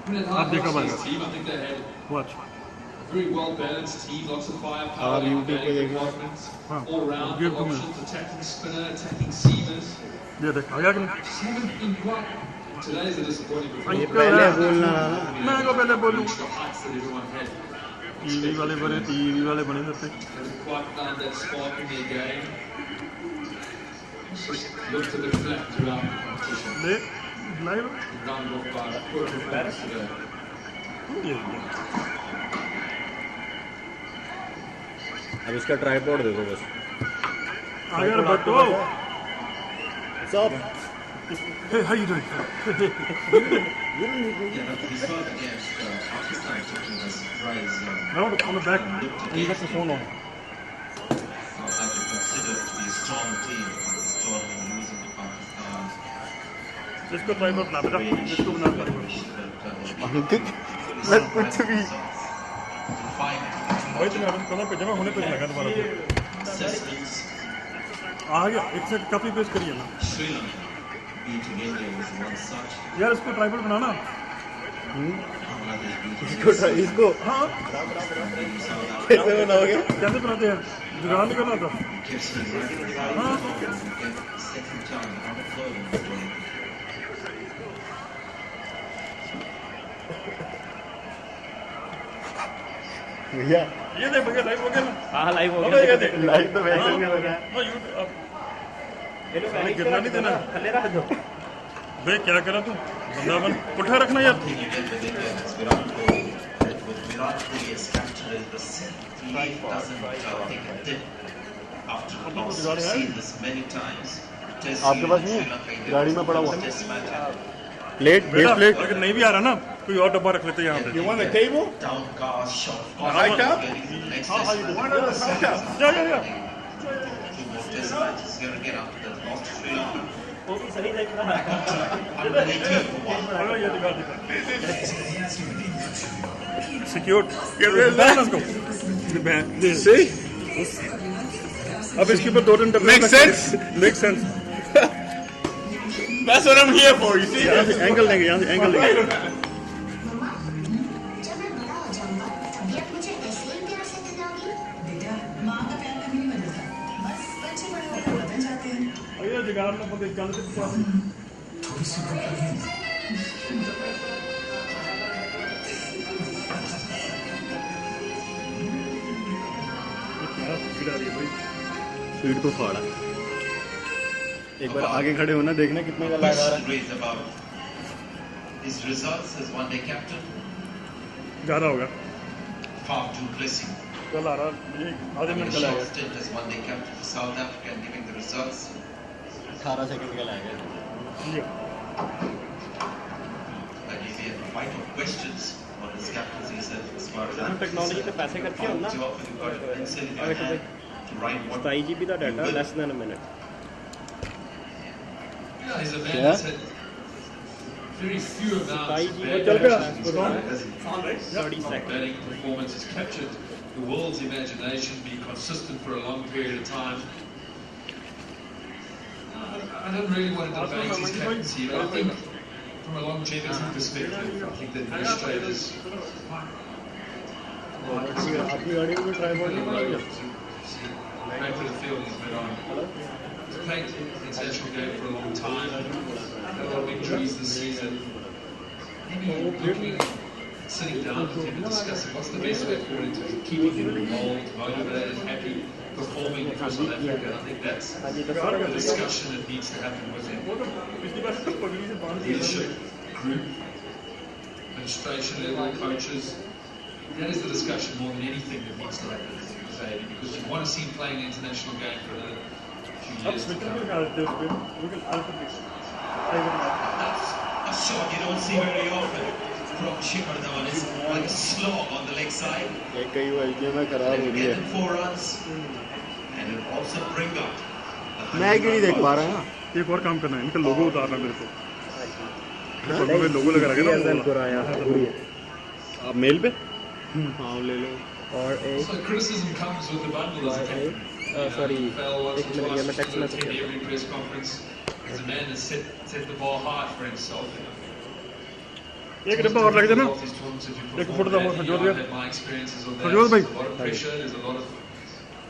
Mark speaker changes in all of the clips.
Speaker 1: आप देखा पाएगा watch
Speaker 2: Very well balanced team, lots of firepower.
Speaker 3: आप YouTube पे देख लो।
Speaker 1: हाँ
Speaker 2: All round
Speaker 1: give to me
Speaker 2: options, attacking spinner, attacking seamers.
Speaker 1: ये देख आ गया कि नहीं
Speaker 2: Just haven't been quite. Today's a disappointing
Speaker 1: ये
Speaker 2: performance.
Speaker 3: पहले बोलना था ना।
Speaker 1: मैं को पहले बोलूँ
Speaker 2: Reached the heights that everyone had.
Speaker 1: TV वाले बने रहते
Speaker 2: Haven't quite found that spark in their game. Looked a bit flat throughout the competition.
Speaker 1: ले live
Speaker 2: Rounded off by a poor performance today.
Speaker 1: ये
Speaker 3: अब इसका ट्राइपॉड दे दो बस।
Speaker 1: आ गया रे बट्टो
Speaker 3: सब
Speaker 1: hey how you doing I want to on the back and you got the phone on. इसको ट्राइपॉड बना बेटा इसको बना ट्राइपॉड
Speaker 3: मैं कुछ भी
Speaker 1: भाई तुम्हें कलर पे जमा होने पे लगा दोबारा आ गया एक सेकंड कॉपी पेस्ट करिए ना यार इसको ट्राइपॉड बनाना
Speaker 3: इसको
Speaker 1: हाँ
Speaker 3: कैसे बनाओगे?
Speaker 1: कैसे बनाते हैं जुगाड़ नहीं करना था हाँ
Speaker 3: भैया
Speaker 1: ये देख भैया लाइव हो गया ना
Speaker 4: हाँ लाइव हो
Speaker 1: अब
Speaker 4: गया
Speaker 1: ये देख
Speaker 3: लाइट तो वैसे भी हो गया।
Speaker 1: हाँ यूट्यूब अब साले गिरना नहीं देना
Speaker 4: थल्ले रख दो
Speaker 1: बे क्या करा तू बंदा बन पुट्ठा रखना यार
Speaker 3: आपके पास नहीं है? गाड़ी में पड़ा हुआ प्लेट बेस
Speaker 1: बेटा
Speaker 3: प्लेट
Speaker 1: अगर नहीं भी आ रहा ना कोई और डब्बा रख लेते यहाँ पे
Speaker 3: You want a table? High top?
Speaker 1: या
Speaker 4: वो भी सही देख रहा है
Speaker 1: अगर ये दिखा सिक्योर
Speaker 3: See?
Speaker 1: अब इसके ऊपर दो तीन डब्बे
Speaker 3: Makes sense?
Speaker 1: Make sense
Speaker 3: That's what I'm here for, you see?
Speaker 1: यहाँ से एंगल देंगे यहाँ से एंगल देंगे
Speaker 5: जब मैं बड़ा हो जाऊंगा तभी आप मुझे ऐसे ही प्यार से खिलाओगी
Speaker 6: बेटा माँ का प्यार कभी नहीं बदलता बस बच्चे बड़े होकर बदल जाते हैं
Speaker 1: ये जुगाड़ में पकड़ चल के
Speaker 6: थोड़ी सी भूख लगी है।
Speaker 3: स्पीड को फाड़ा एक बार आगे खड़े होना देखना कितने का लगा रहा है
Speaker 7: His results as one-day captain,
Speaker 1: ज़्यादा होगा
Speaker 7: Faf du Plessis.
Speaker 1: कल आ रहा ये आधे मिनट
Speaker 7: A
Speaker 1: का
Speaker 7: short
Speaker 1: लगेगा
Speaker 7: stint as one-day captain for South Africa and giving the results.
Speaker 3: 18 second का लगा
Speaker 1: ये
Speaker 7: That he had quite of questions on his captaincy as far as I'm
Speaker 4: technology पे पैसे खर्चे हम ना
Speaker 7: too often you've got a pencil in your hand to write what
Speaker 4: 27 GB ਦਾ data less than a minute
Speaker 2: Yeah, he's a man
Speaker 3: Yeah.
Speaker 2: that's had very few amounts of
Speaker 4: 27 GB
Speaker 2: bad
Speaker 1: चल गया
Speaker 2: matches.
Speaker 1: बताओ
Speaker 4: 30 seconds
Speaker 2: Batting performance has captured the world's imagination, being consistent for a long period of time. I don't really want to debate his captaincy, but I think from a longevity perspective, I think the administrators
Speaker 3: अपनी गाड़ी में tripod नहीं बनाएगा
Speaker 2: back to the field is a bit on. He's played the international game for a long time. Had a lot of injuries this season. Maybe looking, sitting down with him and discussing what's the best way forward in terms of keeping him involved, motivated, happy, performing for South Africa. And I think that's the discussion that needs to happen with him.
Speaker 1: वो तो पिछली बार तो पगड़ी से बांध दिया
Speaker 2: Leadership, group, administration level, coaches. That is the discussion more than anything that needs to happen with Xavier, because you want to see him playing an international game for another few
Speaker 1: अब
Speaker 2: years to
Speaker 1: sweater
Speaker 2: come.
Speaker 1: में डालते हैं उसपे we can alter this
Speaker 7: That's a shot you don't see very often from Shikhar Dhawan. It's like a slog on the leg side.
Speaker 3: एक कई वर्जियों में खराब हो रही
Speaker 7: Get
Speaker 3: है
Speaker 7: them 4 runs and it'll also bring out the
Speaker 3: मैं क्यों नहीं देख पा रहा है ना
Speaker 1: एक और काम करना है इनका लोगो उतारना मेरे को फोटो में लोगो लगा रखा है ना वो वाला।
Speaker 3: आप मेल पे हाँ ले लो
Speaker 4: और एक
Speaker 2: So criticism comes with the bundle as a captain.
Speaker 4: sorry,
Speaker 2: Fell once or
Speaker 4: एक मिनट,
Speaker 2: twice
Speaker 4: ये मैं text
Speaker 2: in
Speaker 4: message
Speaker 2: every press conference. As a man that's set the bar high for himself.
Speaker 1: एक डब्बा और लग जाए ना
Speaker 2: Off these tournaments if you've
Speaker 1: एक फुट
Speaker 2: performed
Speaker 1: का
Speaker 2: badly.
Speaker 1: जोड़
Speaker 2: You know,
Speaker 1: दिया
Speaker 2: I've had my experiences of that.
Speaker 1: जोड़ भाई
Speaker 2: There's a lot of pressure, there's a lot of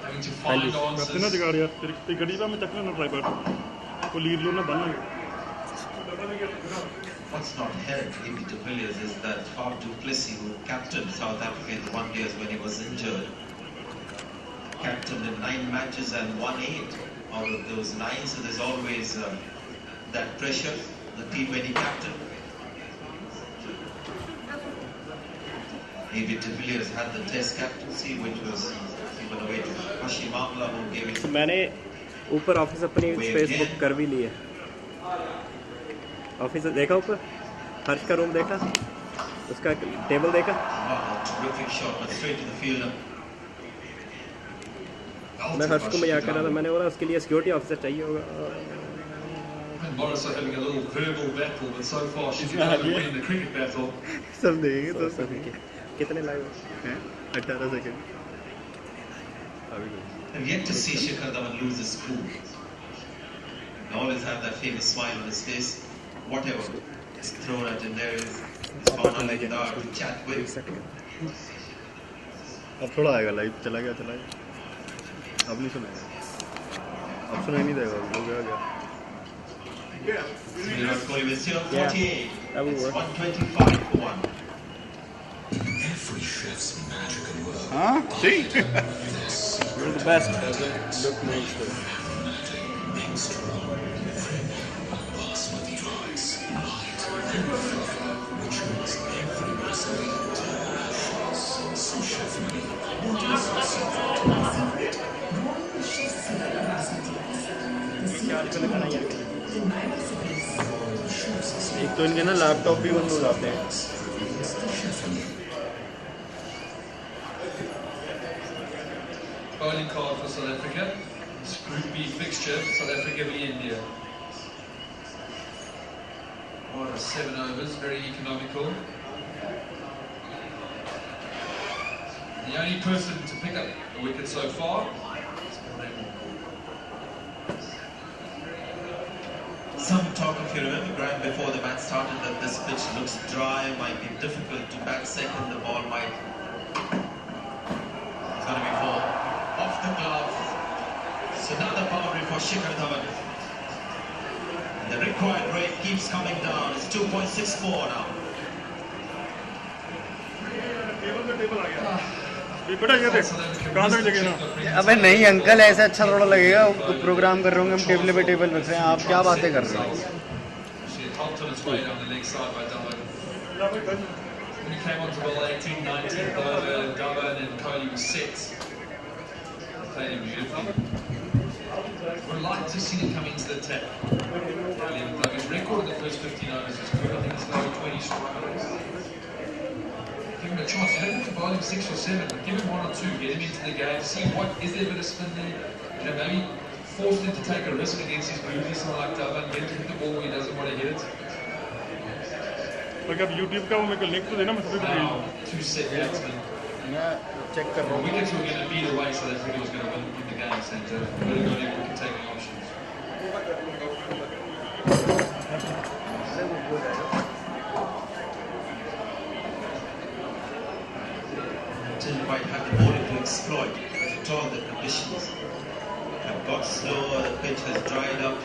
Speaker 2: having to find
Speaker 1: करते ना
Speaker 2: answers.
Speaker 1: जुगाड़ यार तेरी गड्डी का मैं चकना ना ड्राइवर को लीड लो ना बनना
Speaker 7: What's not helped AB de Villiers is that Faf du Plessis, who captained South Africa in the one-days when he was injured, captained in 9 matches and won 8 out of those 9. So there's always that pressure. The T20 captain. AB de Villiers had the Test captaincy, which was given away to Hashim Amla, who gave it.
Speaker 4: मैंने ऊपर office अपनी space book कर भी ली है। Office देखा ऊपर, हर्ष का room देखा, उसका टेबल देखा।
Speaker 7: Wow, terrific shot, but straight to the fielder.
Speaker 4: मैं हर्ष को मजाक कर रहा था, मैंने बोला उसके लिए सिक्योरिटी ऑफिसर चाहिए होगा।
Speaker 2: And Morris are having a little verbal battle, but so far she's going to win the cricket battle.
Speaker 3: सब देखेंगे तो
Speaker 4: कितने लाए
Speaker 3: हैं 18 सेकंड अभी
Speaker 7: I've yet to see Shikhar Dhawan lose his cool. He always have that famous smile on his face. Whatever is thrown at him, there is found a like that to chat with.
Speaker 3: अब थोड़ा आएगा live चला गया अब नहीं सुनाएगा अब सुनाई नहीं देगा हो गया
Speaker 7: Virat Kohli was here 48.
Speaker 4: that will
Speaker 7: It's
Speaker 4: work.
Speaker 7: 125 for 1.
Speaker 3: हाँ see
Speaker 4: You're the best. Look monster.
Speaker 3: एक तो इनके ना लैपटॉप भी बंद हो जाते हैं
Speaker 2: Bowling card for South Africa. It's Group B fixture, South Africa v India. What a 7 overs, very economical. The only person to pick up a wicket so far is Moreno.
Speaker 7: Some talk, if you remember, Graham, before the match started, that this pitch looks dry, might be difficult to bat second. The ball might. It's going to be four. Off the glove. It's another boundary for Shikhar Dhawan. And the required rate keeps coming down. It's 2.64 now.
Speaker 1: बेटा ये देख कहाँ तक जगह ना
Speaker 3: अबे नहीं uncle ऐसे अच्छा थोड़ा लगेगा प्रोग्राम कर रहे होंगे हम टेबल पे टेबल रख रहे हैं आप क्या बातें कर रहे हो
Speaker 2: She had hopped on its way down the leg side by Dhawan. When he came onto ball 18, 19th over, Dhawan and Kohli were set. Played him beautifully. Would like to see him come into the attack. His record in the first 15 overs was good. I think it's over 20 strikeouts. Give him a chance. You don't have to bowl him 6 or 7, but give him 1 or 2. Get him into the game. See what is there a bit of spin there. You know, maybe force him to take a risk against his booty, someone like Dhawan. Get him to hit the ball where he doesn't want to hit it.
Speaker 1: अगर YouTube का वो मेरे को link तो देना मैं सभी को भेज
Speaker 2: Now, 2 set batsmen.
Speaker 3: मैं चेक कर रहा हूँ
Speaker 2: Wickets were going to be the way South Africa was going to win the game, Centre. Really got any wicket taking options.
Speaker 7: Didn't quite have the bowling to exploit, if at all the conditions have got slower, the pitch has dried up.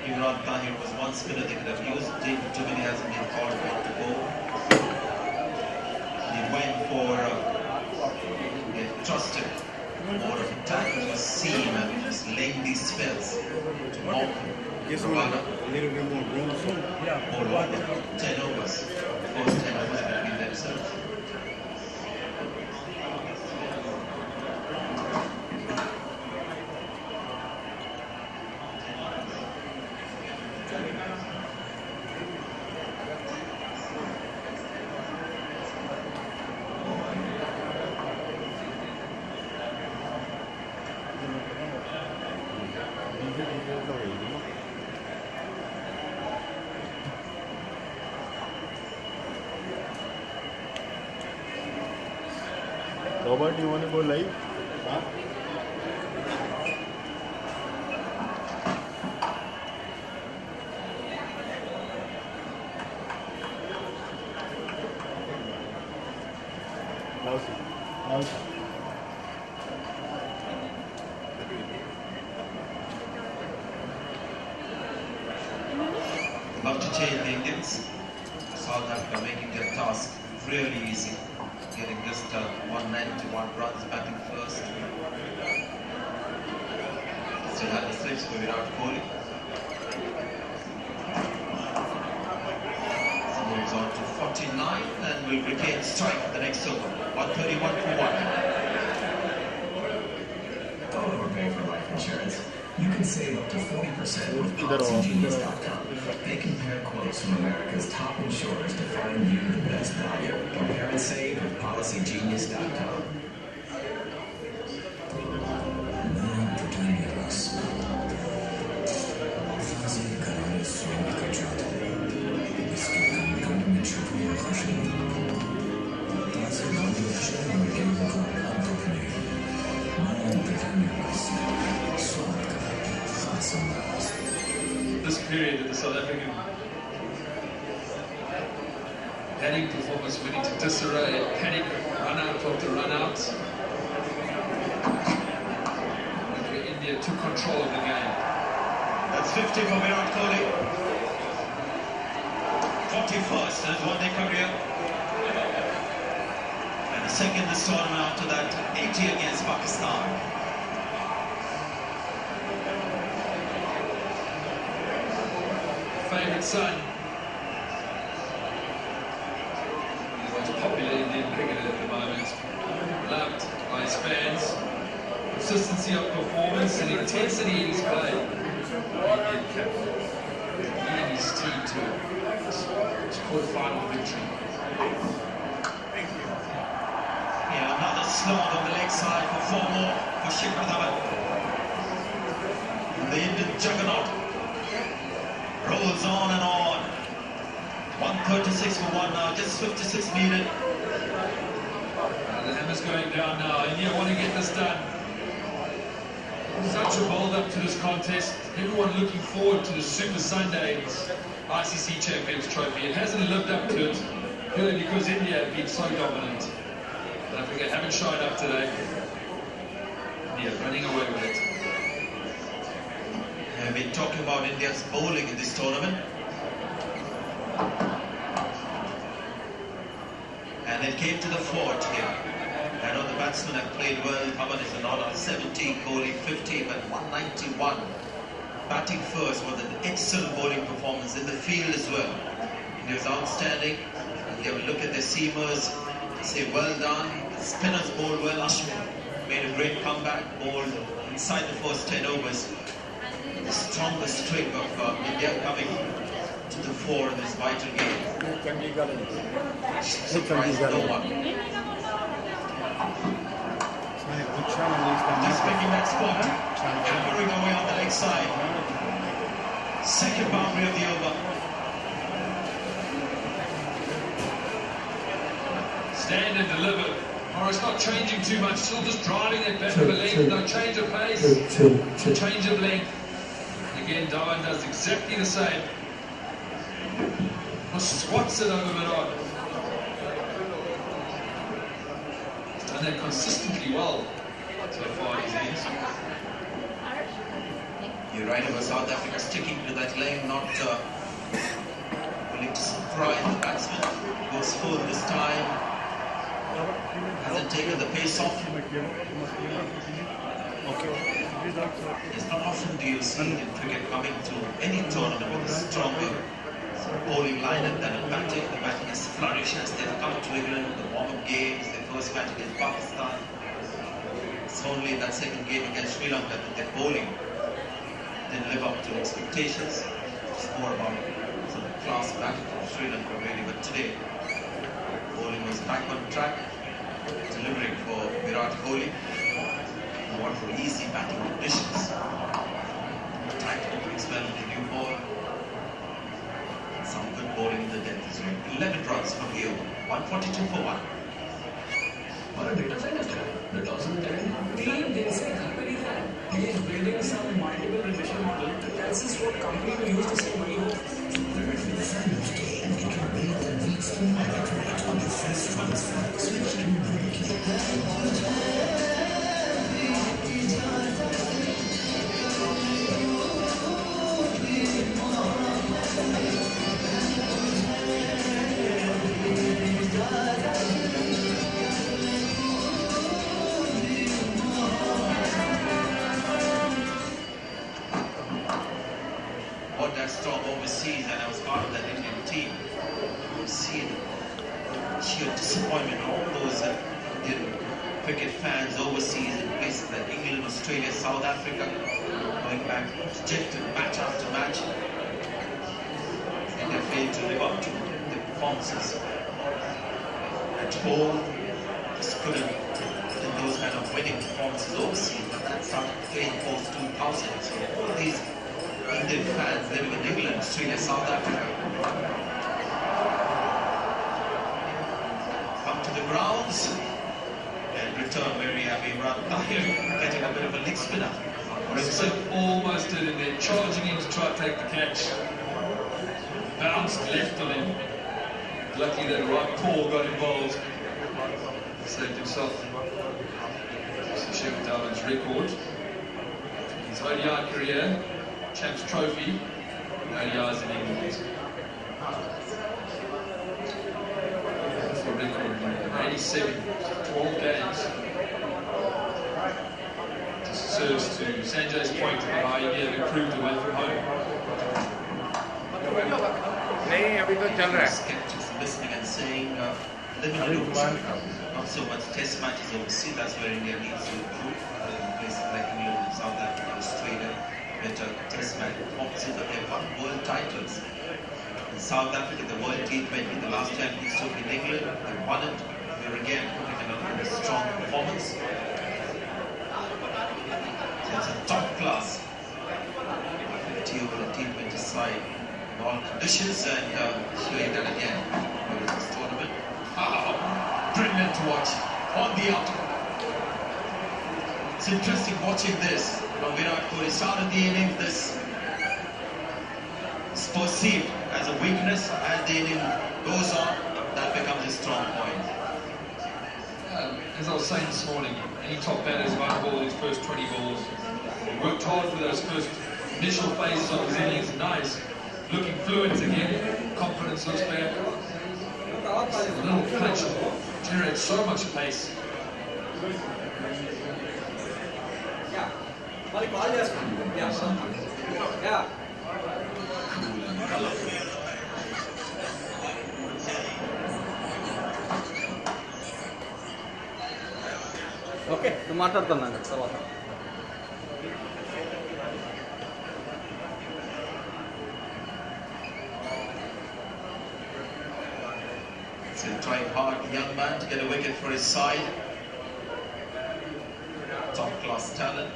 Speaker 7: Imran Tahir was one spinner they could have used. David Dumini hasn't been called for to bowl. He went for a trusted more of attack to his seam and just laying these spells to mock Ravana. Bowled over 10 overs. The first 10 overs between themselves.
Speaker 3: Robert, you want to go live?
Speaker 7: Love to change the Indians. South Africa making their task really easy. Getting just 191 runs batting first. Still have the slips for Virat Kohli. Moves on to 49 and will retain strike for the next over. 131 for 1.
Speaker 8: Don't overpay for life insurance. You can save up to 40% with PolicyGenius.com. They compare quotes from America's top insurers to find you the best value. Compare and save with PolicyGenius.com.
Speaker 2: This period of the South African batting performance went into disarray, panic, run out after run out. Where India took control of the game.
Speaker 7: That's 50 for Virat Kohli. 41st in his one-day career. And the second this tournament after that, 80 against Pakistan.
Speaker 2: Favourite son. He's the most popular Indian cricketer at the moment. Loved by his fans. Consistency of performance and intensity in his play. Indian captain. Leading his team to quarter-final victory.
Speaker 7: Yeah, another slog on the leg side for 4 more for Shikhar Dhawan. The Indian juggernaut rolls on and on. 136 for 1 now, just 56 needed.
Speaker 2: The hammer's going down now. India want to get this done. Such a build-up to this contest. Everyone looking forward to the Super Sundays ICC Champions Trophy. It hasn't lived up to it purely because India have been so dominant. South Africa haven't shown up today. India running away with it.
Speaker 7: We've been talking about India's bowling in this tournament. And it came to the fort here. I know the batsmen have played well. Dhawan is an all-out 70, Kohli 50, but 191. Batting first was an excellent bowling performance in the field as well. India was outstanding. And they will look at their seamers, say well done. The spinners bowled well. Ashwin made a great comeback, bowled inside the first 10 overs. The strongest string of India coming to the fore in this vital game. Surprised no one. Just making that spot, hammering away on the leg side. Second boundary of the over.
Speaker 2: Stand and deliver. Morris not changing too much, still just driving that bat of a length, no change of pace, change of length. Again, Dhawan does exactly the same. Swats it over Virat. He's done that consistently well so far in his innings.
Speaker 7: You're right about South Africa sticking to that lane, not willing to surprise the batsman. Goes full this time. Hasn't taken the pace off. It's not often do you see in cricket coming to any tournament with a stronger bowling lineup than a batting. The batting has flourished as they've come to England in the warm-up games. Their first match against Pakistan. It's only in that second game against Sri Lanka that their bowling didn't live up to expectations. It's more about some class batting from Sri Lanka really. But today, bowling was back on track, delivering for Virat Kohli. What for easy batting conditions. Tight opening spell with the new ball. Some good bowling in the death as well. 11 runs from the over. 142 for 1.
Speaker 8: What a data scientist है. The doesn't tell 3 दिन से घर पे नहीं था. He is building some multiple regression model. That's just what company will use to save money. The Finance Day and get your rate and week's market rate on your first transfer. Switch to
Speaker 7: that Indian team. You see the sheer disappointment, all those Indian cricket fans overseas in places like England, Australia, South Africa, going back dejected match after match. India failed to live up to the performances at home. Just couldn't in those kind of winning performances overseas. But that started playing post 2000. So all these Indian fans living in England, Australia, South Africa come to the grounds and return very happy. Imran Tahir getting a bit of a leg spinner.
Speaker 2: Rimson almost did it there, charging in to try to take the catch. Bounced left on him. Lucky that right paw got involved. Saved himself. Shepherd Darwin's record. His ODI career, Champs Trophy, ODIs in England. For record, 87, 12 games. This serves to Sanjay's point about how India have improved away from home.
Speaker 7: Skeptics listening and saying limited overs, not so much test matches overseas. That's where India needs to improve. In places like England, South Africa, Australia, better test match performances. But they've won world titles. In South Africa, the World T20, the last Champions Trophy in England, they won it. We're again putting another strong performance. So it's a top class 50 over the T20 side. All conditions and showing that again in this tournament. Brilliant to watch on the out. It's interesting watching this. From Virat Kohli started the innings, this is perceived as a weakness. As the inning goes on, that becomes a strong point.
Speaker 2: As I was saying this morning, any top batters might ball his first 20 balls. He worked hard for those first initial phases of his innings. Nice. Looking fluent again, confidence looks back. A little punch generates so much pace.
Speaker 7: Cool and colourful.
Speaker 4: Okay నువ్వు మాట్లాడుతున్నాను తర్వాత
Speaker 7: So trying hard, young man, to get a wicket for his side. Top class talent.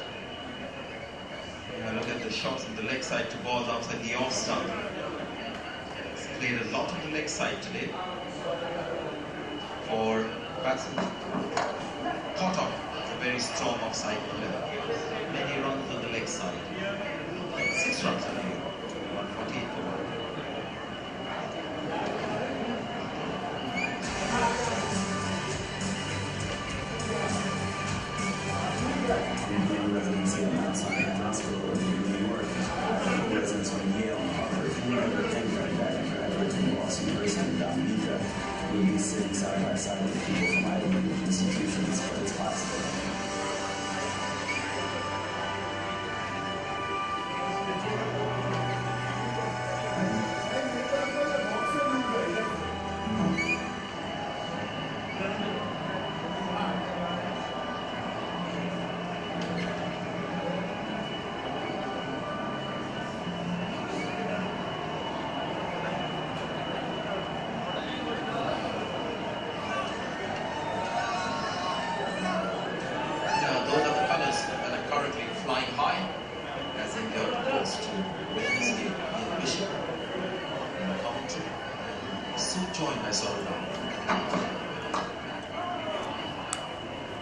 Speaker 7: Yeah, look at the shots on the leg side to balls outside the off stump. He's played a lot on the leg side today for batsman. Caught up, a very strong offside player. Many runs on the leg side. 6 runs on you. 148 for 1.
Speaker 8: Indian residency at Mount Sinai Hospital in New York. Residents from Yale and Harvard, and graduates from Boston University and Dominica will be sitting side by side with people from Ivy League institutions, but it's possible.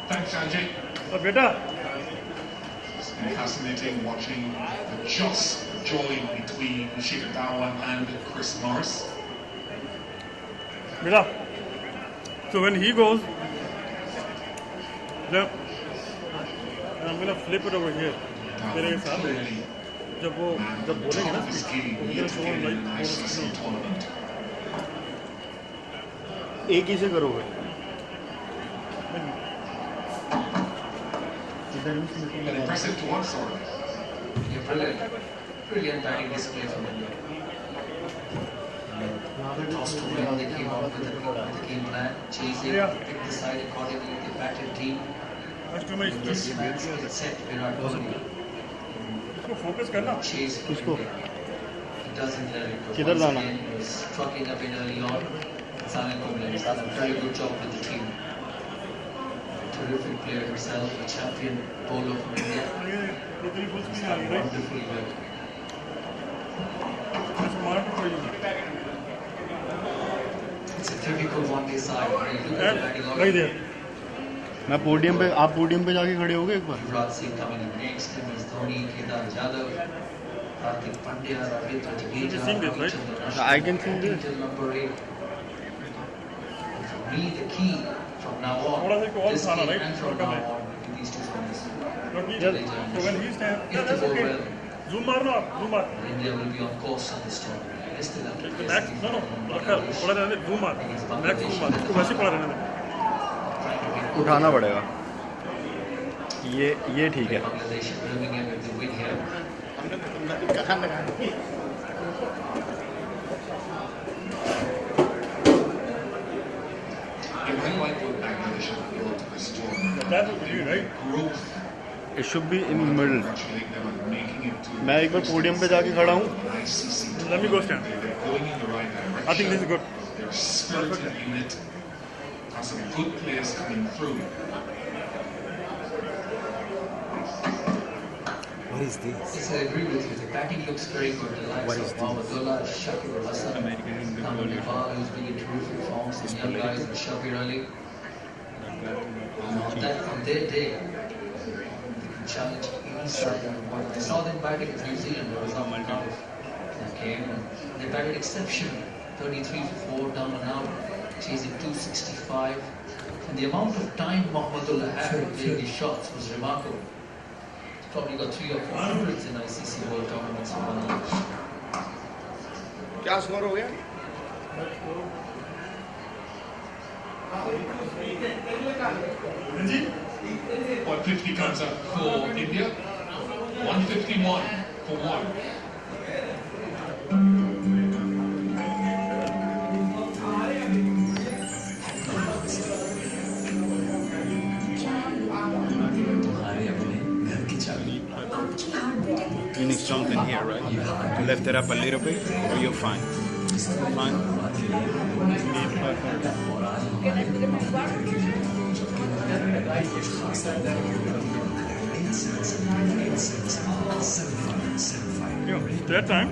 Speaker 9: Thanks, Sanjay.
Speaker 1: बेटा
Speaker 9: It's been fascinating watching the just join between Shikhar Dhawan and Chris Morris.
Speaker 1: बेटा so when he goes and I'm gonna flip it over here मेरे साथ
Speaker 9: Clearly,
Speaker 1: जब बोलेंगे ना
Speaker 9: top is key.
Speaker 1: तो
Speaker 9: Yet
Speaker 1: मुझे
Speaker 9: again
Speaker 1: show
Speaker 9: in an ICC tournament.
Speaker 3: एक ही से करोगे
Speaker 9: An impressive to watch, sort of.
Speaker 2: Yeah, brilliant. Brilliant batting display from India. Toss to win, they came out with a game plan, chasing, picked the side accordingly, they batted deep. This match gets set Virat Kohli.
Speaker 1: Focus करना
Speaker 2: Chase
Speaker 3: किसको?
Speaker 2: he doesn't let it go.
Speaker 3: किधर
Speaker 2: Once
Speaker 3: जाना?
Speaker 2: again, he was struggling a bit early on. Saleh Kumble has done a very good job with the team. Terrific player himself, a champion bowler from India. He's done wonderfully well. It's a typical one-day side. When you look at the batting order,
Speaker 3: मैं podium पे, आप podium पे जाके खड़े होगे एक बार?
Speaker 2: Yuvraj Singh coming in next, MS Dhoni, Kedar Jadhav, Hardik Pandya, Ravindra Jadeja, Ravichandran Ashwin,
Speaker 3: I can see this.
Speaker 2: till number 8. And for me, the key from now on, this game and from now on, with these two players, Jadeja and Ashwin, if they go well,
Speaker 1: zoom मारना zoom मार
Speaker 2: India will be on course on this tournament. Yes, they have to play
Speaker 1: next no थोड़ा रहने दे zoom मार next zoom मार इसको वैसे पड़ा रहने दे
Speaker 3: उठाना पड़ेगा ये ठीक है
Speaker 2: Bangladesh bringing in with the win here.
Speaker 9: If I like what Bangladesh have brought to this tournament,
Speaker 1: that's what you right
Speaker 9: growth,
Speaker 3: it should be in middle
Speaker 9: congratulate them on making it to
Speaker 3: मैं एक बार podium पे जाके खड़ा हूँ
Speaker 9: ICC.
Speaker 1: let me go stand
Speaker 9: They're going in the right direction.
Speaker 1: I think this is good
Speaker 9: They're a spirited unit. Have some good players coming through.
Speaker 4: What is this?
Speaker 2: Yes, I agree with you. The batting looks very good. The likes of Mahmudullah, Shakir Al Hasan, Naman Iqbal, who's been in terrific form. Some young guys with Shabir Ali. And on that, on their day, they can challenge any side. I saw them batting with New Zealand. There was not much of that game. And they batted exceptional. 33 for 4 down and out, chasing 265. And the amount of time Mahmudullah had to play these shots was remarkable. Probably got 300 or 400s in ICC World Tournaments in Bangladesh.
Speaker 3: क्या score हो गया?
Speaker 9: 150 comes up for India. 151 for 1.
Speaker 10: You need something here, right? To lift it up a little bit, or you're fine. Fine.
Speaker 1: that time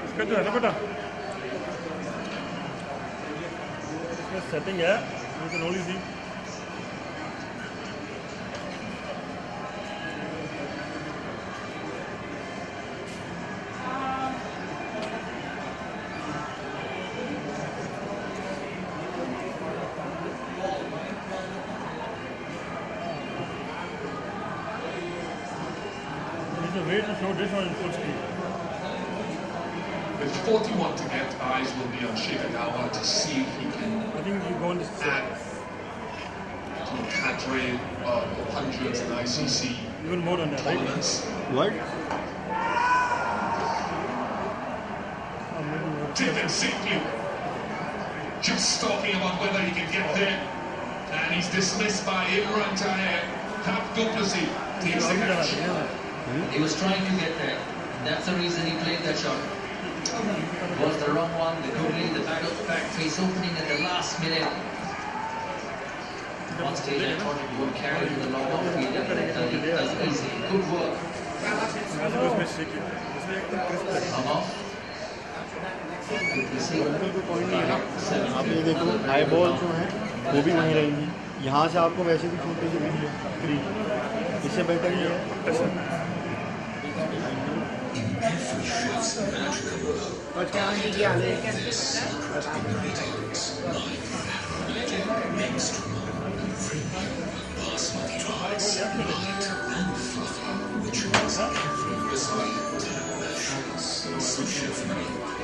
Speaker 1: इसका जो है ना बेटा इसमें setting है you can only see way to show this one in full screen.
Speaker 9: With 41 to get, eyes will be on Shekhar Dhawan to see if he can
Speaker 1: I think you go on this
Speaker 9: add to the cadre of hundreds in ICC
Speaker 1: even more than that, right?
Speaker 9: tournaments.
Speaker 3: What?
Speaker 9: Tiffin Siklu just talking about whether he can get there, and he's dismissed by Imran Tahir. Half Duplessis takes the catch.
Speaker 2: He was trying to get there. That's the reason he played that shot. It was the wrong one. The googly, the back face opening at the last minute. One stage I thought it would carry to the long off field, and that's easy. Good work. Come off.
Speaker 3: आप ये देखो high ball जो है वो भी वहीं रहेंगी यहाँ से आपको वैसे भी छोटी सी मिली है फ्री इससे बेटर ये है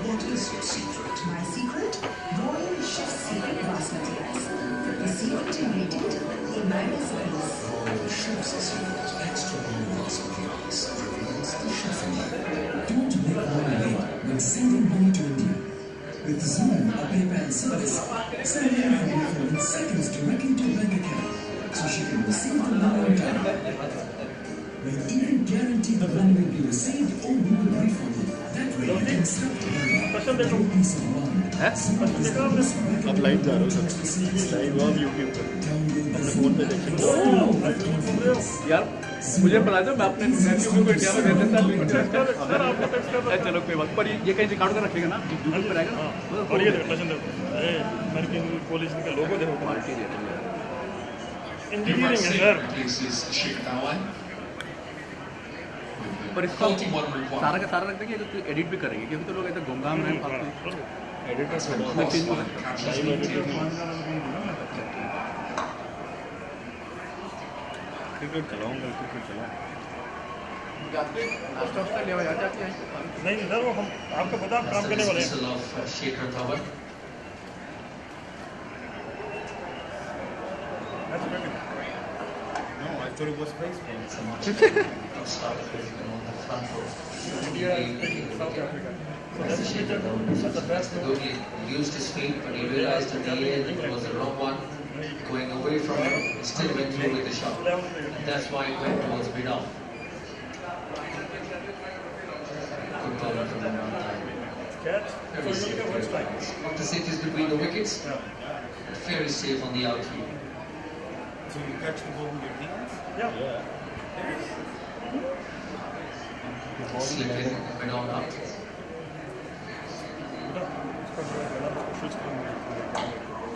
Speaker 6: What is your secret? My secret? Royal Chef Secret Basmati rice. The secret ingredient in my recipes.
Speaker 8: Royal Chef's Secret Extra Long Basmati Rice reveals the chef in you. Don't make money late when sending money to With Zoom, a PayPal service, send her refund in seconds directly to bank account, so she can receive the money on time. We'll even guarantee the money will be received or we will refund it. That way you can stop the money. Peace of mind.
Speaker 3: आप live जा रहे हो sir? Live आप YouTube पर अपने phone पे देखिए
Speaker 11: यार मुझे बता दो मैं अपने यूट्यूब पे इंडिया में भेज देता चलो कोई बात पर ये कहीं रिकॉर्ड कर रखेगा ना यूट्यूब पर आएगा
Speaker 1: और ये देखो अमेरिकन कॉलेज का लोगो देखो इंजीनियरिंग है sir
Speaker 9: This is Sheikh Awan.
Speaker 11: पर इसको सारा का सारा रख देंगे तो एडिट भी करेंगे क्योंकि तो लोग ऐसे गुमगाम रहे फालतू एडिट का चेंज हो
Speaker 3: क्रिकेट चलाऊंगा क्रिकेट चलाऊँ
Speaker 11: नाश्ता वास्ता ले आ जाती है
Speaker 1: नहीं सर वो हम आपको पता आप काम करने वाले हैं
Speaker 2: Shekhar Dhawan.
Speaker 3: No, I thought it was baseball.
Speaker 2: Started on the front row. As the Shekhar Dhawan used his feet, but he realized at the end it was the wrong one. Going away from him, he still went through with the shot. And that's why it went towards mid-off. Good bowler from the time. Very safe. Not to say it is between the wickets, but very safe on the outfield.
Speaker 3: So you catch the ball with your hands?
Speaker 1: Yeah.
Speaker 2: Slipping mid-on up.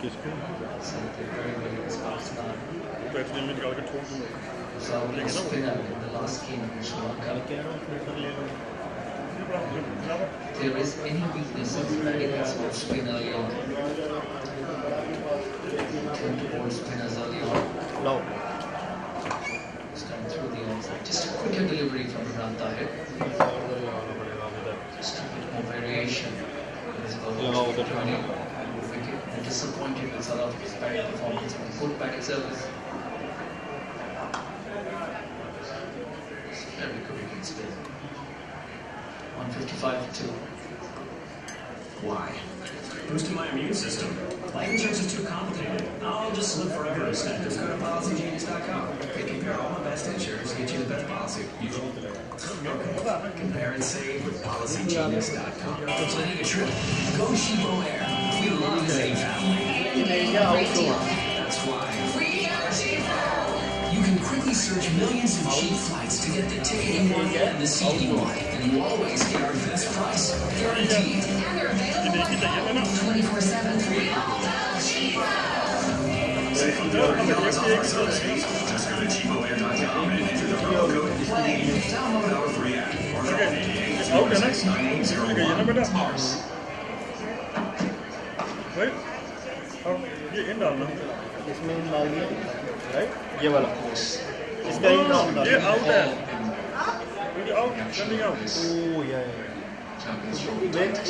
Speaker 3: किसको?
Speaker 1: तो actually में निकाल के छोड़ दूँगा
Speaker 2: So a spinner in the last game in Sri Lanka. There is any weakness in batting against spin early on. Tend to bowl spinners early on.
Speaker 3: Low.
Speaker 2: Stand through the onside. Just a quicker delivery from Imran Tahir. Just a bit more variation. And disappointed with South Africa's batting performance. Good batting service. Very good wicket spin. 155 for 2.
Speaker 8: Why? Boosting my immune system. Life insurance is too complicated. I'll just live forever instead. Just go to PolicyGenius.com. They compare all my best insurers to get you the best policy. Okay. Compare and save with PolicyGenius.com. Planning a trip? Go Sheepo Air. We love the same family. That's why. You can quickly search millions of cheap flights to get the ticket you want and the seat you want, and you always get our best price. Guaranteed.
Speaker 5: And they're available 24/7 for
Speaker 8: Just go to cheapoair.com and enter the promo code PLAY. Download our free app or call 888-696-8101.
Speaker 1: Right अब ये इन डालना
Speaker 3: इसमें इन डाल दिया right ये वाला इसका इन डाल
Speaker 1: ये आउट है ये आउट रनिंग आउट
Speaker 3: ओह या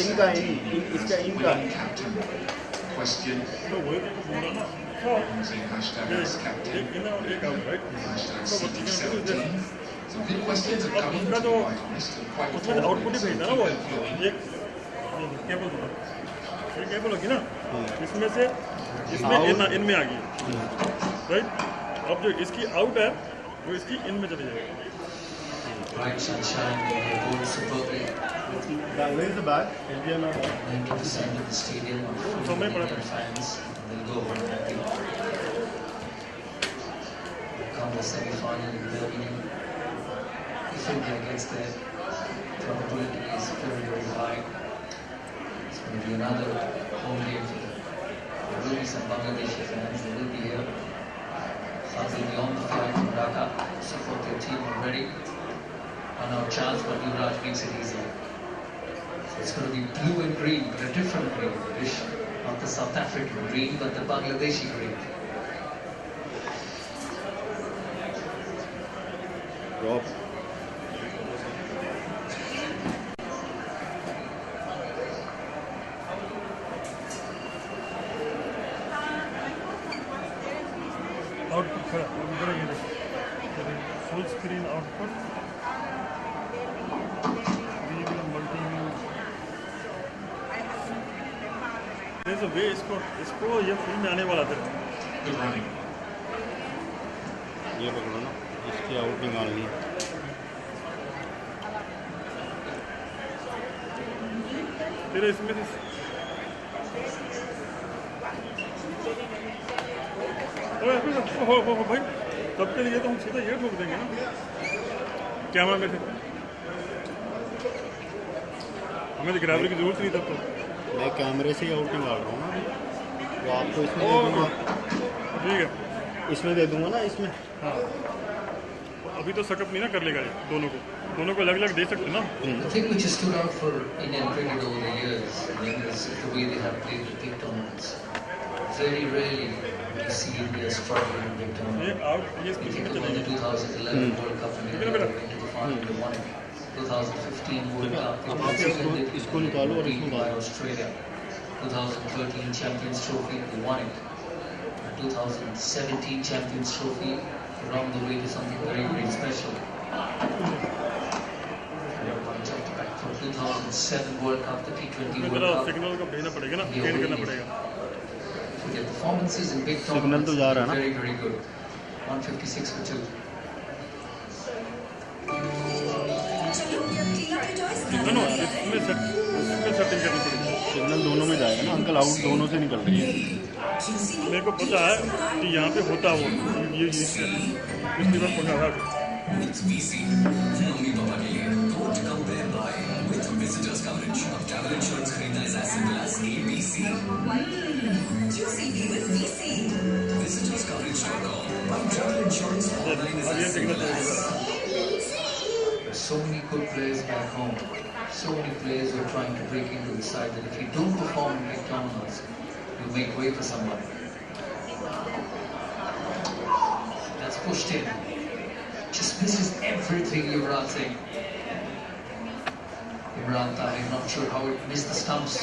Speaker 3: इनका इसका इनका
Speaker 9: Question.
Speaker 1: तो वही तो बोला ना
Speaker 9: Using hashtag as captain.
Speaker 1: एक इन और एक आउट राइट
Speaker 9: Hashtag
Speaker 1: तो what you can do is
Speaker 9: CP17. Some good questions are
Speaker 1: अब
Speaker 9: coming,
Speaker 1: उनका
Speaker 9: to
Speaker 1: तो
Speaker 9: be quite honest, and quite
Speaker 1: उसमें
Speaker 9: thoughtful.
Speaker 1: आउटपुट ही भेजना ना वो एक केबल ये केबल होगी ना इसमें से इसमें इनमें आ गई राइट अब जो इसकी आउट है वो इसकी इन में चली जाएगी
Speaker 2: Right, Sunshine, they bowled superbly.
Speaker 3: where is the bag? India now
Speaker 2: 90% of the stadium are full of Indian fans. They'll go home happy. Come the semi-final in Birmingham. If India gets there, probability is very, very high. It's going to be another home game for them. There will be some Bangladeshi fans. They will be here. Some will be on the flight from Dhaka to support their team already. On our chance, but Yuvraj makes it easier. So it's going to be blue and green, but a different green. Not the South African green, but the Bangladeshi green.
Speaker 3: Rob
Speaker 1: output खड़ा इधर ये देखो full screen output we will multi There's a way इसको ये full में आने वाला था।
Speaker 9: Good running.
Speaker 3: ये पकड़ो ना, इसकी आउटिंग आ गई।
Speaker 1: तेरे इसमें से हो भाई, तब के लिए तो हम सीधा ये ठोक देंगे ना कैमरा में से। हमें तो ग्रैवल की जरूरत नहीं तब तो।
Speaker 3: मैं कैमरे से ही आउटिंग आ रहा हूँ ना, तो आपको इसमें दे दूँगा।
Speaker 1: ठीक है,
Speaker 3: इसमें दे दूँगा ना, इसमें।
Speaker 1: हाँ, अभी तो सकअप नहीं ना कर लेगा ये दोनों को अलग अलग दे सकते ना।
Speaker 2: The thing which has stood out for Indian cricket over the years is the way they have played the big tournaments. Very rarely do you see India struggling in big tournaments. We think about the 2011 World Cup when India went into the final, they won it. 2015 World Cup,
Speaker 3: अब आप इसको निकालो और इसको
Speaker 2: by Australia. 2013 Champions Trophy, they won it. 2017 Champions Trophy, around the way to something very, very special. From 2007 World Cup, the T20 World Cup.
Speaker 1: Signal को भेजना पड़ेगा ना, चेंज करना पड़ेगा।
Speaker 2: Their performances in big tournaments are very, very good. 156 for 2.
Speaker 1: इसमें setting करनी पड़ेगी।
Speaker 3: Signal दोनों में जाएगा ना अंकल, आउट दोनों से निकल रही है।
Speaker 1: मेरे को पता है कि यहाँ पे होता वो ये पिछली बार पकड़ा था।
Speaker 8: With VC, Naomi Baba के लिए don't compare by with visitors coverage of travel insurance खरीदना is as simple as ABC.
Speaker 6: QCB with VC.
Speaker 8: Visitors coverage.com. Buy travel insurance online is as simple as.
Speaker 2: There's so many good players back home. So many players who are trying to break into the side that if you don't perform in big tournaments, you make way for someone. That's pushed in. Just misses everything, Yuvraj Singh. Imran Tahir, not sure how it missed the stumps.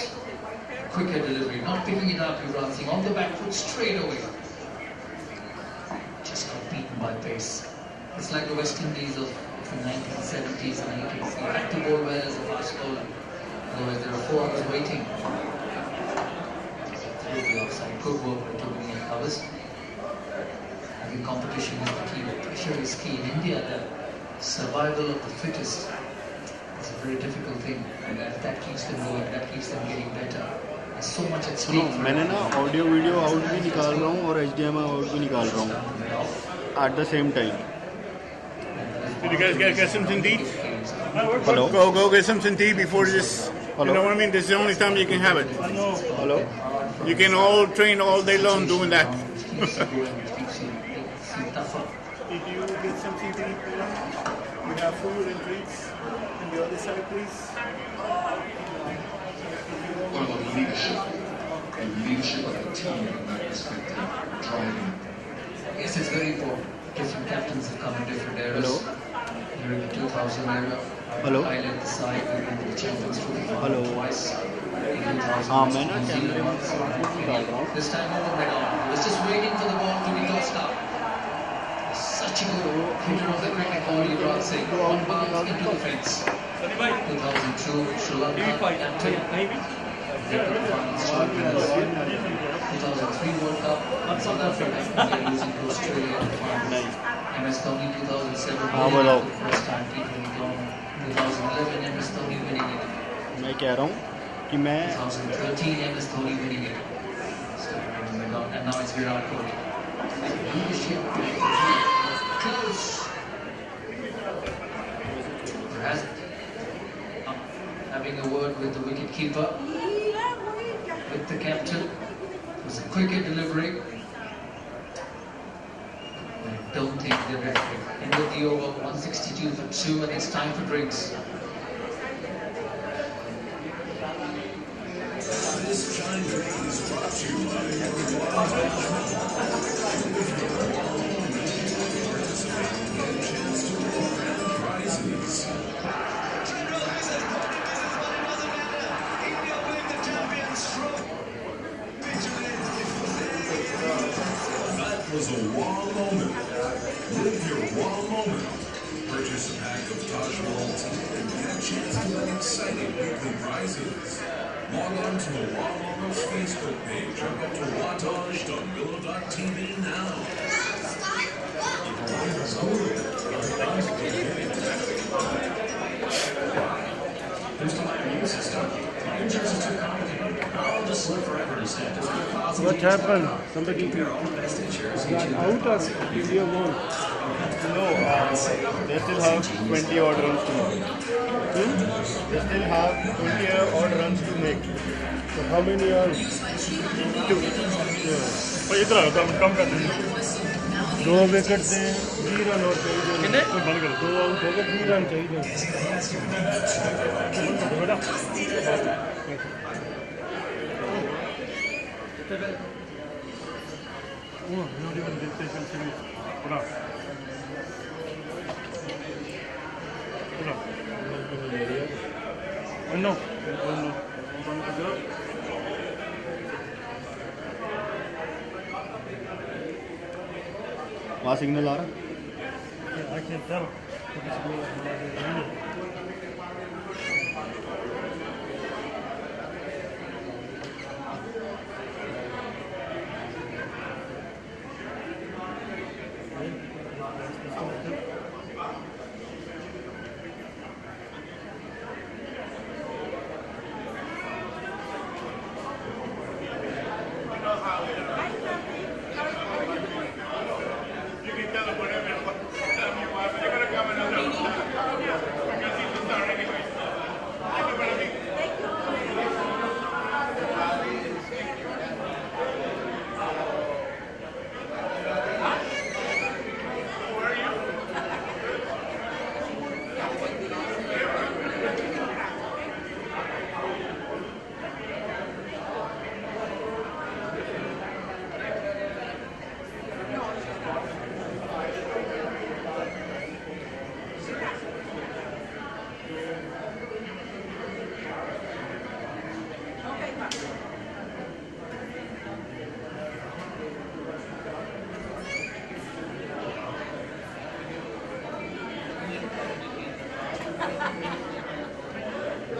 Speaker 2: Quicker delivery, not picking it up, Yuvraj Singh. On the back foot, straight away. Just got beaten by pace. It's like the West Indies of the 1970s and 80s. You had to bowl well as a fast bowler. Otherwise, there are 4 others waiting. Through the offside. Good work by Tobin and covers. I think competition is the key. The pressure is key. In India, the survival of the fittest is a very difficult thing. And if that keeps them going, that keeps them getting better. There's so much at
Speaker 3: सुनो,
Speaker 2: stake.
Speaker 3: मैंने ना audio video out भी निकाल रहा हूँ और HDMI out भी निकाल रहा हूँ at the same time.
Speaker 10: Did you guys get something to eat?
Speaker 3: Hello?
Speaker 10: Go get something to eat before this.
Speaker 3: Hello?
Speaker 10: You know what I mean? This is the only time you can have it.
Speaker 3: Hello?
Speaker 10: You can all train all day long doing that.
Speaker 3: Did you get something to eat? We have food and drinks on the other side, please.
Speaker 9: What about leadership? The leadership of the team in that perspective, driving.
Speaker 2: Yes, it's very important. Different captains have come in different eras.
Speaker 3: Hello?
Speaker 2: During the 2000 era,
Speaker 3: Hello?
Speaker 2: I led the side. We won the Champions Trophy
Speaker 3: Hello?
Speaker 2: twice. In 2000,
Speaker 3: हाँ मैं ना कैमरे में photo निकाल रहा हूँ।
Speaker 2: This time over head on. He was just waiting for the ball to be tossed up. Such a good hitter of the cricket ball, Yuvraj Singh. One bounce into the fence. 2002, Sri Lanka captain. They were the finals champions. 2003 World Cup, South Africa, India losing to Australia in the finals. MS Dhoni 2007
Speaker 3: हाँ बताओ।
Speaker 2: the first time T20 tournament. 2011 MS Dhoni winning it.
Speaker 3: मैं कह रहा हूँ कि मैं
Speaker 2: 2013 MS Dhoni winning it. And now it's Virat Kohli. Leadership close. Or has it? Having a word with the wicket keeper, with the captain. It was a cricket delivery. I don't think the referee ended the over 162 for 2 and it's time for drinks.
Speaker 8: This Shine Drink is brought to you by chance to win grand prizes. That was a wow moment. Live your wow moment. Purchase a pack of Taj Mahal tea and get a chance to win exciting weekly prizes. Log on on to Wawa's Facebook page or go to wattage.willow.tv now. There's the live music system. New Jersey's too complicated. I'll just live forever instead. Just be positive.
Speaker 3: What happened? Somebody
Speaker 8: They're all the best in Jersey.
Speaker 3: got out or video won? No, they still have 20 odd runs to make. They still have 20 odd runs to make. So how many are? 2.
Speaker 1: भाई इधर आओ तो हम कम कर देंगे
Speaker 3: 2 wicket से 3 run और चाहिए
Speaker 1: कितने बंद करो
Speaker 3: 2 आउट हो गए 3 रन चाहिए
Speaker 1: बेटा Oh, not even this station series. Put up. No.
Speaker 3: वहाँ सिग्नल आ रहा
Speaker 1: I can't tell.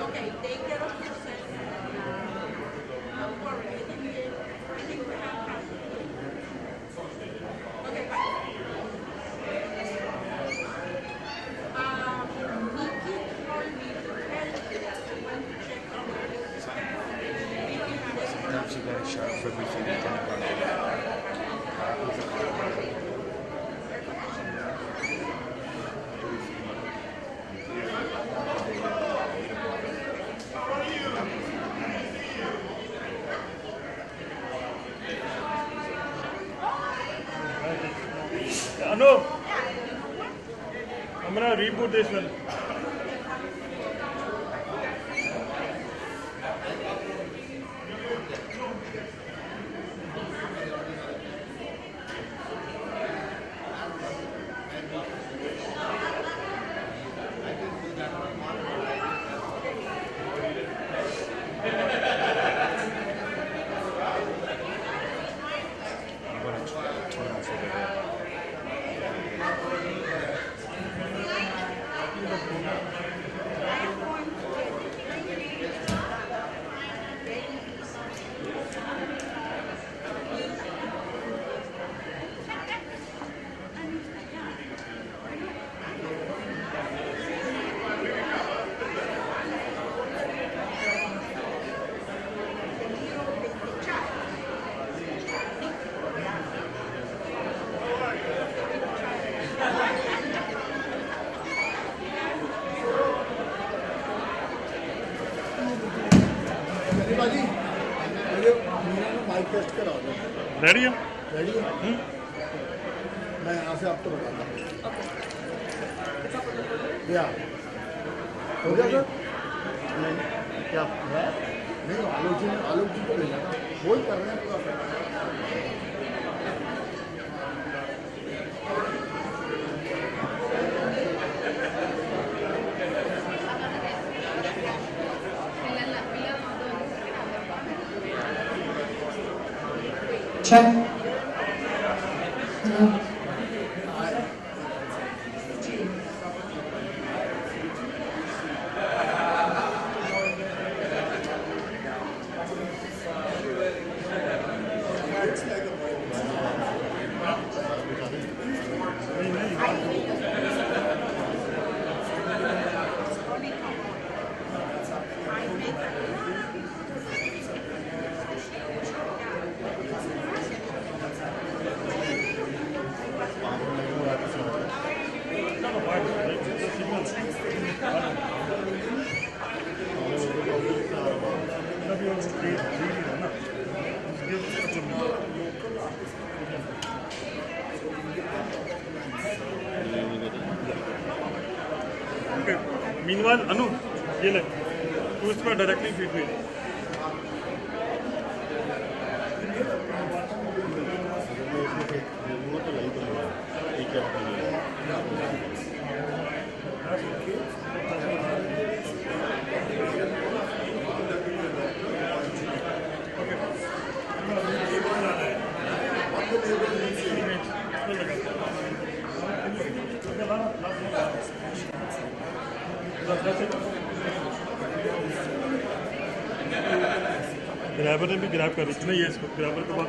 Speaker 12: Okay, take care of yourself. Don't worry, I think we have time. Okay, bye. Nikki told me to tell you that she went to check on her.
Speaker 10: Perhaps you got a shot for everything you can about
Speaker 1: No, I'm gonna reboot this one.
Speaker 10: I'm going to turn off over there.
Speaker 3: Test करा दो
Speaker 1: ready है
Speaker 3: ready है मैं यहाँ से आपको बताता हूँ या हो गया सर नहीं क्या है नहीं आलोक जी को ले जाना वो ही कर रहे हैं पूरा
Speaker 6: Check. No.
Speaker 1: भी और वो तेज है ना, इसलिए मतलब ओके। मीनवाइल अनु ये ले तू इस पर डायरेक्टली फीड में ग्रैबर ने भी ग्रैब कर रही थी ना ये इसको ग्रैबर के बाद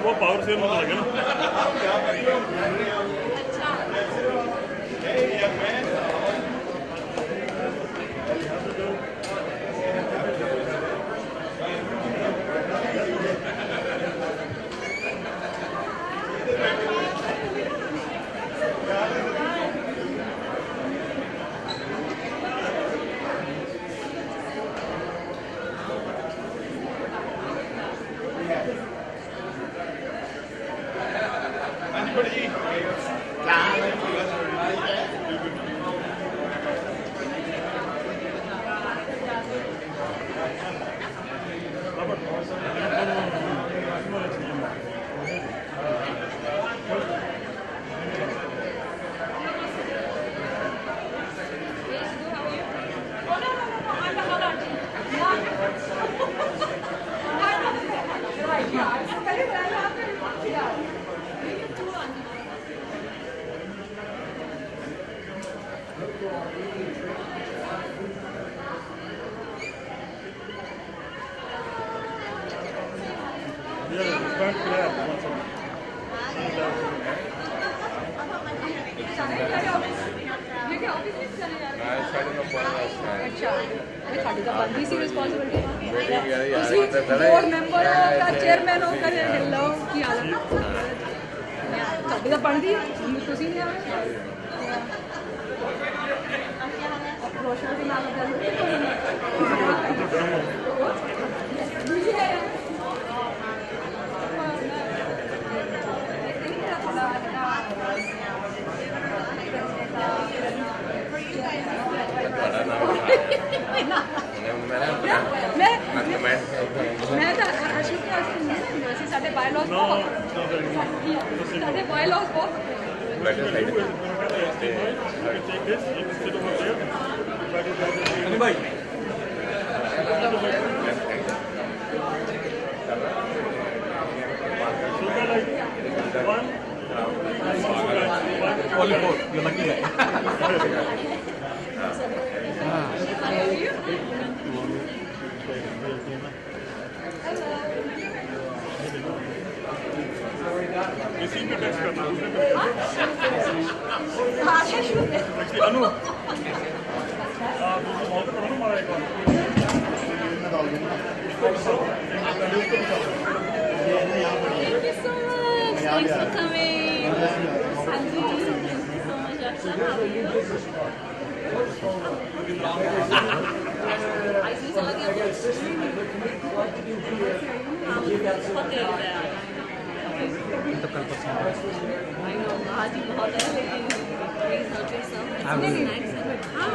Speaker 1: वो पावर सेल में लगे ना
Speaker 13: बोर्ड मेंबर होगा चेयरमैन होकर हेलो की हालत साडी ਤਾਂ ਬਣਦੀ ਹੈ ਤੁਸੀਂ ਨਹੀਂ ਆਵੇ ਰੋਸ਼ਨ ਦੇ ਨਾਲ ਗੱਲ मैं तो अशोक के वैसे साढ़े बायलॉज साढ़े बायलॉज बहुत भाई
Speaker 11: you're lucky guy.
Speaker 1: इसी पे टेक्स्ट करना अनु
Speaker 12: Thanks for coming. I know, आज ही बहुत है लेकिन please help yourself. It's really nice. हाँ,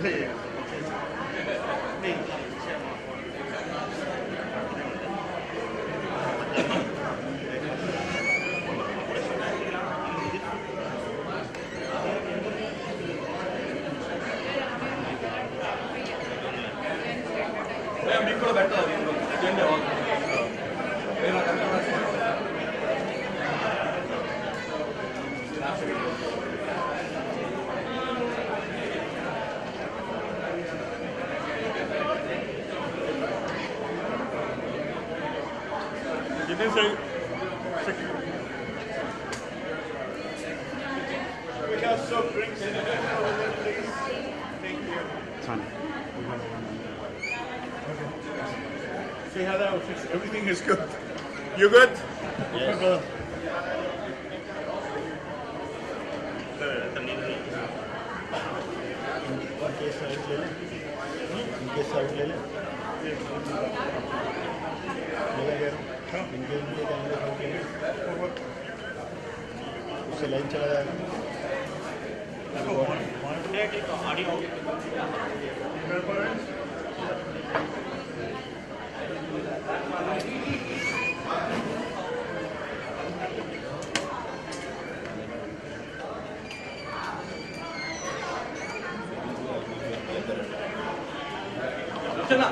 Speaker 1: Give me a
Speaker 3: We have soft drinks in the over there, please. Thank you. See how that fits. Everything is good. You good? Yes.
Speaker 14: इनके side ले लें इनके side ले लें इनके इनके कैमरे साइड ले लें उससे लाइन चला जाएगा
Speaker 11: चला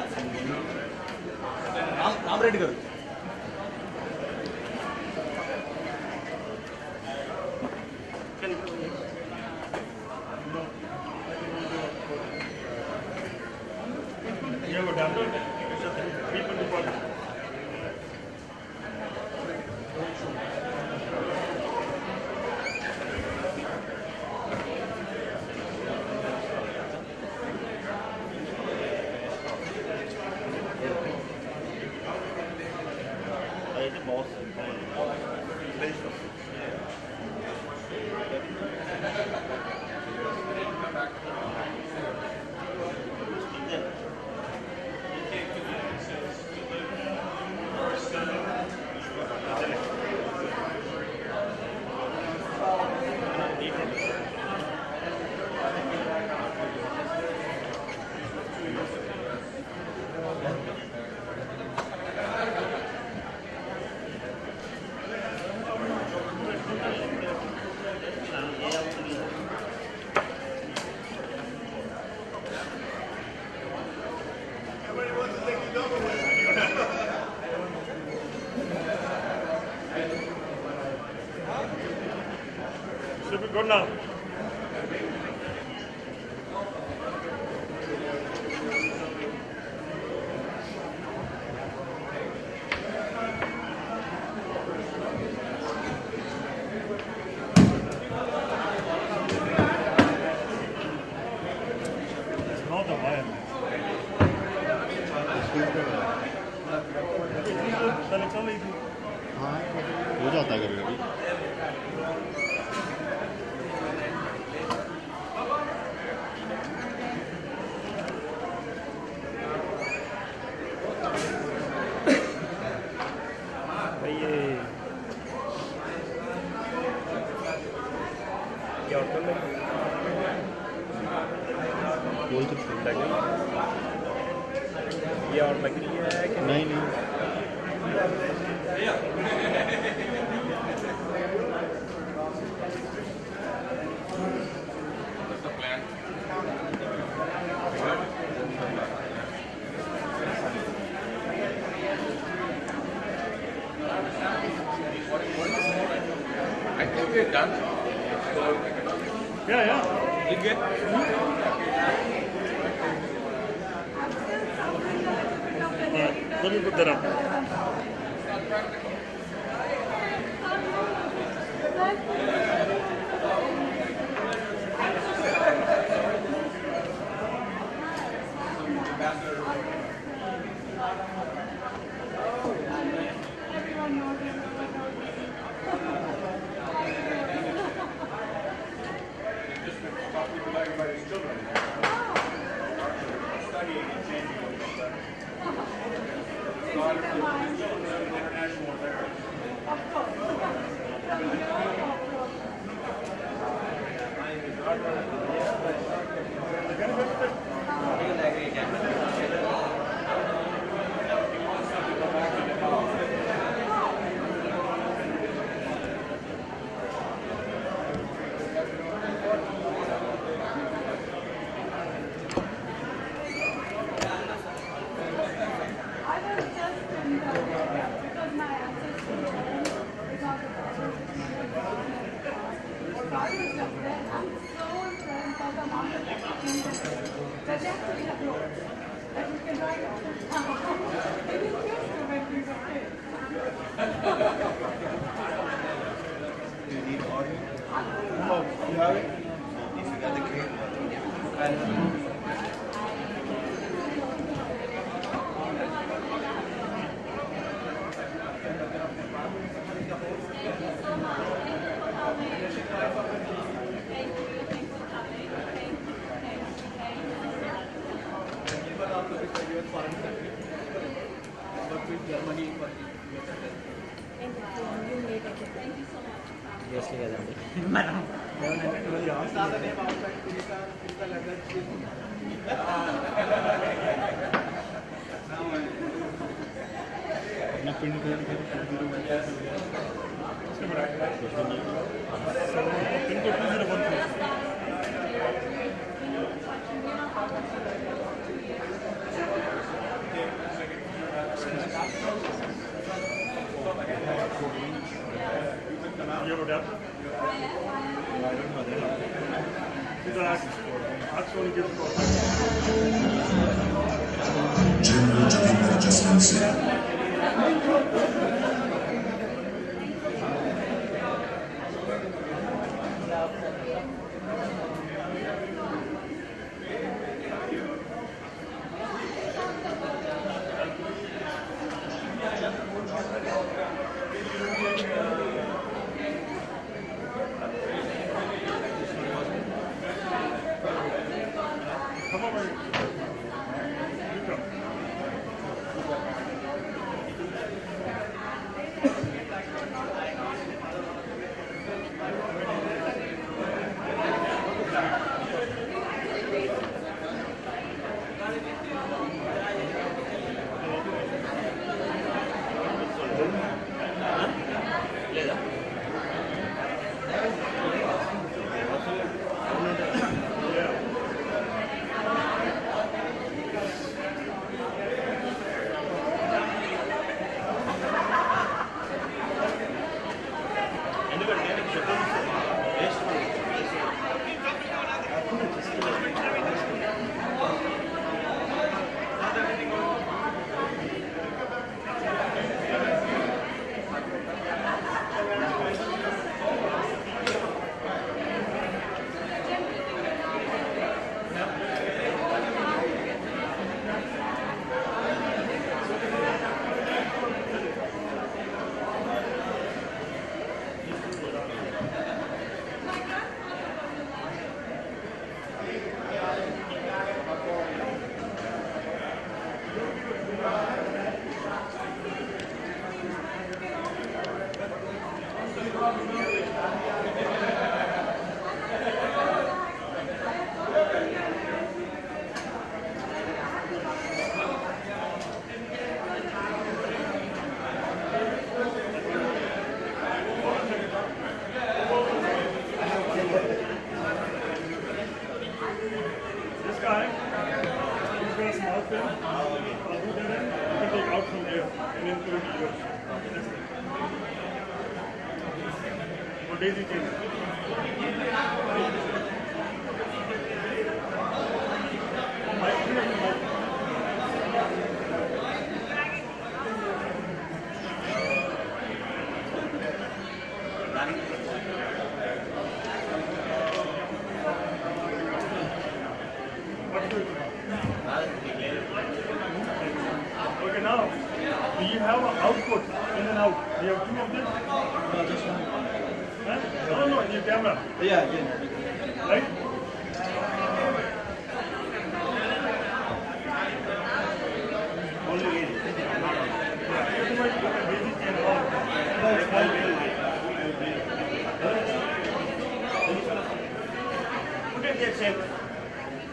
Speaker 11: नाम रेडी करो
Speaker 1: ये वो डाल दो Should be good now. It's not the wire.
Speaker 14: हाँ हो जाता है कभी कभी कोई तो
Speaker 4: ये और लग रही है कि
Speaker 14: नहीं नहीं
Speaker 10: I think we're done.
Speaker 1: Yeah, yeah.
Speaker 10: You good?
Speaker 1: Let me put that up.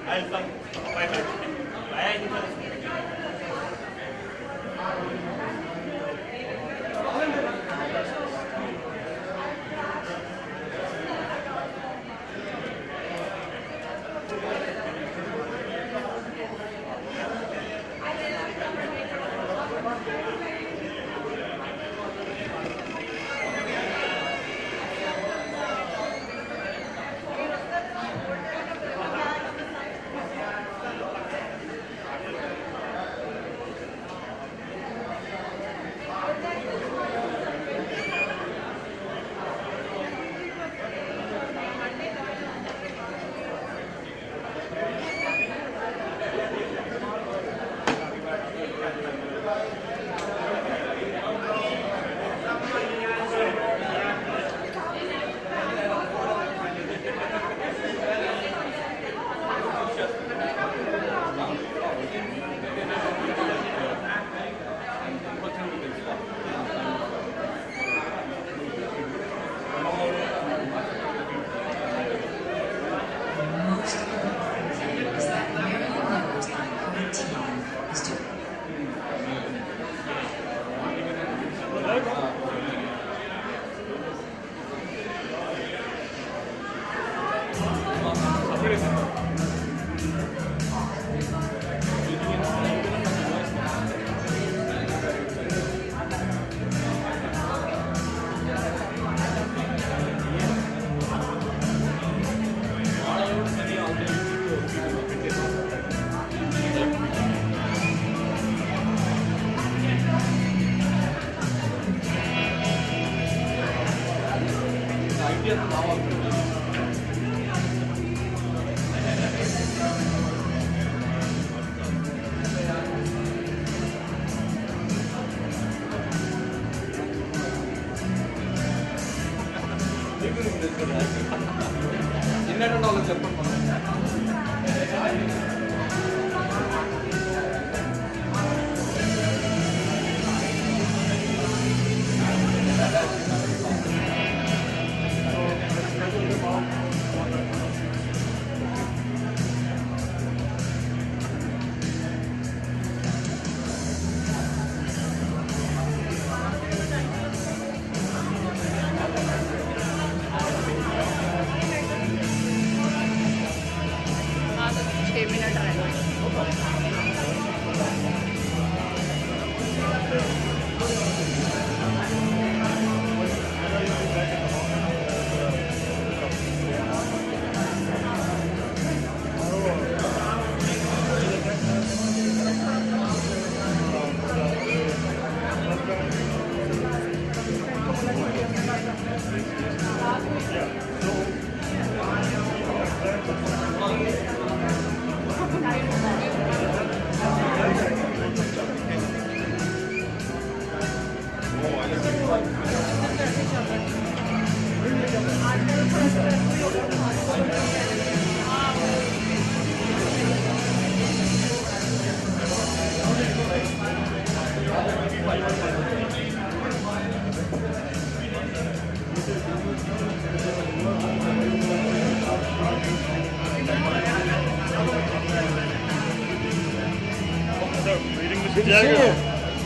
Speaker 4: I'll come 5 minutes. Bye.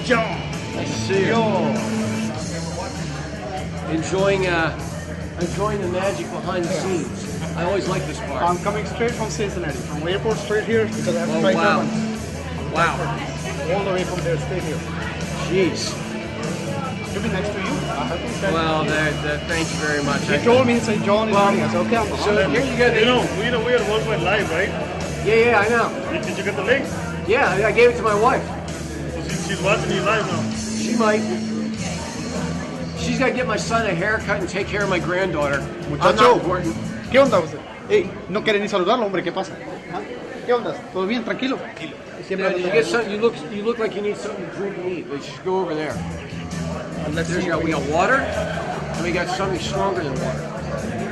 Speaker 15: John.
Speaker 16: Nice to see you. Enjoying the magic behind the scenes. I always like this part.
Speaker 15: I'm coming straight from Cincinnati, from airport straight here because I have to
Speaker 16: Oh,
Speaker 15: fly
Speaker 16: wow.
Speaker 15: Durban.
Speaker 16: Wow.
Speaker 15: All the way from there, straight here.
Speaker 16: Jeez.
Speaker 15: To be next to you. I have to stand
Speaker 16: Well,
Speaker 15: here.
Speaker 16: thank you very much.
Speaker 15: He told me, St. John is ready. I said, okay, I'm
Speaker 16: So here you go.
Speaker 1: We are worldwide live, right?
Speaker 16: Yeah, I know.
Speaker 1: Did you get the link?
Speaker 16: Yeah, I gave it to my wife.
Speaker 1: So she's watching you live now.
Speaker 16: She might. She's got to get my son a haircut and take care of my granddaughter. I'm not
Speaker 15: Muchacho,
Speaker 16: important.
Speaker 15: ¿qué onda usted? Ey, no quiere ni saludarlo, hombre, ¿qué pasa? ¿Ah? ¿Qué onda? ¿Todo bien? ¿Tranquilo? Siempre
Speaker 16: Yeah, you get something. You look like you need something to drink and eat. We should go over there. We got water, and we got something stronger than water.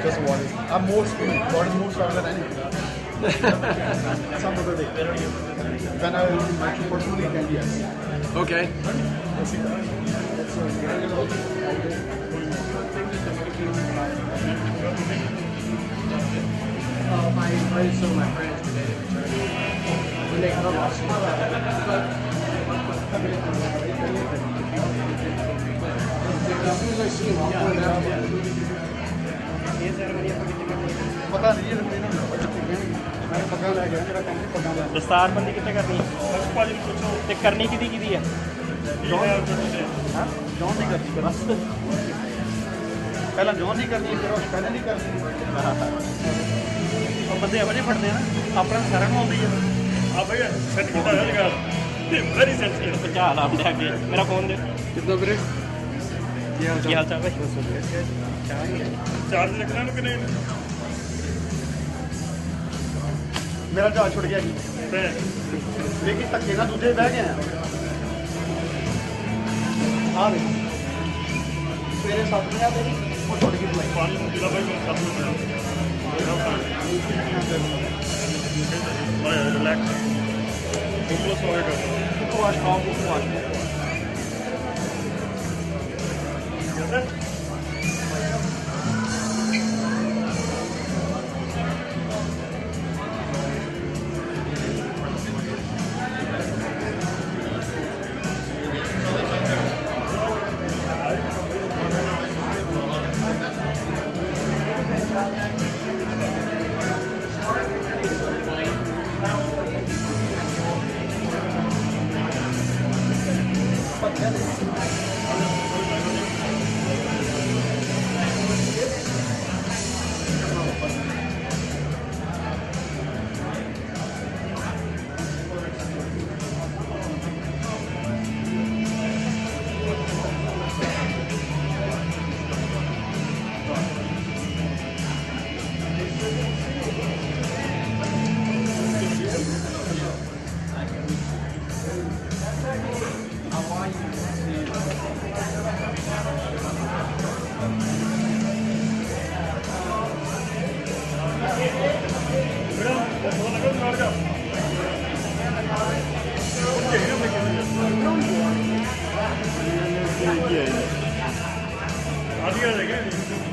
Speaker 15: Just water. I'm more sweet. Water is more stronger than anything. Some other day. When I will match you personally, then yes.
Speaker 16: Okay. My friends.
Speaker 15: ਪਤਾ ਨਹੀਂ ਮੈਂ ਪੱਗਾ ਲੈ ਗਿਆ ਮੇਰਾ ਕੰਮ ਪੱਗਾ ਦਾ
Speaker 4: ਦਸਤਾਰ ਬੰਦੀ ਕਿੱਥੇ ਕਰਨੀ ਹੈ
Speaker 1: ਬਸ ਭਾਜੀ ਨੂੰ ਪੁੱਛੋ
Speaker 4: ਤੇ ਕਰਨੀ ਕਿਹਦੀ ਹੈ
Speaker 15: ਹਾਂ ਜੌਨ ਦੀ ਕਰਨੀ ਬਸ ਪਹਿਲਾਂ ਜੌਨ ਦੀ ਕਰਨੀ ਫਿਰ ਉਸ ਪਹਿਲਾਂ ਨਹੀਂ ਕਰਨੀ ਉਹ ਬੰਦੇ ਇਹੋ ਜਿਹੇ ਫੜਦੇ ਆ ਨਾ ਆਪਣਾ ਸਾਰਿਆਂ ਨੂੰ ਆਉਂਦੀ ਆ
Speaker 1: ਆ ਭਈਆ ਸੈੱਟ ਕੀਤਾ ਹੈ ਜਗ੍ਹਾ ਵੈਰੀ ਸੈਂਸਿਟਿਵ
Speaker 4: ਪਹੁੰਚਾ ਲਾ ਆਪਣੇ ਅੱਗੇ ਮੇਰਾ ਫੋਨ ਦੇ
Speaker 15: ਕਿੱਦਾਂ ਵੀਰੇ
Speaker 4: ਕੀ ਹਾਲ ਚਾਲ ਭਾਈ
Speaker 1: ਚਾਰਜ ਰੱਖਣਾ ਨੂੰ ਕਿ ਨਹੀਂ
Speaker 15: ਮੇਰਾ ਜਹਾਜ਼ ਛੁੱਟ ਗਿਆ ਜੀ ਲੇਕਿਨ ਧੱਕੇ ਨਾਲ ਦੂਜੇ ਬਹਿ ਗਏ ਆ ਦੇ ਸਵੇਰੇ 7 ਵਜੇ ਆ ਤੇਰੀ ਉਹ ਛੁੱਟ ਗਈ ਫਲਾਈਟ
Speaker 1: ਪਾਣੀ ਨੂੰ ਪੀਲਾ ਭਾਈ ਮੈਨੂੰ 7 ਮਿੰਟ ਆਇਆ ਰਿਲੈਕਸ ਫੋਕਸ ਹੋਏਗਾ
Speaker 15: ਉਹ ਆਸ਼ ਕਾਮ ਉਹ ਆਸ਼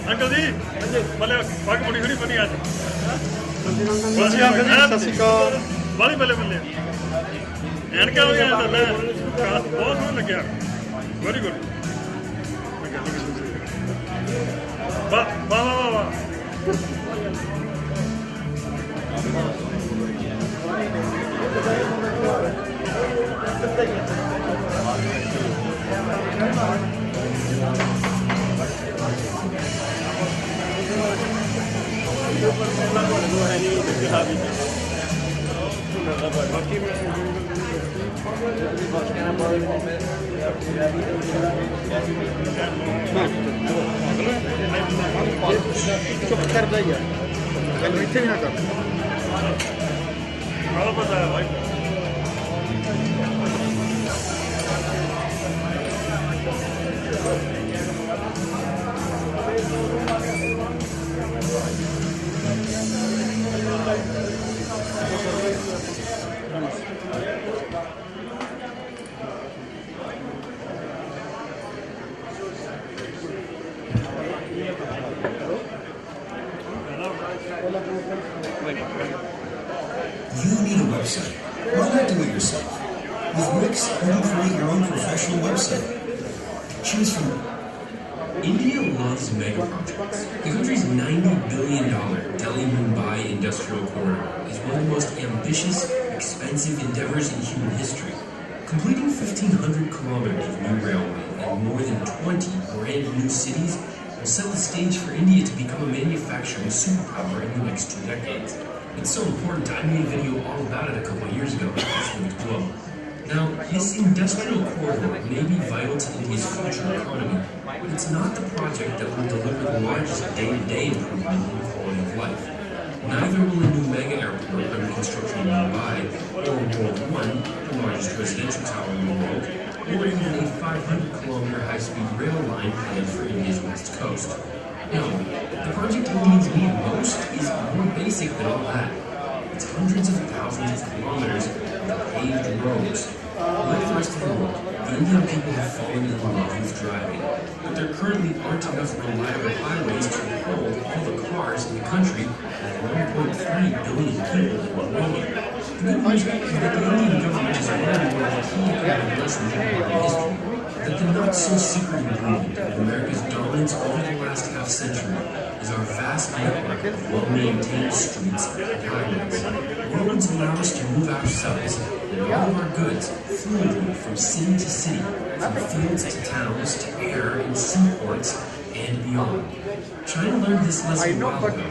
Speaker 1: अंकल जी मतलब पग मुड़ी हुई बनी आज
Speaker 15: ਸਤਿ ਸ਼੍ਰੀ ਅਕਾਲ
Speaker 1: बाली बल्ले बल्ले एनका हो गया बहुत सोहना लग्या वेरी गुड वाह वाह वाह वाह
Speaker 15: ਚੁੱਪ ਕਰਦਾ ਹੀ ਆ ਗੱਲ ਇੱਥੇ ਵੀ ਨਾ ਕਰ
Speaker 1: ਕਾਲਾ ਪਤਾ ਹੈ ਭਾਈ
Speaker 8: You need a website. Why not do it yourself? With Wix, you can create your own professional website. Choose from.
Speaker 17: India loves mega projects. The country's $90 billion Delhi-Mumbai industrial corridor is one of the most ambitious, expensive endeavors in human history. Completing 1,500 kilometers of new railway and more than 20 brand new cities will set the stage for India to become a manufacturing superpower in the next 2 decades. It's so important, I made a video all about it a couple of years ago. It's linked below. Now, this industrial corridor may be vital to India's future economy, but it's not the project that will deliver the largest day-to-day improvement in quality of life. Neither will a new mega airport under construction in Mumbai, or World 1, the largest residential tower in the world, or even a 500-kilometer high-speed rail line planned for India's west coast. No, the project Indians need most is more basic than all that. It's hundreds of thousands of kilometers of paved roads. Like the rest of the world, the Indian people have fallen in love with driving, but there currently aren't enough reliable highways to hold all the cars in the country at 1.3 3 billion people in the world. The good news is that the Indian government is learning one of the key economic lessons of modern history, that the not-so-secret ingredient of America's dominance over the last half-century is our vast network of well-maintained streets and highways. Roads allow us to move ourselves and all of our goods fluidly from city to city, from fields to towns to air and seaports and beyond. China learned this lesson a while ago.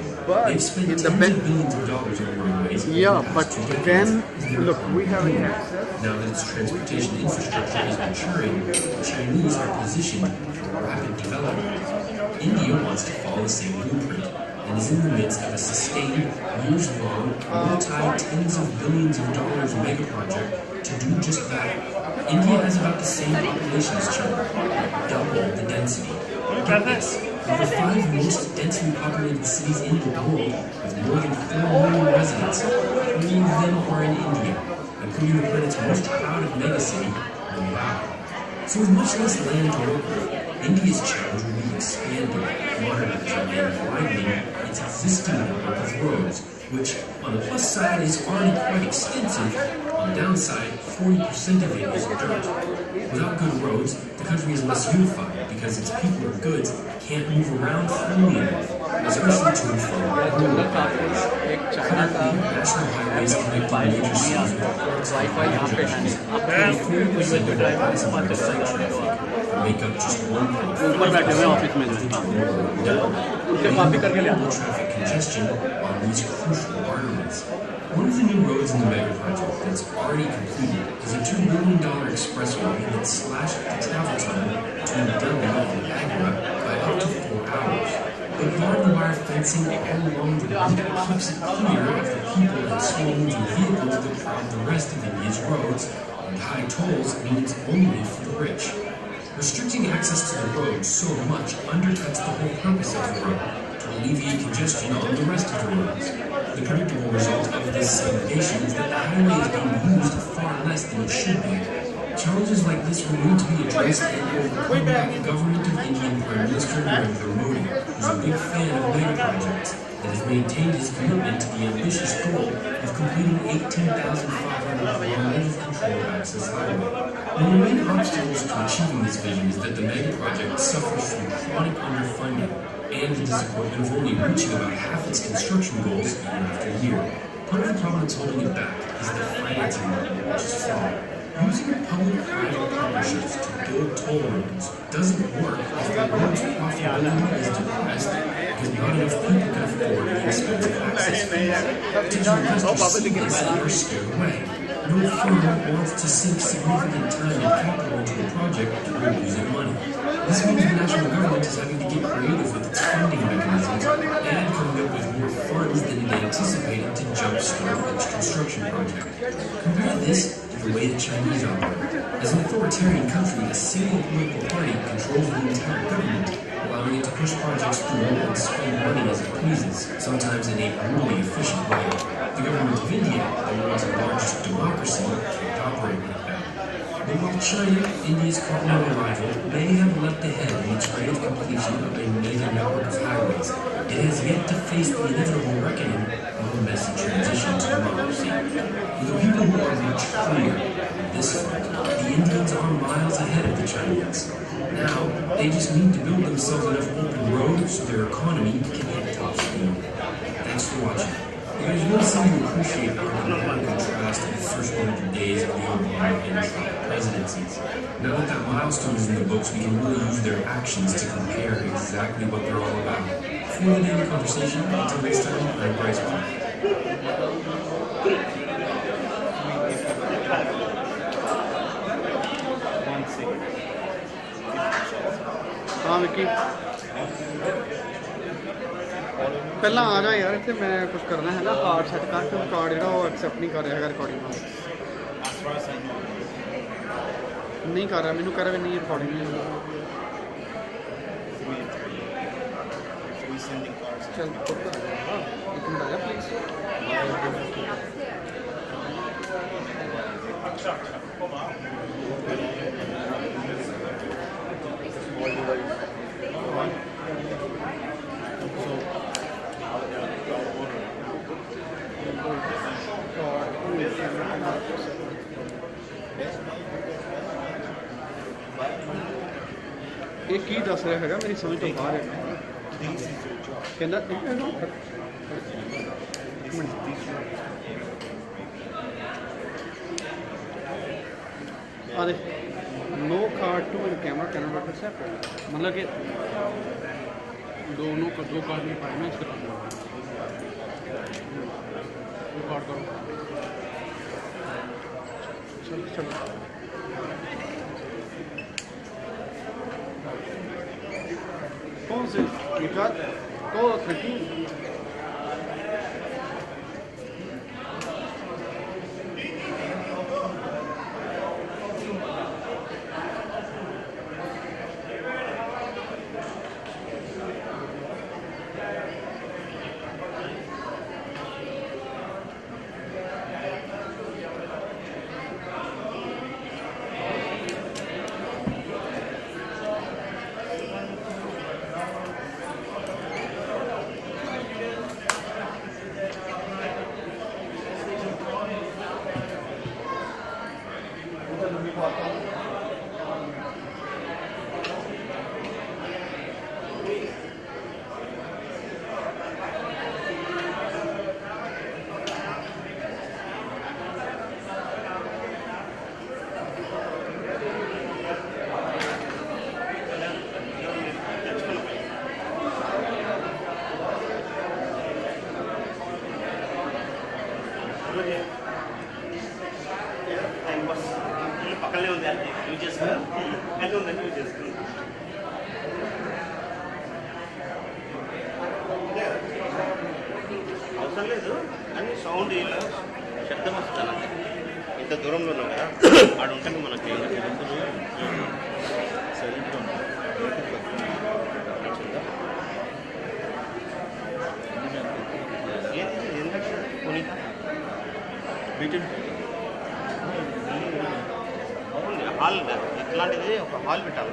Speaker 17: They've spent tens of billions of dollars on roadways.
Speaker 15: Yeah, but then, look, we have access.
Speaker 17: Now that its transportation infrastructure is maturing, the Chinese are positioned for rapid development. India wants to follow the same blueprint and is in the midst of a sustained, years-long, multi-tens of billions of dollars mega project to do just that. India has about the same population as China, double the density. Get this, of the 5 most densely populated cities in the world, with more than 4 million residents, 3 of them are in India, including the planet's most crowded megacity, Mumbai. So with much less land to work with, India's challenge will be expanding, modernizing, and widening its existing network of roads, which, on the plus side, is already quite extensive. On the downside, 40% of it is dirt. Without good roads, the country is less unified because its people and goods can't move around freely enough, especially to and from rural areas. Currently, national highways connect major cities with ports and junctions, and 40% of all passenger freight traffic make up just 1.5% traffic congestion on these crucial arteries. One of the new roads in the mega project that's already completed is a $2 billion expressway that slashed the travel time between Delhi and Agra by up to 4 hours. But barbed wire fencing all along the route keeps it clear of the people and slow-moving vehicles that crowd the rest of India's roads, and high tolls mean it's only for the rich. Restricting access to the road so much undercuts the whole purpose of the road, to alleviate congestion on the rest of the roads. The predictable result of this segregation is that the highway is being used far less than it should be. Challenges like this will need to be addressed and overcome by the government of Indian Prime Minister Narendra Modi, who's a big fan of mega projects and has maintained his commitment to the ambitious goal of completing 18,500 kilometers of controlled access highway. One of the main obstacles to achieving this vision is that the mega project suffers from chronic underfunding and the disappointment of only reaching about half its construction goals year after year. Part of the problem that's holding it back is the financing model, which is flawed. Using public-private partnerships to build toll roads doesn't work if the road's profitability is depressed because not enough people can afford the expensive access fees. Digital investors see this and are scared away. No firm wants to sink significant time and capital into a project to losing money. This means the national government is having to get creative with its funding mechanisms and coming up with more funds than it anticipated to jumpstart its construction project. Compare this to the way the Chinese operate. As an authoritarian country, a single political party controls the entire government, allowing it to push projects through and spend money as it pleases, sometimes in a brutally efficient way. The government of India, though once a large democracy, can't operate like that. But while China, India's continental rival, may have leapt ahead in its rate of completion of a major network of highways, it has yet to face the inevitable reckoning of a messy transition to democracy. With the people who are much freer on this front, the Indians are miles ahead of the Chinese. Now, they just need to build themselves enough open roads so their economy can hit top speed. Thanks for watching. You guys really seem to appreciate our compelling contrast of the first 100 days of the Obama and Trump presidencies. Now that that milestone is in the books, we can really use their actions to compare exactly what they're all about. For the daily conversation, until next time, I'm Bryce Park.
Speaker 15: हाँ विक्की पहला आ जा यार इतने मैं कुछ करना है ना कार्ड सेट कर क्योंकि कार्ड जो वो एक्सेप्ट नहीं कर रहा है रिकॉर्डिंग नहीं कर रहा मैंने कह रहा नहीं रिकॉर्डिंग नहीं चल एक मिनट आ जा प्लीज ਇਹ ਕੀ ਦੱਸ ਰਿਹਾ ਹੈਗਾ ਮੇਰੀ ਸਮਝ ਤੋਂ ਬਾਹਰ ਹੈ ਕਹਿੰਦਾ ਇੱਕ ਮਿੰਟ आ दे no cartoon camera camera button separate मतलब कि दोनों को दो कार्ड नहीं पाए ना इसके रिकॉर्ड करो चलो चलो कौन से निकाल तो 13
Speaker 4: పక్కనే ఉంది అది యూజ్ చేసుకున్నాం అది ఉందని యూజ్ చేసుకున్నాం అవసరం లేదు కానీ సౌండ్ ఇలా శబ్దం వస్తుంది ఇంత దూరంలో ఉన్నాం కదా ఆడ ఉంటుంది మనకి సైలెంట్గా ఉంటుంది ఏది ఎందుకు కొనిక బీటెన్ హాల్ ఇట్లాంటిది ఒక హాల్ పెట్టాలి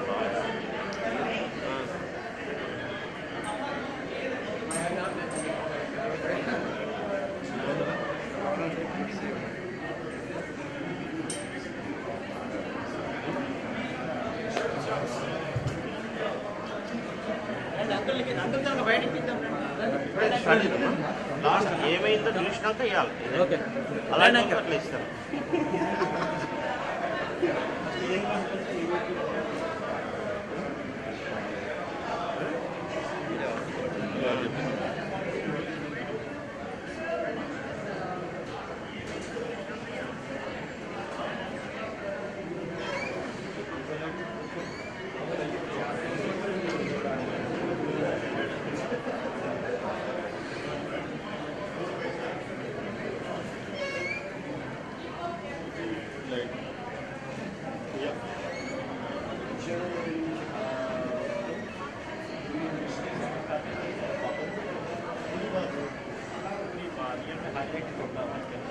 Speaker 4: లాస్ట్ ఏమైందో చూసినాక ఇవ్వాలి అలాగే అట్లా ఇస్తారు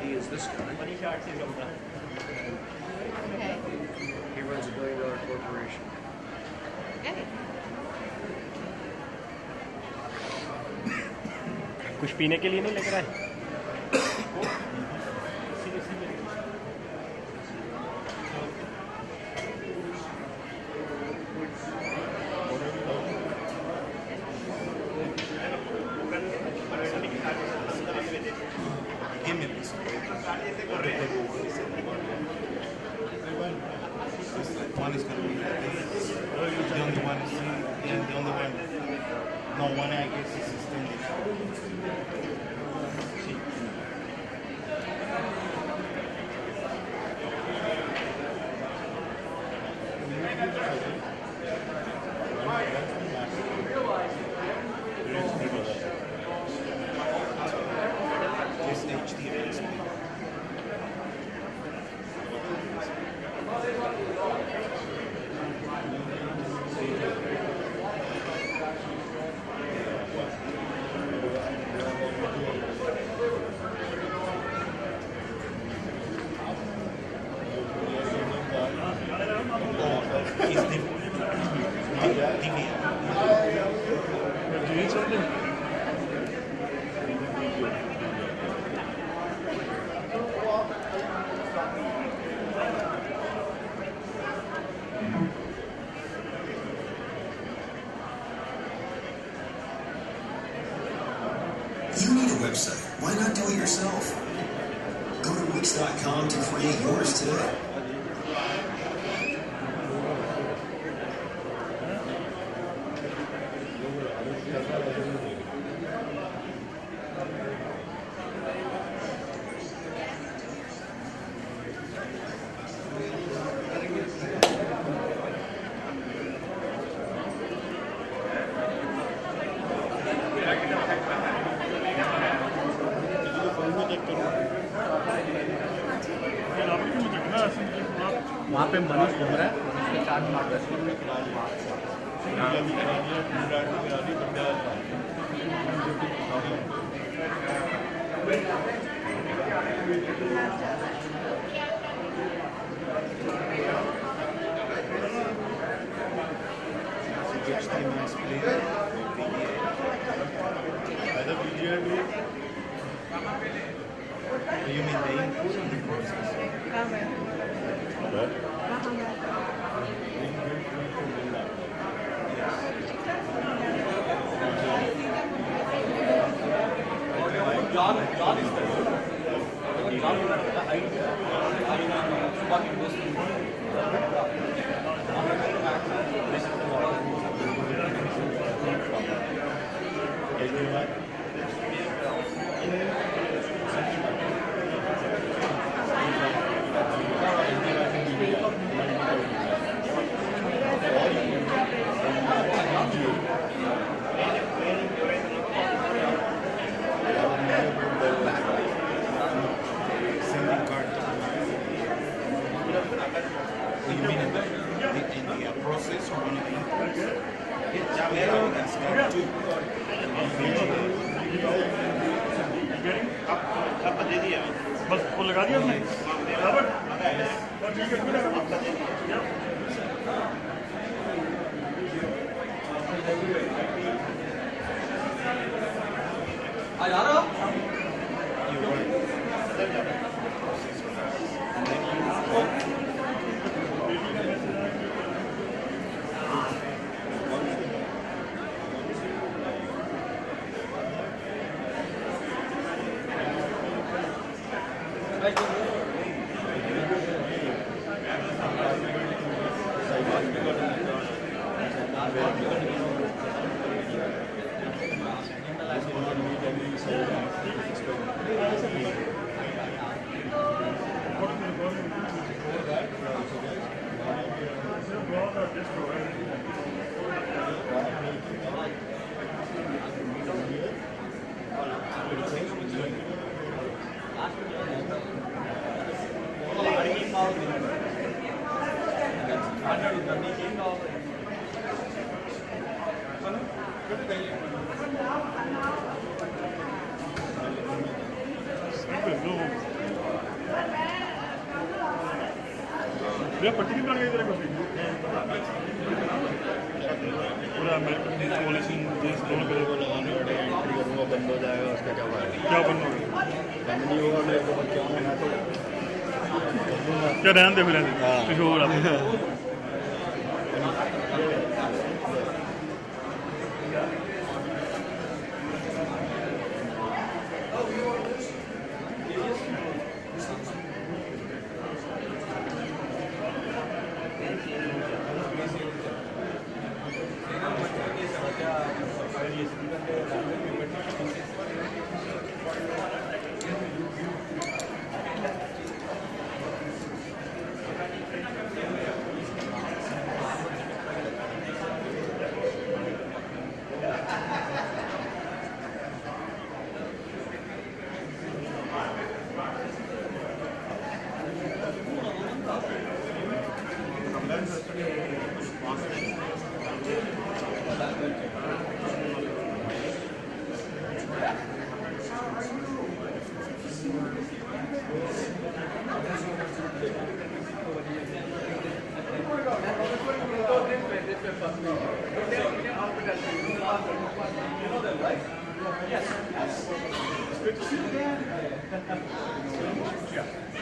Speaker 16: He is this guy.
Speaker 13: Okay.
Speaker 16: He runs $1 billion corporation.
Speaker 13: Okay.
Speaker 4: कुछ पीने के लिए नहीं लग रहा है
Speaker 3: One is going to be the only one is the only one. No, one I guess is extended. Just HD.
Speaker 8: website. Why not do it yourself? Go to Wix.com to create yours today.
Speaker 15: वहाँ पे मनीष घूम रहा है उसके chart मार रहा
Speaker 3: Either VGA do you mean the input or the process?
Speaker 10: Process or one of the inputs?
Speaker 1: आपका दे दिया बस वो लगा दिया आपने बराबर ठीक है
Speaker 11: आ जा रहा
Speaker 1: पट्टी भी बन गई तेरे को पूरा अमेरिकन पॉलिसी देश दोनों के
Speaker 3: को लगाने वाले एंट्री करूँगा बंद हो जाएगा उसका क्या फायदा
Speaker 1: क्या बंद होगा
Speaker 3: बंद नहीं होगा मेरे को बच्चों में ना तो
Speaker 1: क्या रहने दे फिर कुछ हो रहा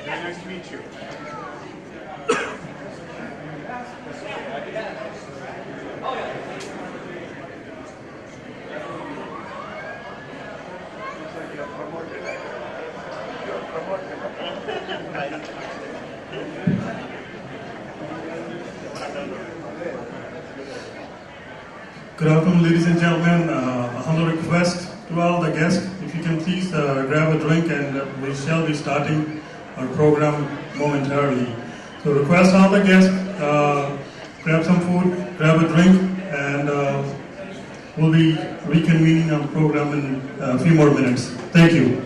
Speaker 15: Very nice to meet you.
Speaker 18: Good afternoon, ladies and gentlemen. A humble request to all the guests, if you can please grab a drink, and we shall be starting our program momentarily. So request all the guests, grab some food, grab a drink, and we'll be reconvening our program in a few more minutes. Thank you.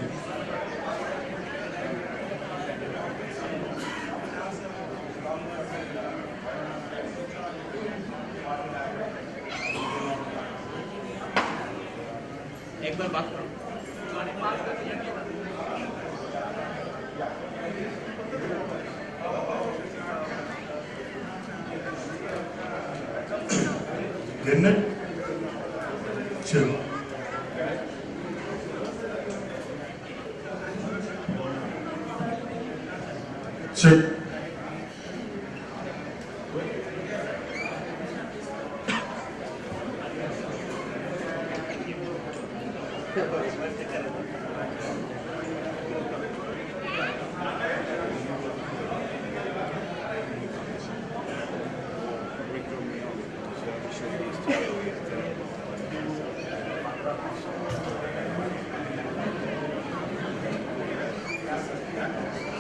Speaker 4: एक बार बात करो
Speaker 18: Getting it? Chill. Check.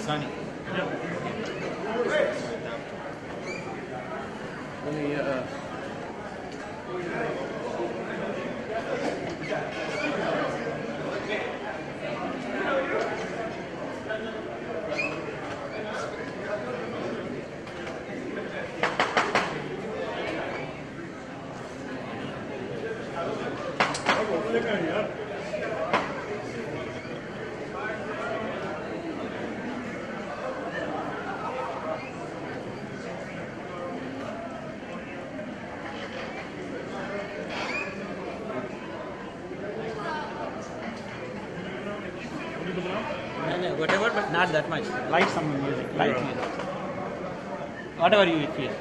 Speaker 10: Sunny.
Speaker 19: Whatever, but not that much. Light some music, light music. Whatever you feel.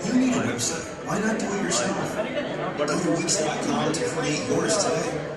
Speaker 8: You need a website. Why not do it yourself? Go to Wix.com to create yours today.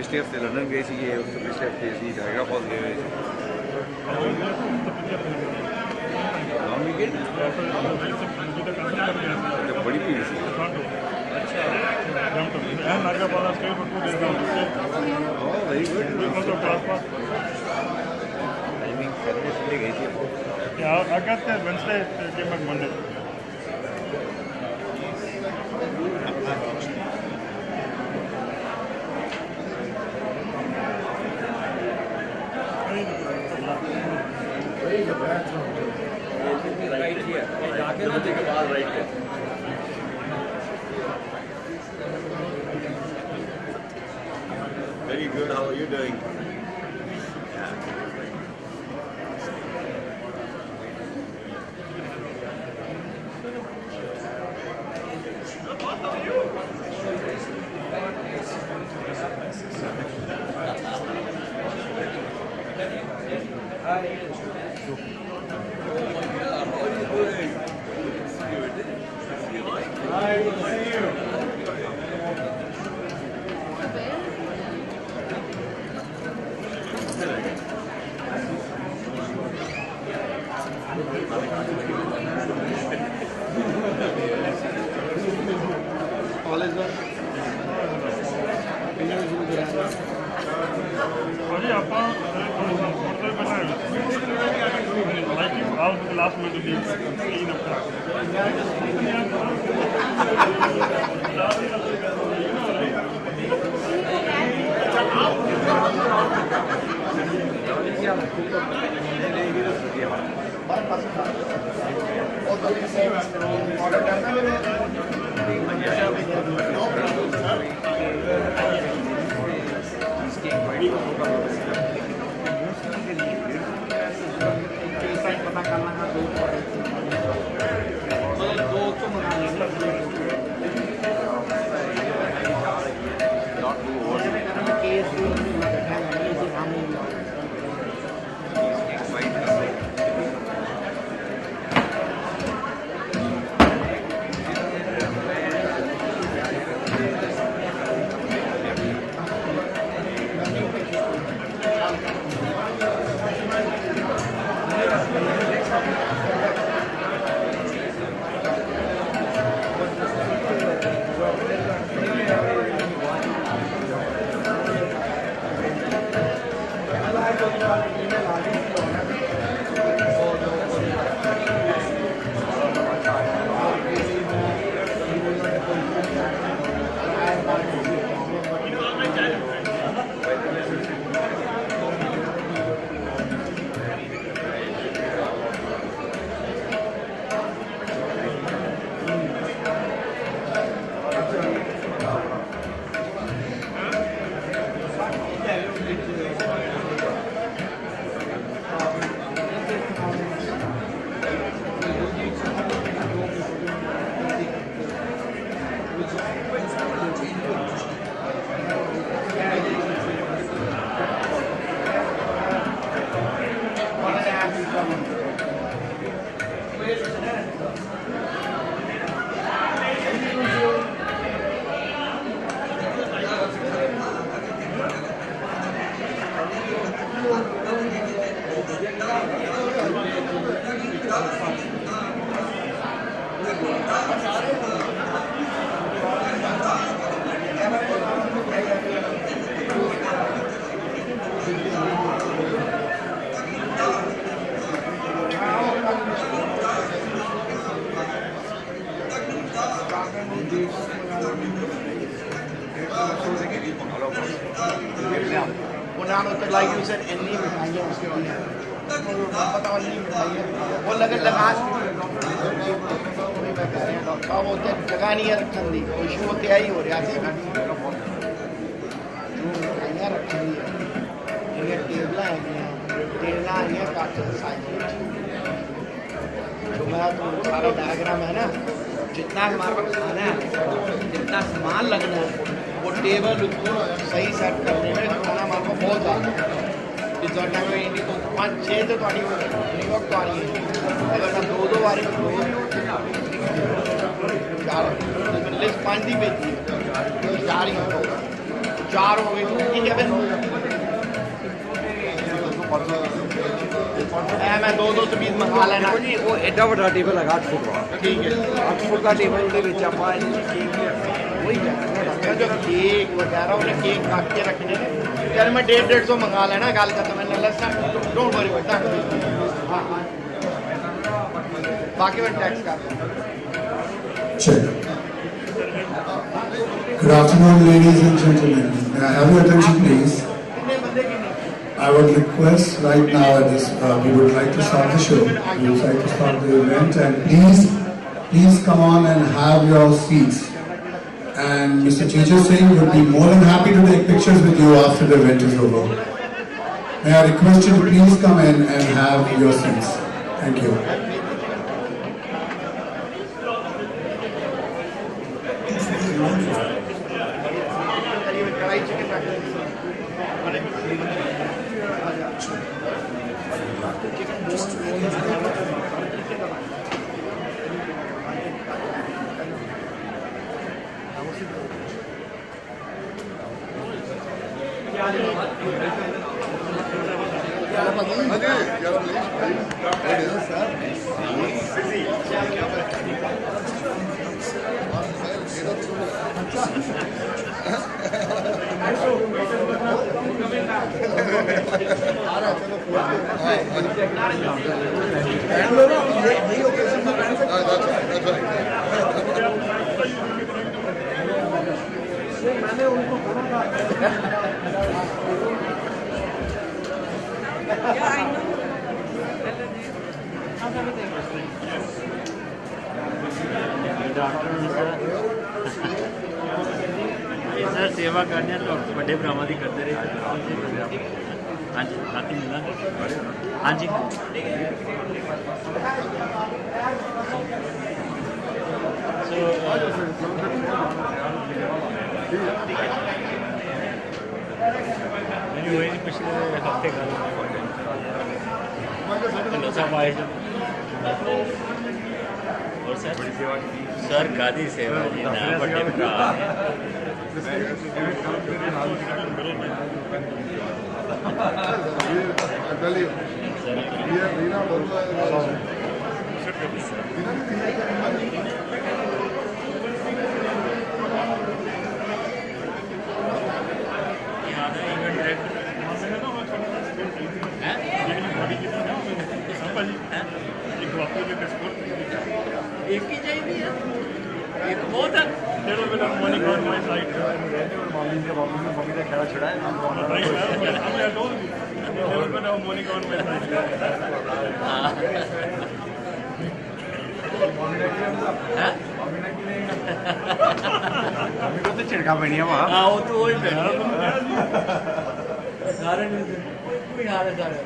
Speaker 20: Steps the London Gate, the steps the Niagara Falls. बड़ी भीड़ थी।
Speaker 18: And Nagapala stayed for 2 days now.
Speaker 20: Oh, very good.
Speaker 18: Because of class pass.
Speaker 20: Timing Saturday Sunday गई थी।
Speaker 18: Yeah, I got there Wednesday, came back Monday.
Speaker 15: Where is the bathroom?
Speaker 11: Right here. जाके ना देखो right here.
Speaker 20: Very good. How are you doing?
Speaker 1: Sorry, Appa, like you all the last month to be clean up.
Speaker 15: Like you said, any मिठाइयाँ उसके लिए पता नहीं मिठाइयाँ वो लगे लगा डॉक्टर वो जगह नहीं है रखने दी इशू होते आई हो रहा थी जो मिठाइयाँ रखी हुई है इन्हें टेबल है टेबल है काफी साइज जो मेरा तो सारा डायग्राम है ना जितना हमारे पास खाना है जितना सामान लगना है वो टेबल उसको सही सेट करने में खाना हमारे को बहुत ज़्यादा है इस दौरान में इंडी तो 5-6 तो थोड़ी वक्त आ रही है अगर मैं 2 बारी लिस्ट 5 ही बेचती है तो 4 ही हो 4 हो गई तो ठीक है फिर मैं 2-220 मंगा लेना
Speaker 16: देखो जी वो एडा वड्डा टेबल है 8 फुट का
Speaker 15: ठीक है
Speaker 16: 8 फुट का टेबल ਦੇ ਵਿੱਚ ਆਪਾਂ केक
Speaker 15: वही कहना जो केक वगैरह उन्हें केक काट के रखने ने यार मैं 150-150 मंगा लेना गल खत्म है लसन डोंट वरी बेटा हां बाकी मैं टैक्स कर
Speaker 21: Check. Good afternoon, ladies and gentlemen. May I have your attention, please? I would request right now at this, we would like to start the show. We would like to start the event, and please come on and have your seats. And Mr. Chechu Singh would be more than happy to take pictures with you after the event is over. May I request you to please come in and have your seats. Thank you.
Speaker 19: Sir सेवा करने तो बड़े भरावां दी करते रहे हाँ जी राती मिलना हाँ जी मैंने वही पिछले हफ्ते का साहब आए और सर गादी सेवा जी ना बड़े भरा एक ही चाहिए एक बहुत है little bit of money on my side. Mommy का खेला छुड़ा है. I told you. Little bit of money on my side.
Speaker 16: Mummy को तो छिड़का पड़ी है वहाँ.
Speaker 19: हाँ वो तो वही पहना. सारे ने कोई हाल है सारे.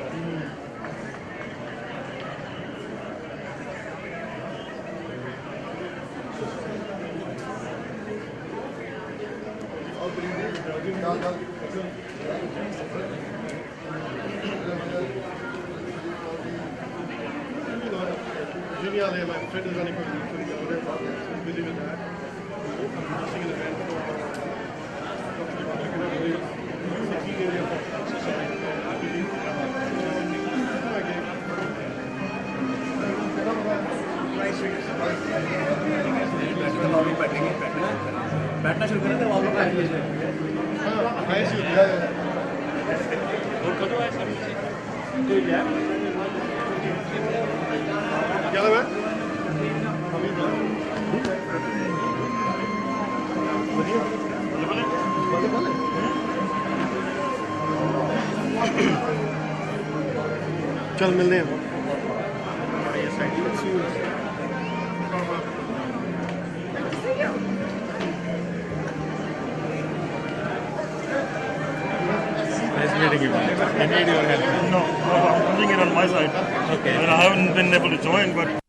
Speaker 3: Usually my friend is running for busy with that. I'm hosting an event for
Speaker 11: बैठना शुरू करें तो वहाँ लोग आएंगे और कदों आए सर कोई क्या
Speaker 3: क्या लगा चल मिलने हैं
Speaker 1: Meeting you. I need your help. No, I'm doing it on my side. Okay. And I haven't been able to join, but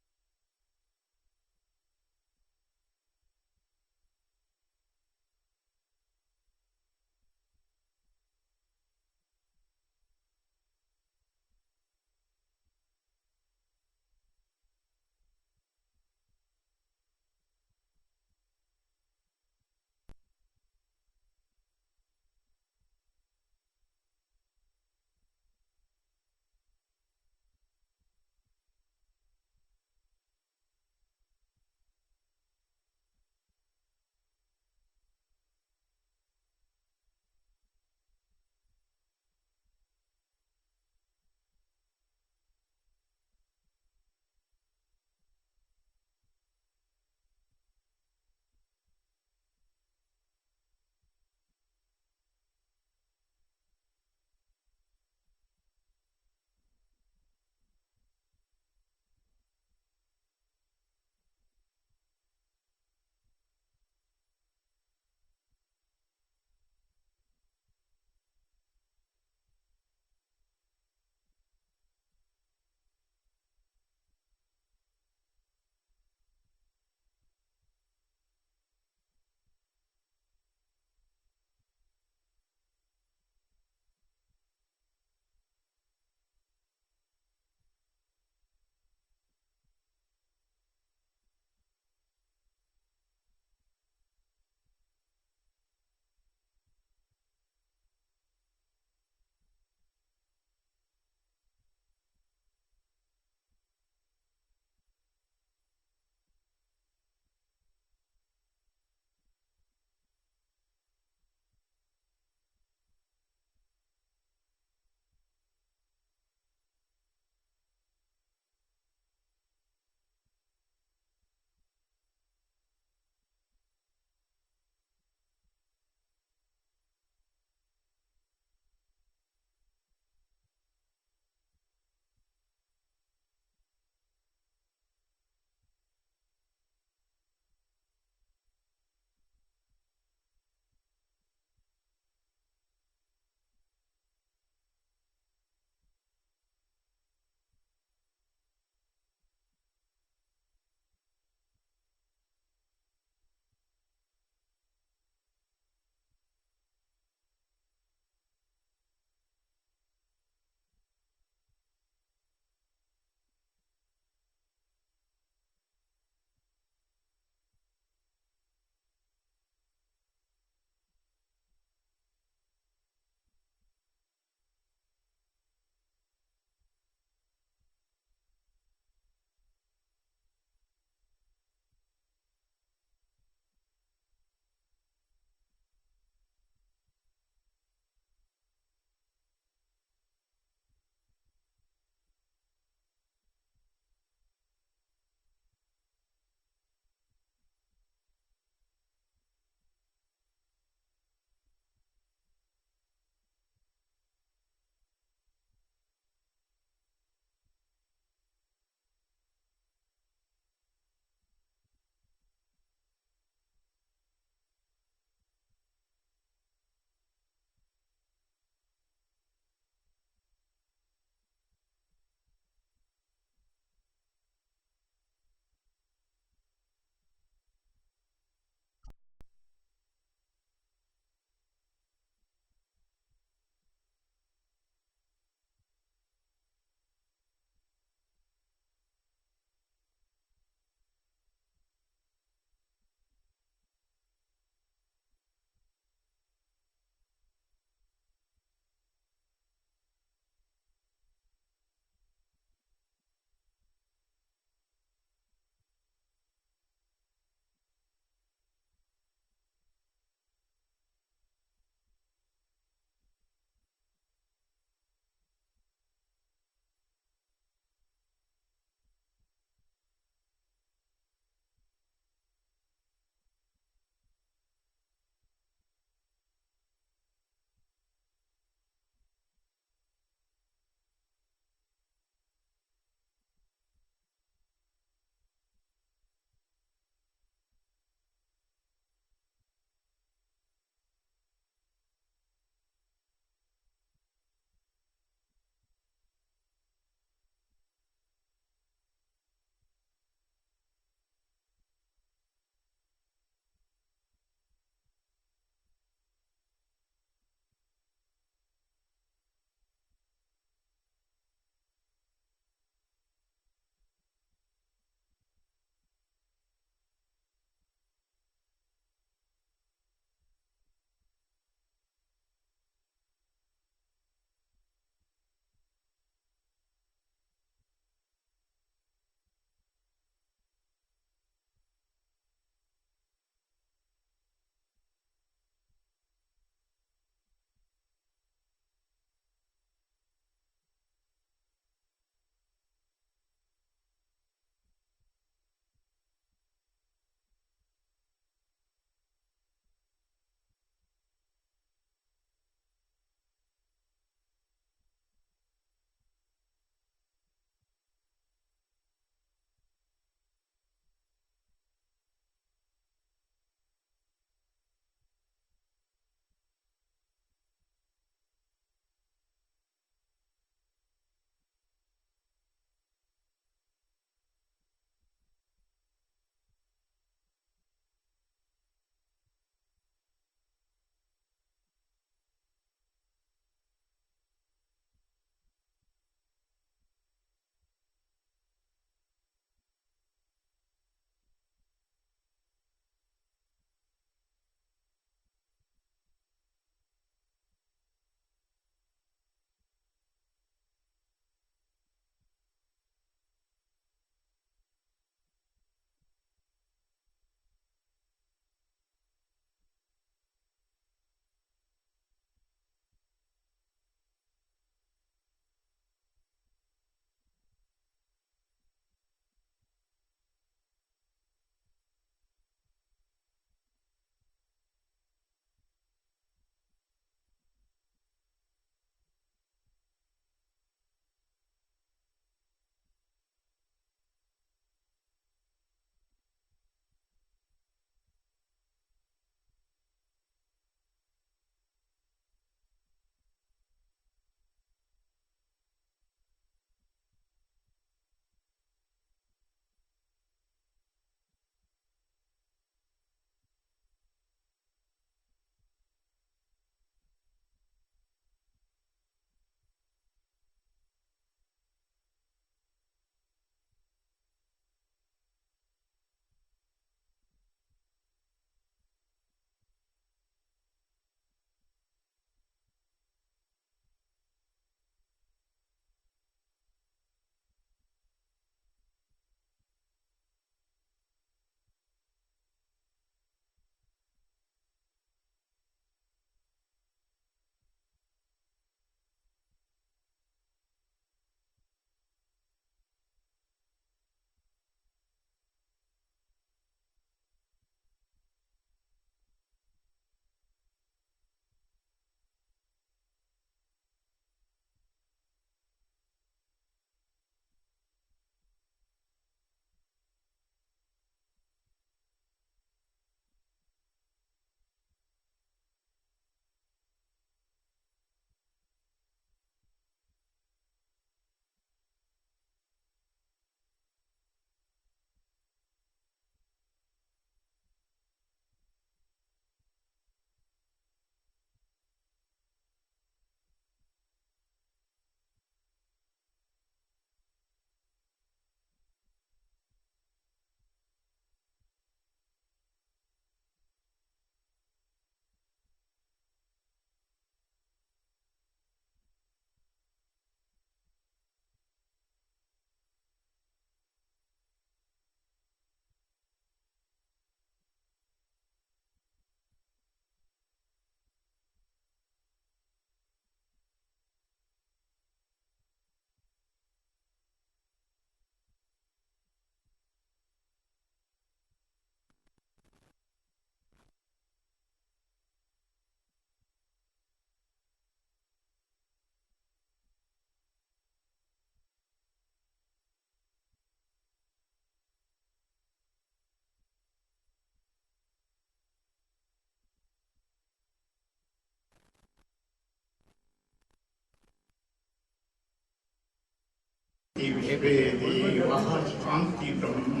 Speaker 3: विश्वे देवः शांति ब्रह्म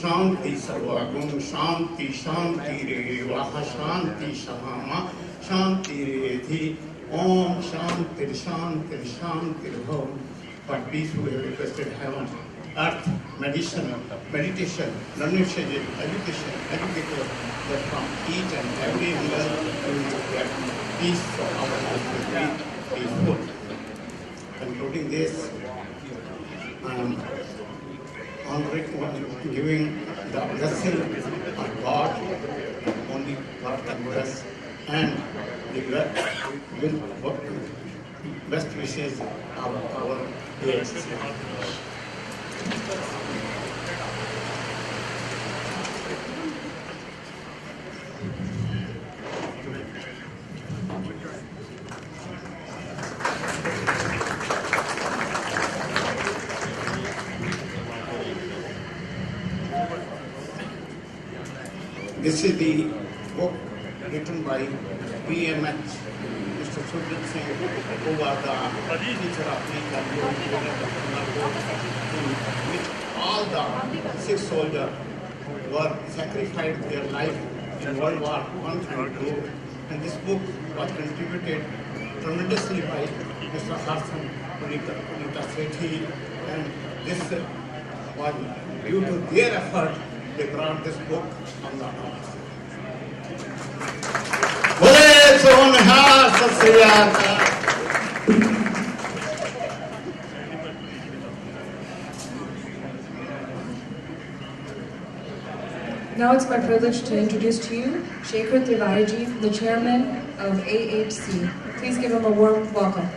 Speaker 3: शांति सर्वगुण शांति शांति रेवः शांति शामा शांति रेधि ओम शांति शांति शांति भव. But peace we have requested heaven, earth, meditation, learnership, education, educator, that from each and every angle we will get peace for our life will be peaceful. Concluding this, I am honoring giving the blessing of God, only God can bless, and the best wishes of our ASC. This is the book written by PMH, Mr. Sujit Singh, who was the teacher of the in which all the 6 soldiers were sacrificed their life in World War I and II. And this book was contributed tremendously by Mr. Harsan, Punita Sethi, and this was due to their effort they brought this book on the house.
Speaker 7: Now it's my privilege to introduce to you Shekhar Tiwari, the chairman of AHC. Please give him a warm welcome.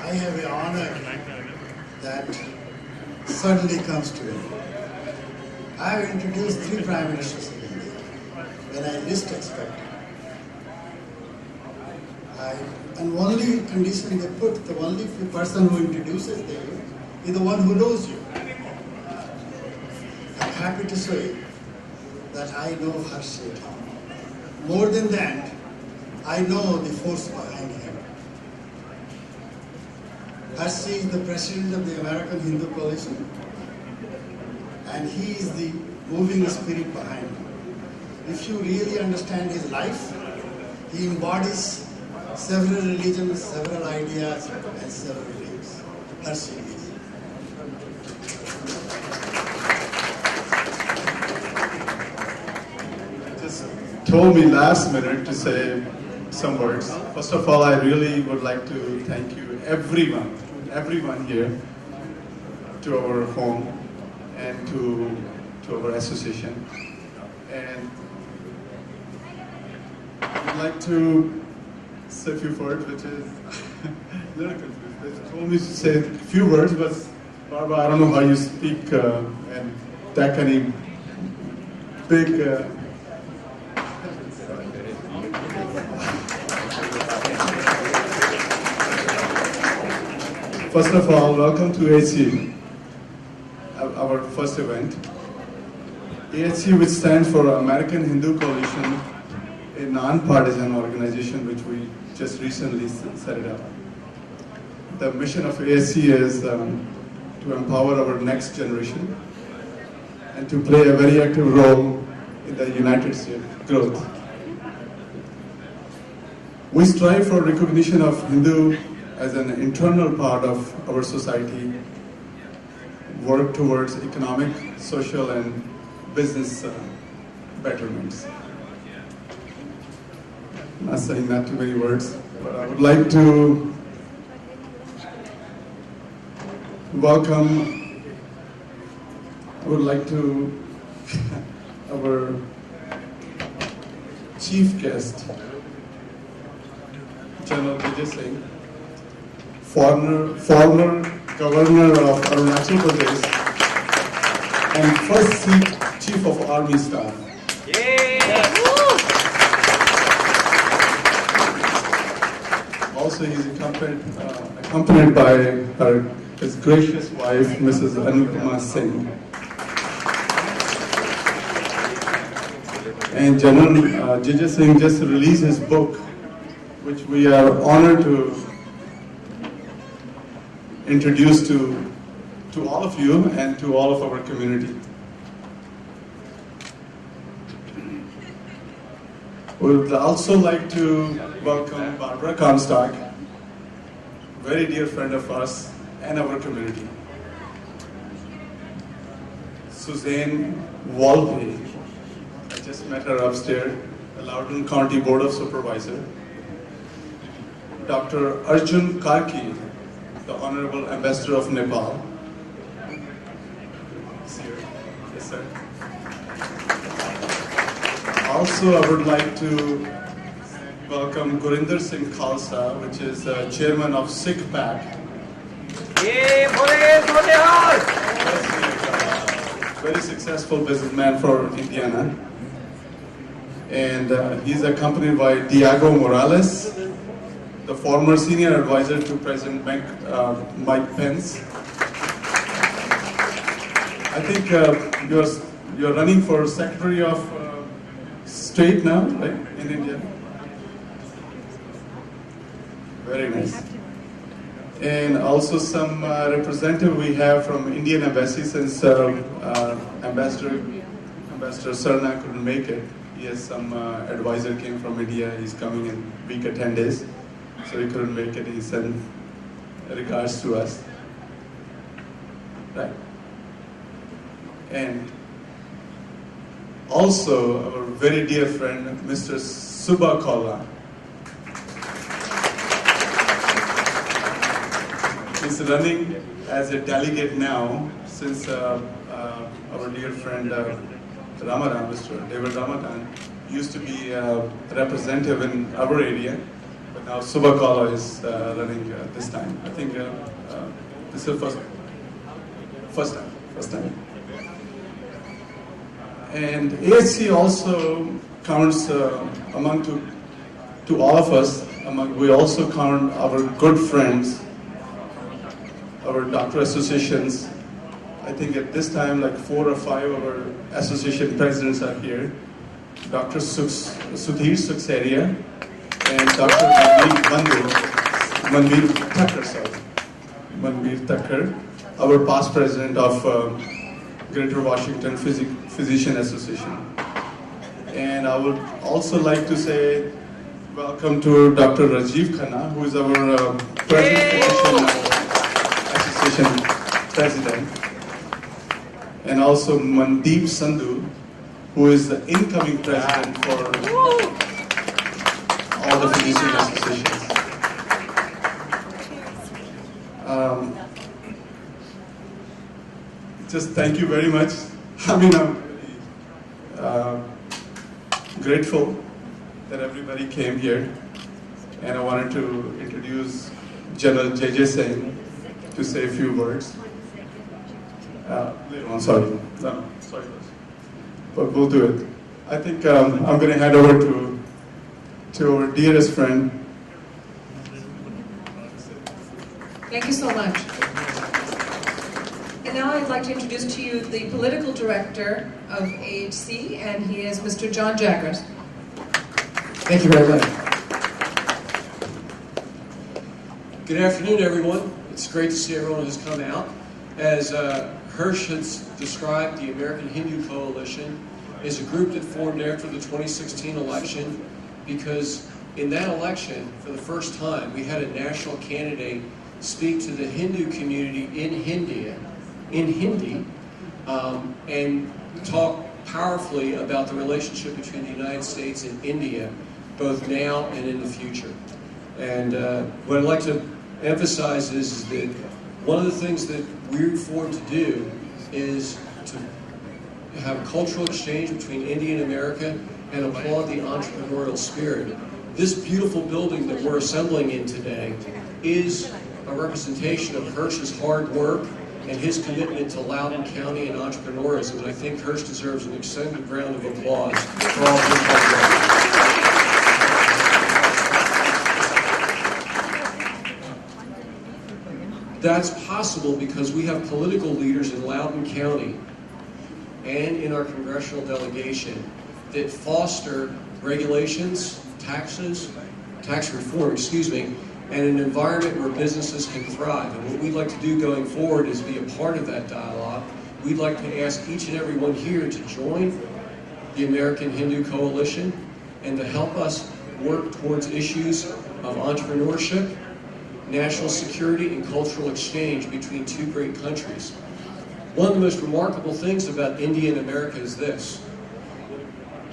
Speaker 21: I have the honor that suddenly comes to me. I have introduced 3 prime ministers in India when I least expected. And only condition they put, the only person who introduces them is the one who knows you. I'm happy to say that I know Harsh Sethi. More than that, I know the force behind him. Harsh is the president of the American Hindu Coalition, and he is the moving spirit behind him. If you really understand his life, he embodies several religions, several ideas, and several beliefs. Harsh is.
Speaker 22: Just told me last minute to say some words. First of all, I really would like to thank you, everyone here, to our home and to our association. And I'd like to say a few words, which is a little confused. They told me to say a few words, but Barbara, I don't know how you speak and that kind of big. First of all, welcome to AHC, our first event. AHC, which stands for American Hindu Coalition, a non-partisan organization which we just recently set it up. The mission of AHC is to empower our next generation and to play a very active role in the United States growth. We strive for recognition of Hindu as an internal part of our society, work towards economic, social, and business betterments. I'm not saying that too many words, but I would like to welcome, our chief guest, General Vijay Singh, former governor of Arunachal Pradesh and first chief of army staff. Also, he's accompanied by our his gracious wife, Mrs. Anupama Singh, and General J.J. Singh just released his book, which we are honored to introduce to all of you and to all of our community. We would also like to welcome Barbara Comstock, very dear friend of us and our community. Suzanne Walby, I just met her upstairs, the Loudoun County Board of Supervisor. Dr. Arjun Karki, the Honorable Ambassador of Nepal. He's here. Yes, sir. Also, I would like to welcome Gurinder Singh Khalsa, which is chairman of Sikh PAC. Very successful businessman for Indiana. And he's accompanied by Diego Morales, the former senior advisor to President Mike Pence. I think you're running for Secretary of State now, right, in India? Very nice. And also some representative we have from Indian Embassy, since Ambassador Sarna couldn't make it. He has some advisor came from India. He's coming in a week or 10 days. So he couldn't make it. He sent regards to us. Right. And also our very dear friend, Mr. Subha Kola. He's running as a delegate now, since our dear friend Ramadan, Mr. David Ramadan, used to be a representative in our area, but now Subha Kola is running this time. I think this is the first time. And AHC also counts among to all of us. We also count our good friends, our doctor associations. I think at this time, like 4 or 5 of our association presidents are here. Dr. Sudhir Sukseria and Dr. Manveer Thakkar, our past president of Greater Washington Physician Association. And I would also like to say welcome to Dr. Rajiv Khanna, who is our Physician Association president. And also Mandeep Sandhu, who is the incoming president for all the physician associations. Just thank you very much. I mean, I'm grateful that everybody came here, and I wanted to introduce General J.J. Singh to say a few words. Later on, sorry. No, sorry. But we'll do it. I think I'm going to hand over to our dearest friend.
Speaker 7: Thank you so much. And now I'd like to introduce to you the political director of AHC, and he is Mr. John Jaggers.
Speaker 5: Thank you very much. Good afternoon, everyone. It's great to see everyone who's come out. As Hirsch has described, the American Hindu Coalition is a group that formed after the 2016 election because in that election, for the first time, we had a national candidate speak to the Hindu community in Hindi, and talk powerfully about the relationship between the United States and India, both now and in the future. And what I'd like to emphasize is that one of the things that we're formed to do is to have a cultural exchange between India and America and applaud the entrepreneurial spirit. This beautiful building that we're assembling in today is a representation of Hirsch's hard work and his commitment to Loudoun County and entrepreneurism. And I think Hirsch deserves an extended round of applause for all of his hard work. That's possible because we have political leaders in Loudoun County and in our congressional delegation that foster regulations, tax reform, and an environment where businesses can thrive. And what we'd like to do going forward is be a part of that dialogue. We'd like to ask each and every one here to join the American Hindu Coalition and to help us work towards issues of entrepreneurship, national security, and cultural exchange between two great countries. One of the most remarkable things about India and America is this.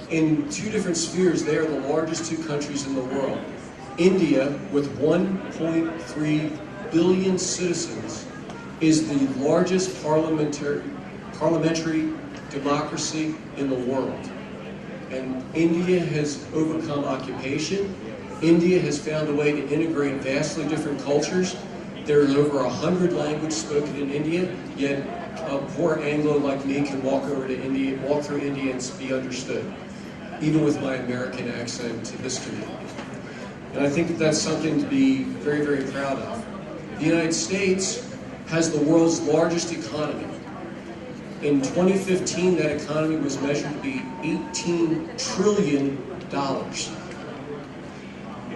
Speaker 5: In two different spheres, they are the largest two countries in the world. India, with 1.3 billion citizens, is the largest parliamentary democracy in the world. And India has overcome occupation. India has found a way to integrate vastly different cultures. There are over 100 languages spoken in India, yet a poor Anglo like me can walk through India and be understood, even with my American accent to this community. And I think that that's something to be very, very proud of. The United States has the world's largest economy. In 2015, that economy was measured to be $18 trillion.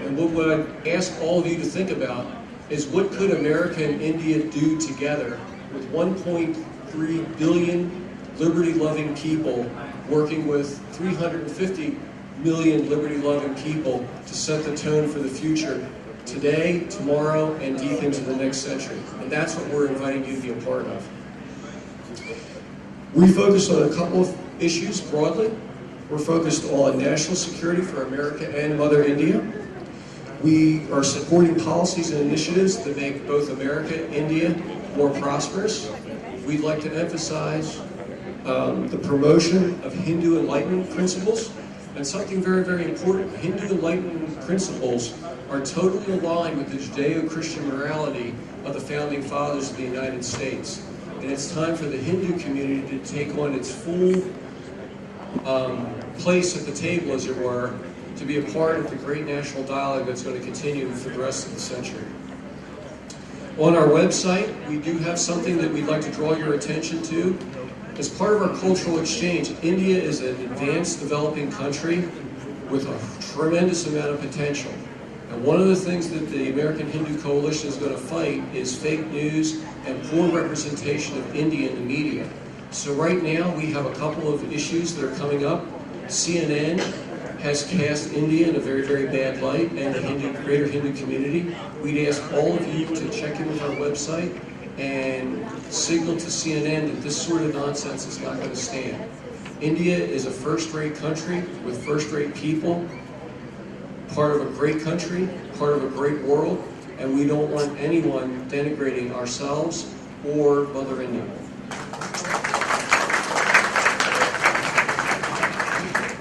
Speaker 5: And what I'd ask all of you to think about is what could America and India do together with 1.3 billion liberty-loving people working with 350 million liberty-loving people to set the tone for the future today, tomorrow, and deep into the next century. And that's what we're inviting you to be a part of. We focus on a couple of issues broadly. We're focused on national security for America and Mother India. We are supporting policies and initiatives that make both America and India more prosperous. We'd like to emphasize the promotion of Hindu Enlightenment principles. And something very, very important, Hindu Enlightenment principles are totally aligned with the Judeo-Christian morality of the founding fathers of the United States. And it's time for the Hindu community to take on its full place at the table, as it were, to be a part of the great national dialogue that's going to continue for the rest of the century. On our website, we do have something that we'd like to draw your attention to. As part of our cultural exchange, India is an advanced developing country with a tremendous amount of potential. And one of the things that the American Hindu Coalition is going to fight is fake news and poor representation of India in the media. So right now we have a couple of issues that are coming up. CNN has cast India in a very, very bad light, and the greater Hindu community. We'd ask all of you to check in with our website and signal to CNN that this sort of nonsense is not going to stand. India is a first-rate country with first-rate people, part of a great country, part of a great world, and we don't want anyone denigrating ourselves or Mother India.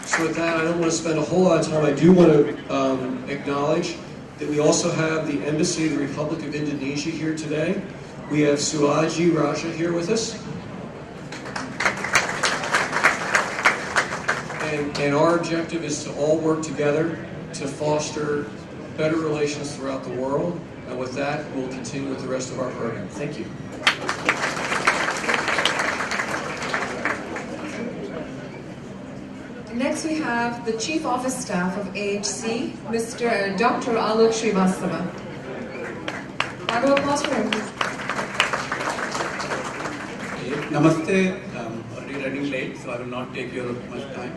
Speaker 5: So with that, I don't want to spend a whole lot of time. I do want to acknowledge that we also have the Embassy of the Republic of Indonesia here today. We have Suaji Raja here with us. And our objective is to all work together to foster better relations throughout the world. And with that, we'll continue with the rest of our program. Thank you.
Speaker 7: Next we have the Chief Office Staff of AHC, Mr. Dr. Alok Srivastava. Round of applause for him, please.
Speaker 2: Namaste. I'm already running late, so I will not take your much time.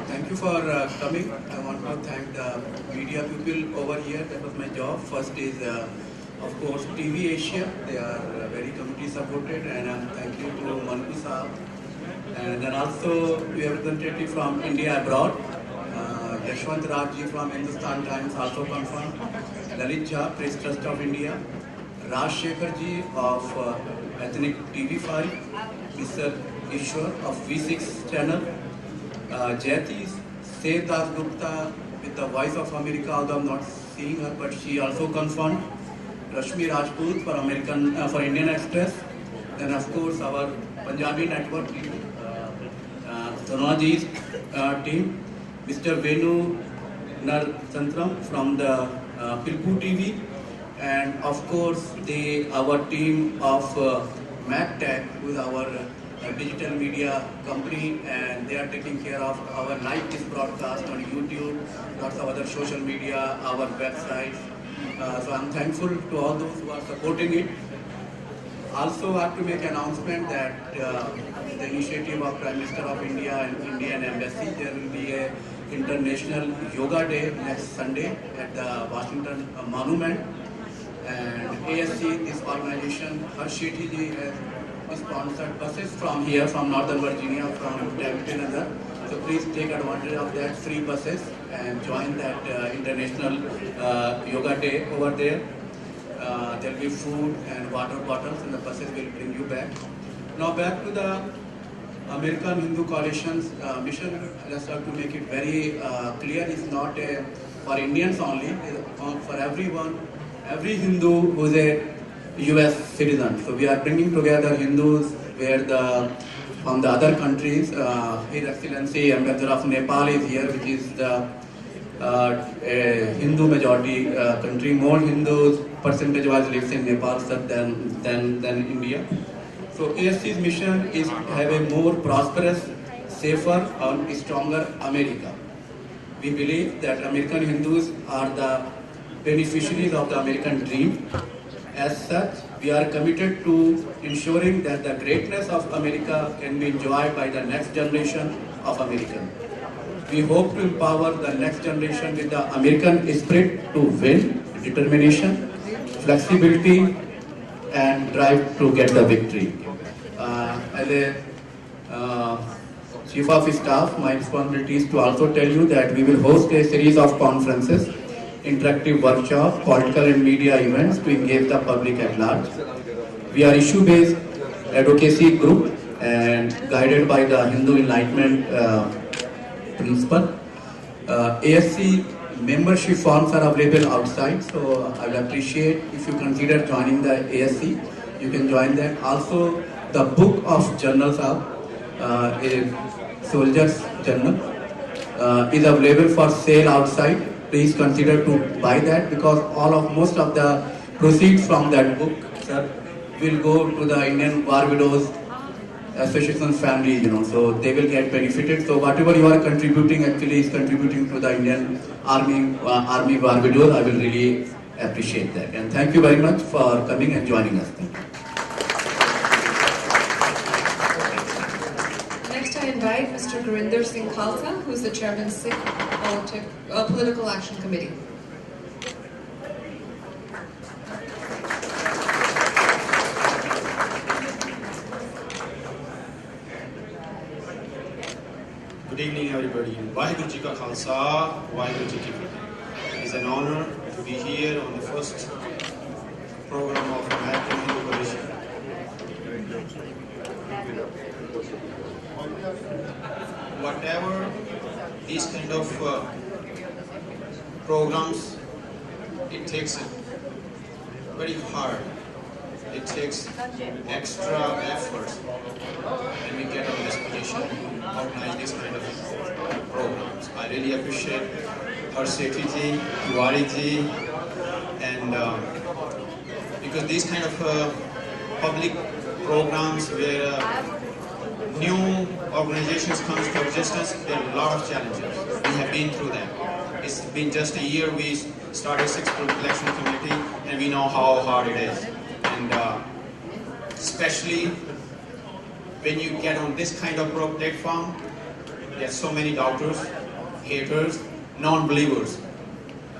Speaker 2: Thank you for coming. I want to thank the media people over here. That was my job. First is, of course, TV Asia. They are very community supported, and thank you to Manku Saab. And then also we have representative from India abroad. Yashwant Rajji from Hindustan Times also confirmed. Lalit Jha, Press Trust of India. Raj Shekhar ji of Ethnic TV5. Mr. Ishwar of V6 channel. Jayati Sev Das Gupta with the Voice of America, although I'm not seeing her, but she also confirmed. Rashmi Rajput for Indian Express. Then of course our Punjabi network team, Sonaji's team, Mr. Venu Nartantram from the Pilpu TV, and of course our team of MacTech, who is our digital media company, and they are taking care of our live this broadcast on YouTube, lots of other social media, our websites. So I'm thankful to all those who are supporting it. Also, I have to make an announcement that the initiative of Prime Minister of India and Indian Embassy, there will be a International Yoga Day next Sunday at the Washington Monument. And ASC, this organization, Harsh Sethi ji has sponsored buses from here, from Northern Virginia, from Templeton. So please take advantage of that free buses and join that International Yoga Day over there. There will be food and water bottles, and the buses will bring you back. Now back to the American Hindu Coalition's mission. I just have to make it very clear. It's not for Indians only. It's for everyone, every Hindu who is a US citizen. So we are bringing together Hindus from the other countries. His Excellency Ambassador of Nepal is here, which is the Hindu majority country. More Hindus percentage-wise lives in Nepal than India. So ASC's mission is to have a more prosperous, safer and stronger America. We believe that American Hindus are the beneficiaries of the American dream. As such, we are committed to ensuring that the greatness of America can be enjoyed by the next generation of Americans. We hope to empower the next generation with the American spirit to win, determination, flexibility, and drive to get the victory. As a Chief of Staff, my responsibility is to also tell you that we will host a series of conferences, interactive workshops, political and media events to engage the public at large. We are issue-based advocacy group and guided by the Hindu Enlightenment principle. ASC membership forms are available outside, so I will appreciate if you consider joining the ASC. You can join that. Also, the book of journals are a soldier's journal is available for sale outside. Please consider to buy that, because most of the proceeds from that book, sir, will go to the Indian War Widows Association family, so they will get benefited. So whatever you are contributing actually is contributing to the Indian Army War Widows. I will really appreciate that. And thank you very much for coming and joining us. Thank you.
Speaker 7: Next, I invite Mr. Gurinder Singh Khalsa, who is the chairman of Sikh Political Action Committee.
Speaker 6: Good evening, everybody. Vaheguru Ji Ka Khalsa, Vaheguru Ji Ki Fateh. It is an honor to be here on the first program of American Hindu Coalition. Whatever these kind of programs, it takes it very hard. It takes extra efforts when we get on this position to organize this kind of programs. I really appreciate Harsh Sethi ji, Tiwari ji, and because these kind of public programs where new organizations come to existence, there are a lot of challenges. We have been through them. It's been just a year we started Sixth Election Committee, and we know how hard it is. And especially when you get on this kind of platform, there are so many doubters, haters, non-believers.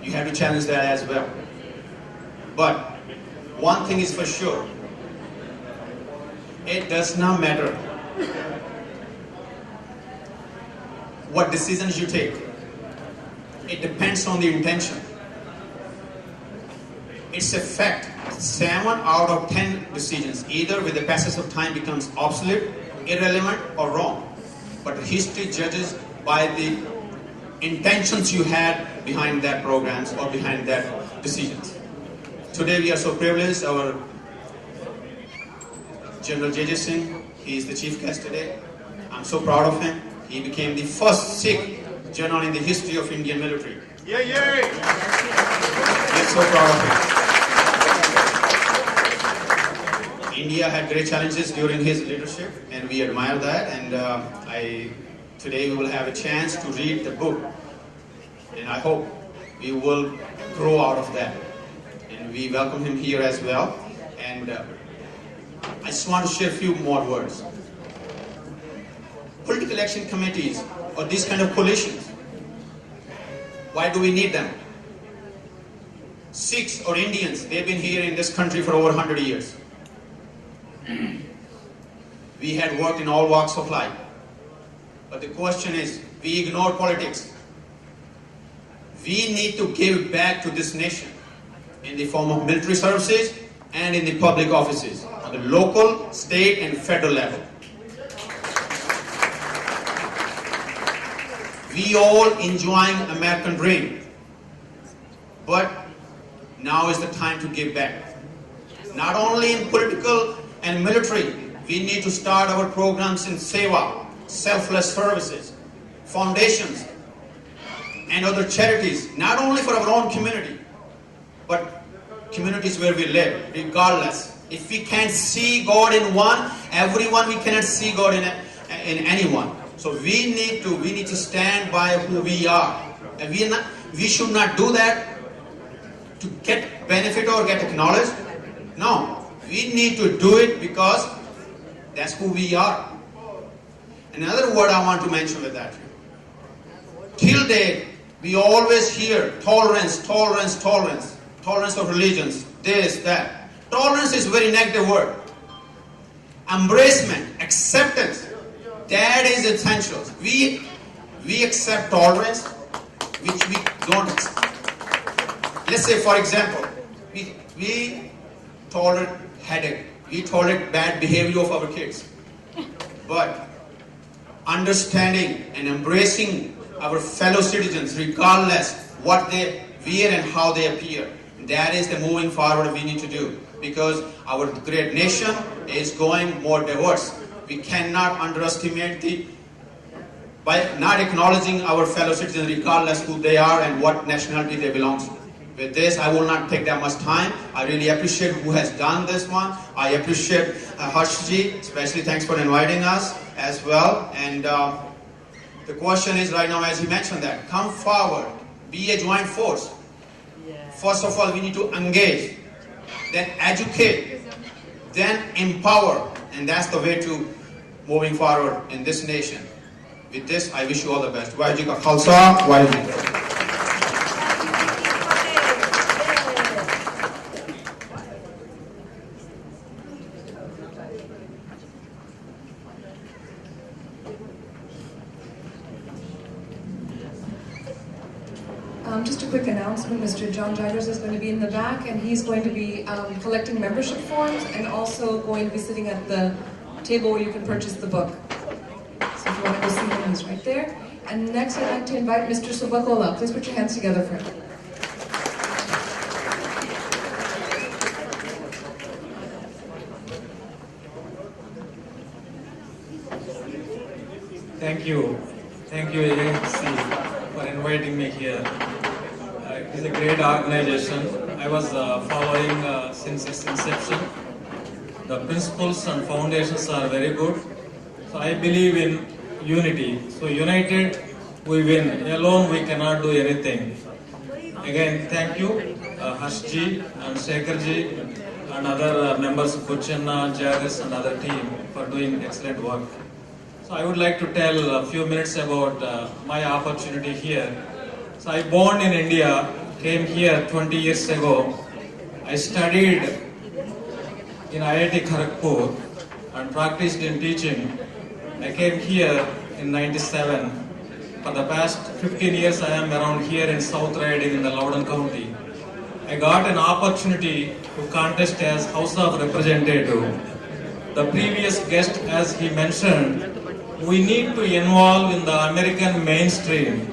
Speaker 6: You have to challenge that as well. But one thing is for sure, it does not matter what decisions you take. It depends on the intention. It's a fact. 7 out of 10 decisions, either with the passage of time becomes obsolete, irrelevant, or wrong. But history judges by the intentions you had behind that programs or behind that decisions. Today we are so privileged. Our General J.J. Singh, he is the chief guest today. I'm so proud of him. He became the first Sikh general in the history of Indian military.
Speaker 3: Yeah.
Speaker 6: We are so proud of him. India had great challenges during his leadership, and we admire that. And today we will have a chance to read the book, and I hope we will grow out of that. And we welcome him here as well. And I just want to share a few more words. Political action committees or these kind of coalitions, why do we need them? Sikhs or Indians, they've been here in this country for over 100 years. We had worked in all walks of life. But the question is, we ignore politics. We need to give back to this nation in the form of military services and in the public offices on the local, state and federal level. We all enjoying American dream, but now is the time to give back. Not only in political and military, we need to start our programs in Seva, selfless services, foundations, and other charities, not only for our own community, but communities where we live, regardless. If we can't see God in everyone, we cannot see God in anyone. So we need to stand by who we are. And we should not do that to get benefit or get acknowledged. No, we need to do it because that's who we are. Another word I want to mention with that. Till date, we always hear tolerance, tolerance, tolerance, tolerance of religions, this, that. Tolerance is a very negative word. Embracement, acceptance, that is essential. We accept tolerance, which we don't accept. Let's say, for example, we tolerate headache, we tolerate bad behavior of our kids. But understanding and embracing our fellow citizens, regardless what they wear and how they appear, that is the moving forward we need to do. Because our great nation is going more diverse. We cannot underestimate by not acknowledging our fellow citizens regardless who they are and what nationality they belong to. With this, I will not take that much time. I really appreciate who has done this one. I appreciate Harshji, especially thanks for inviting us as well. And the question is right now, as he mentioned that, come forward, be a joint force. First of all, we need to engage, then educate, then empower. And that's the way to moving forward in this nation. With this, I wish you all the best. Vaheguru Ka Khalsa, Vaheguru.
Speaker 7: Just a quick announcement, Mr. John Jaggers is going to be in the back and he's going to be collecting membership forms and also going to be sitting at the table where you can purchase the book. So if you want to go see him, he's right there. And next I'd like to invite Mr. Subakola. Please put your hands together for him.
Speaker 9: Thank you. Thank you, AAC, for inviting me here. It is a great organization. I was following since its inception. The principles and foundations are very good. So I believe in unity. So united, we win. Alone, we cannot do anything. Again, thank you, Harshji and Shekharji and other members of Kuchenna, Jaggers and other team for doing excellent work. So I would like to tell a few minutes about my opportunity here. So I born in India, came here 20 years ago. I studied in IIT Kharagpur and practiced in teaching. I came here in 97. For the past 15 years I am around here in South Riding in the Loudoun County. I got an opportunity to contest as House of Representative. The previous guest, as he mentioned, we need to involve in the American mainstream.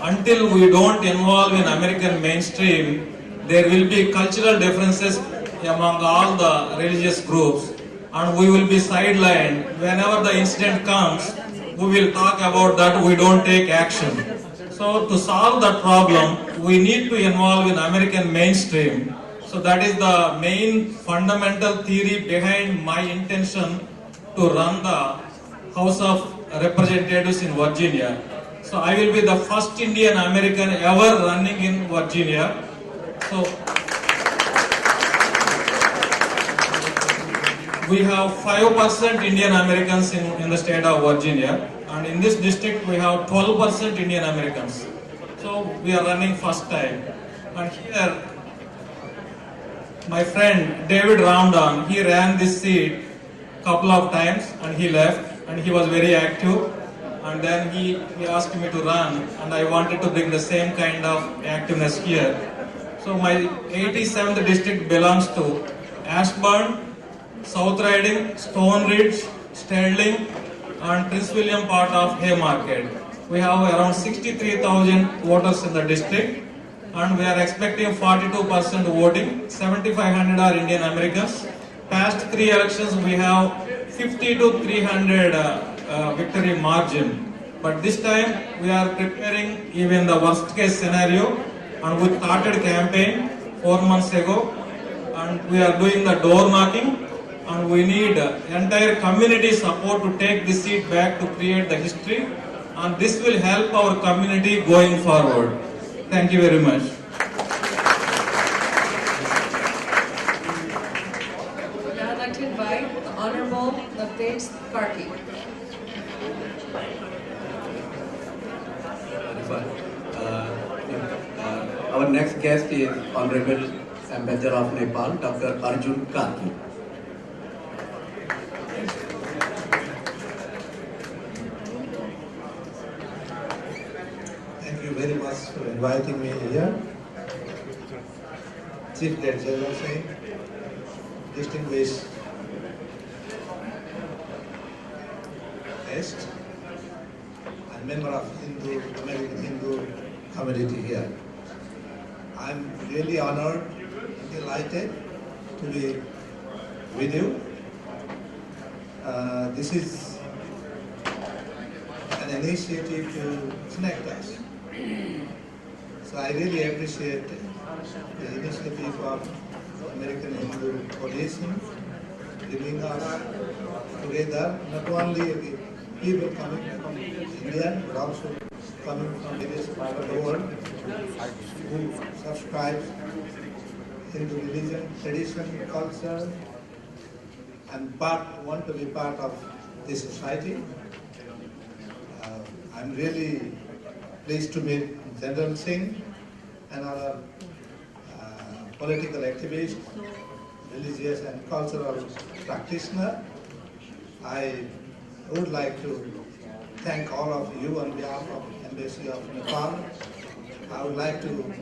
Speaker 9: Until we don't involve in American mainstream, there will be cultural differences among all the religious groups and we will be sidelined. Whenever the incident comes, we will talk about that, we don't take action. So to solve that problem, we need to involve in American mainstream. So that is the main fundamental theory behind my intention to run the House of Representatives in Virginia. So I will be the first Indian American ever running in Virginia. So we have 5% Indian Americans in the state of Virginia, and in this district we have 12% Indian Americans. So we are running first time. And here, my friend David Ramdan, he ran this seat couple of times and he left, and he was very active. And then he asked me to run, and I wanted to bring the same kind of activeness here. So my 87th district belongs to Ashburn, South Riding, Stone Ridge, Sterling, and Prince William part of Haymarket. We have around 63,000 voters in the district, and we are expecting 42% voting. 7,500 are Indian Americans. Past 3 elections, we have 50 to 300 victory margin. But this time, we are preparing even the worst case scenario, and we started campaign 4 months ago, and we are doing the door knocking. And we need entire community support to take this seat back to create the history, and this will help our community going forward. Thank you very much.
Speaker 7: Now I'd like to invite the Honorable Lavdesh Karki.
Speaker 2: Our next guest is Honorable Ambassador of Nepal, Dr. Arjun Karki.
Speaker 12: Thank you very much for inviting me here. Chief Lecturer Singh, distinguished guest, and member of American Hindu community here. I'm really honored and delighted to be with you. This is an initiative to connect us. So I really appreciate the initiative of American Hindu Coalition, bringing us together, not only people coming from India, but also coming from various parts of the world who subscribe Hindu religion, tradition, culture, and want to be part of this society. I'm really pleased to meet General Singh and other political activists, religious and cultural practitioners. I would like to thank all of you on behalf of Embassy of Nepal. I would like to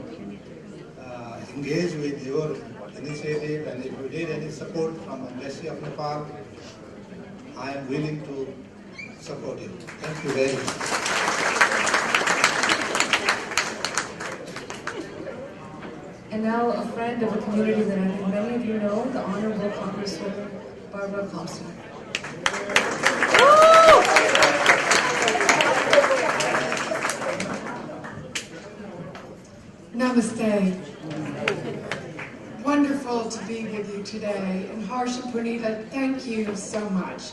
Speaker 12: engage with your initiative, and if you need any support from Embassy of Nepal, I am willing to support you. Thank you very much.
Speaker 7: And now a friend of the community that I think many of you know, the Honorable Congresswoman Barbara Comstock.
Speaker 14: Namaste. Wonderful to be with you today. And Harsh and Purnita, thank you so much.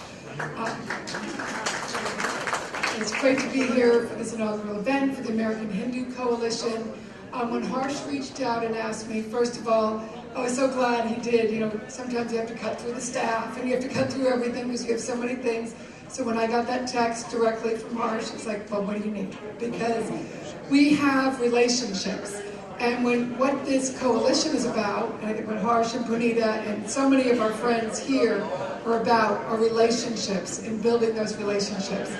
Speaker 14: It's great to be here for this inaugural event for the American Hindu Coalition. When Harsh reached out and asked me, first of all, I was so glad he did. You know, sometimes you have to cut through the staff and you have to cut through everything because you have so many things. So when I got that text directly from Harsh, it's like, well, what do you need? Because we have relationships. And what this coalition is about, and I think what Harsh and Purnita and so many of our friends here are about, are relationships and building those relationships.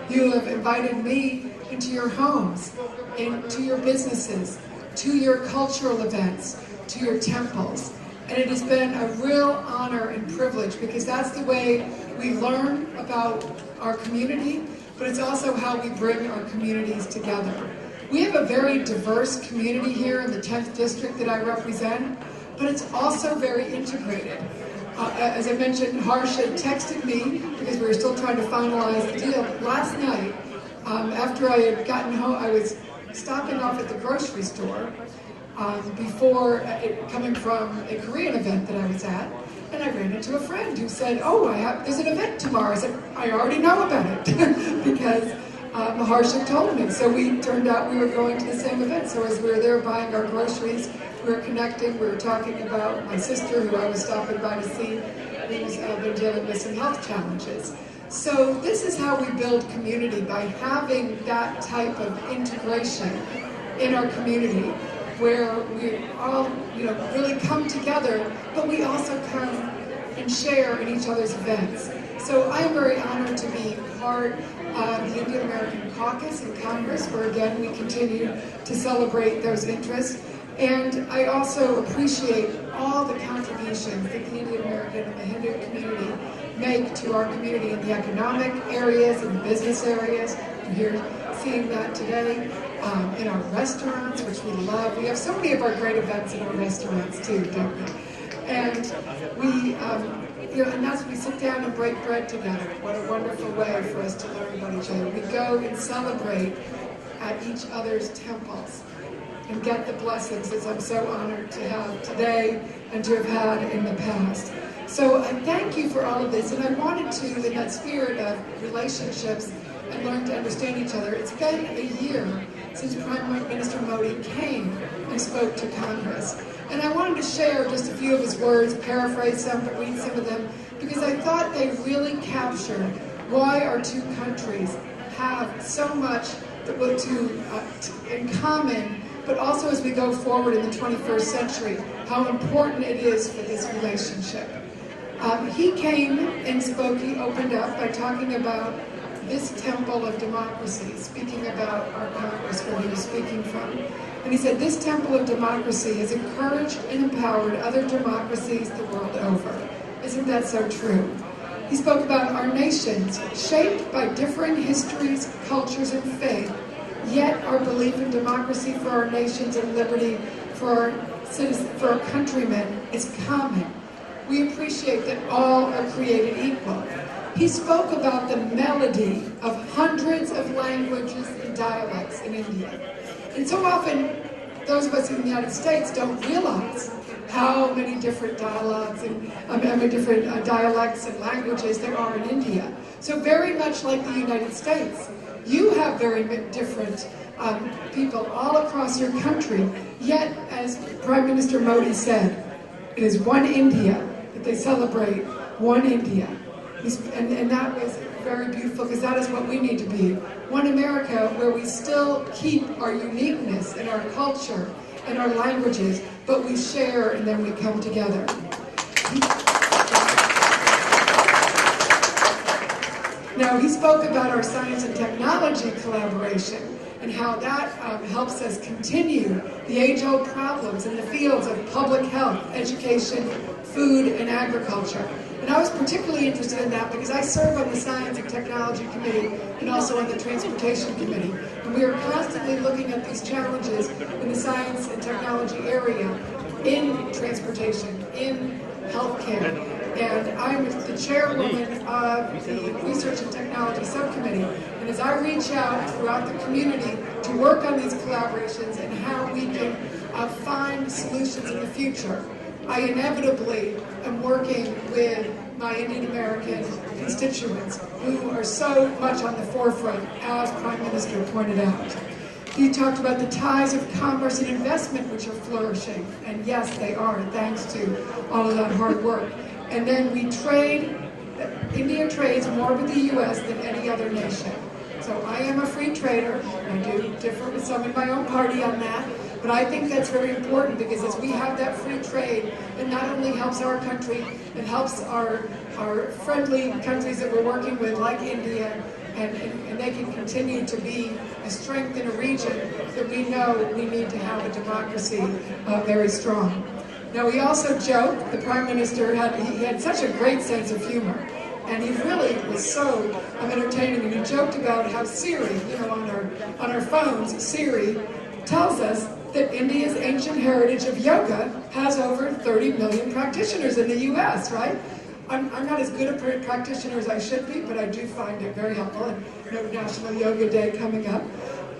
Speaker 14: You have invited me into your homes, into your businesses, to your cultural events, to your temples. And it has been a real honor and privilege because that's the way we learn about our community, but it's also how we bring our communities together. We have a very diverse community here in the 10th district that I represent, but it's also very integrated. As I mentioned, Harsh had texted me because we were still trying to finalize the deal. Last night, after I had gotten home, I was stopping off at the grocery store, before coming from a Korean event that I was at, and I ran into a friend who said, "Oh, there's an event tomorrow." I said, "I already know about it," because Maharshik told me. So turned out we were going to the same event. So as we were there buying our groceries, we were connecting, we were talking about my sister, who I was stopping by to see, who's been dealing with some health challenges. So this is how we build community, by having that type of integration in our community, where we all, really come together, but we also come and share in each other's events. So I am very honored to be part of the Indian American Caucus in Congress, where again we continue to celebrate those interests. And I also appreciate all the contributions that the Indian American and the Hindu community make to our community in the economic areas and the business areas. I'm here seeing that today in our restaurants, which we love. We have so many of our great events in our restaurants too, don't we? And we, and that's we sit down and break bread together. What a wonderful way for us to learn about each other. We go and celebrate at each other's temples and get the blessings, as I'm so honored to have today and to have had in the past. So I thank you for all of this, and I wanted to, in that spirit of relationships and learn to understand each other, it's been a year since Prime Minister Modi came and spoke to Congress. And I wanted to share just a few of his words, paraphrase some, but read some of them, because I thought they really captured why our two countries have so much in common, but also as we go forward in the 21st century, how important it is for this relationship. He came and spoke, he opened up by talking about this temple of democracy, speaking about our Congress where he was speaking from. And he said, this temple of democracy has encouraged and empowered other democracies the world over. Isn't that so true? He spoke about our nations, shaped by differing histories, cultures, and faith, yet our belief in democracy for our nations and liberty for our citizens, for our countrymen is common. We appreciate that all are created equal. He spoke about the melody of hundreds of languages and dialects in India. And so often, those of us in the United States don't realize how many different dialogues and different dialects and languages there are in India. So very much like the United States, you have very different people all across your country. Yet, as Prime Minister Modi said, it is one India that they celebrate, one India. And that was very beautiful, because that is what we need to be. One America where we still keep our uniqueness and our culture and our languages, but we share and then we come together. Now, he spoke about our science and technology collaboration and how that helps us continue the age-old problems in the fields of public health, education, food, and agriculture. And I was particularly interested in that because I serve on the Science and Technology Committee and also on the Transportation Committee. And we are constantly looking at these challenges in the science and technology area, in transportation, in healthcare. And I'm the chairwoman of the Research and Technology Subcommittee. And as I reach out throughout the community to work on these collaborations and how we can find solutions in the future, I inevitably am working with my Indian American constituents who are so much on the forefront, as Prime Minister pointed out. He talked about the ties of commerce and investment which are flourishing, and yes, they are, thanks to all of that hard work. And then we trade, India trades more with the U.S. than any other nation. So I am a free trader. I do differ with some in my own party on that. But I think that's very important, because as we have that free trade, it not only helps our country, it helps our friendly countries that we're working with, like India, and they can continue to be a strength in a region that we know we need to have a democracy very strong. Now, we also joked, the Prime Minister had such a great sense of humor, and he really was so entertaining, and he joked about how Siri, on our phones, Siri tells us that India's ancient heritage of yoga has over 30 million practitioners in the U.S., right? I'm not as good a practitioner as I should be, but I do find it very helpful, and National Yoga Day coming up.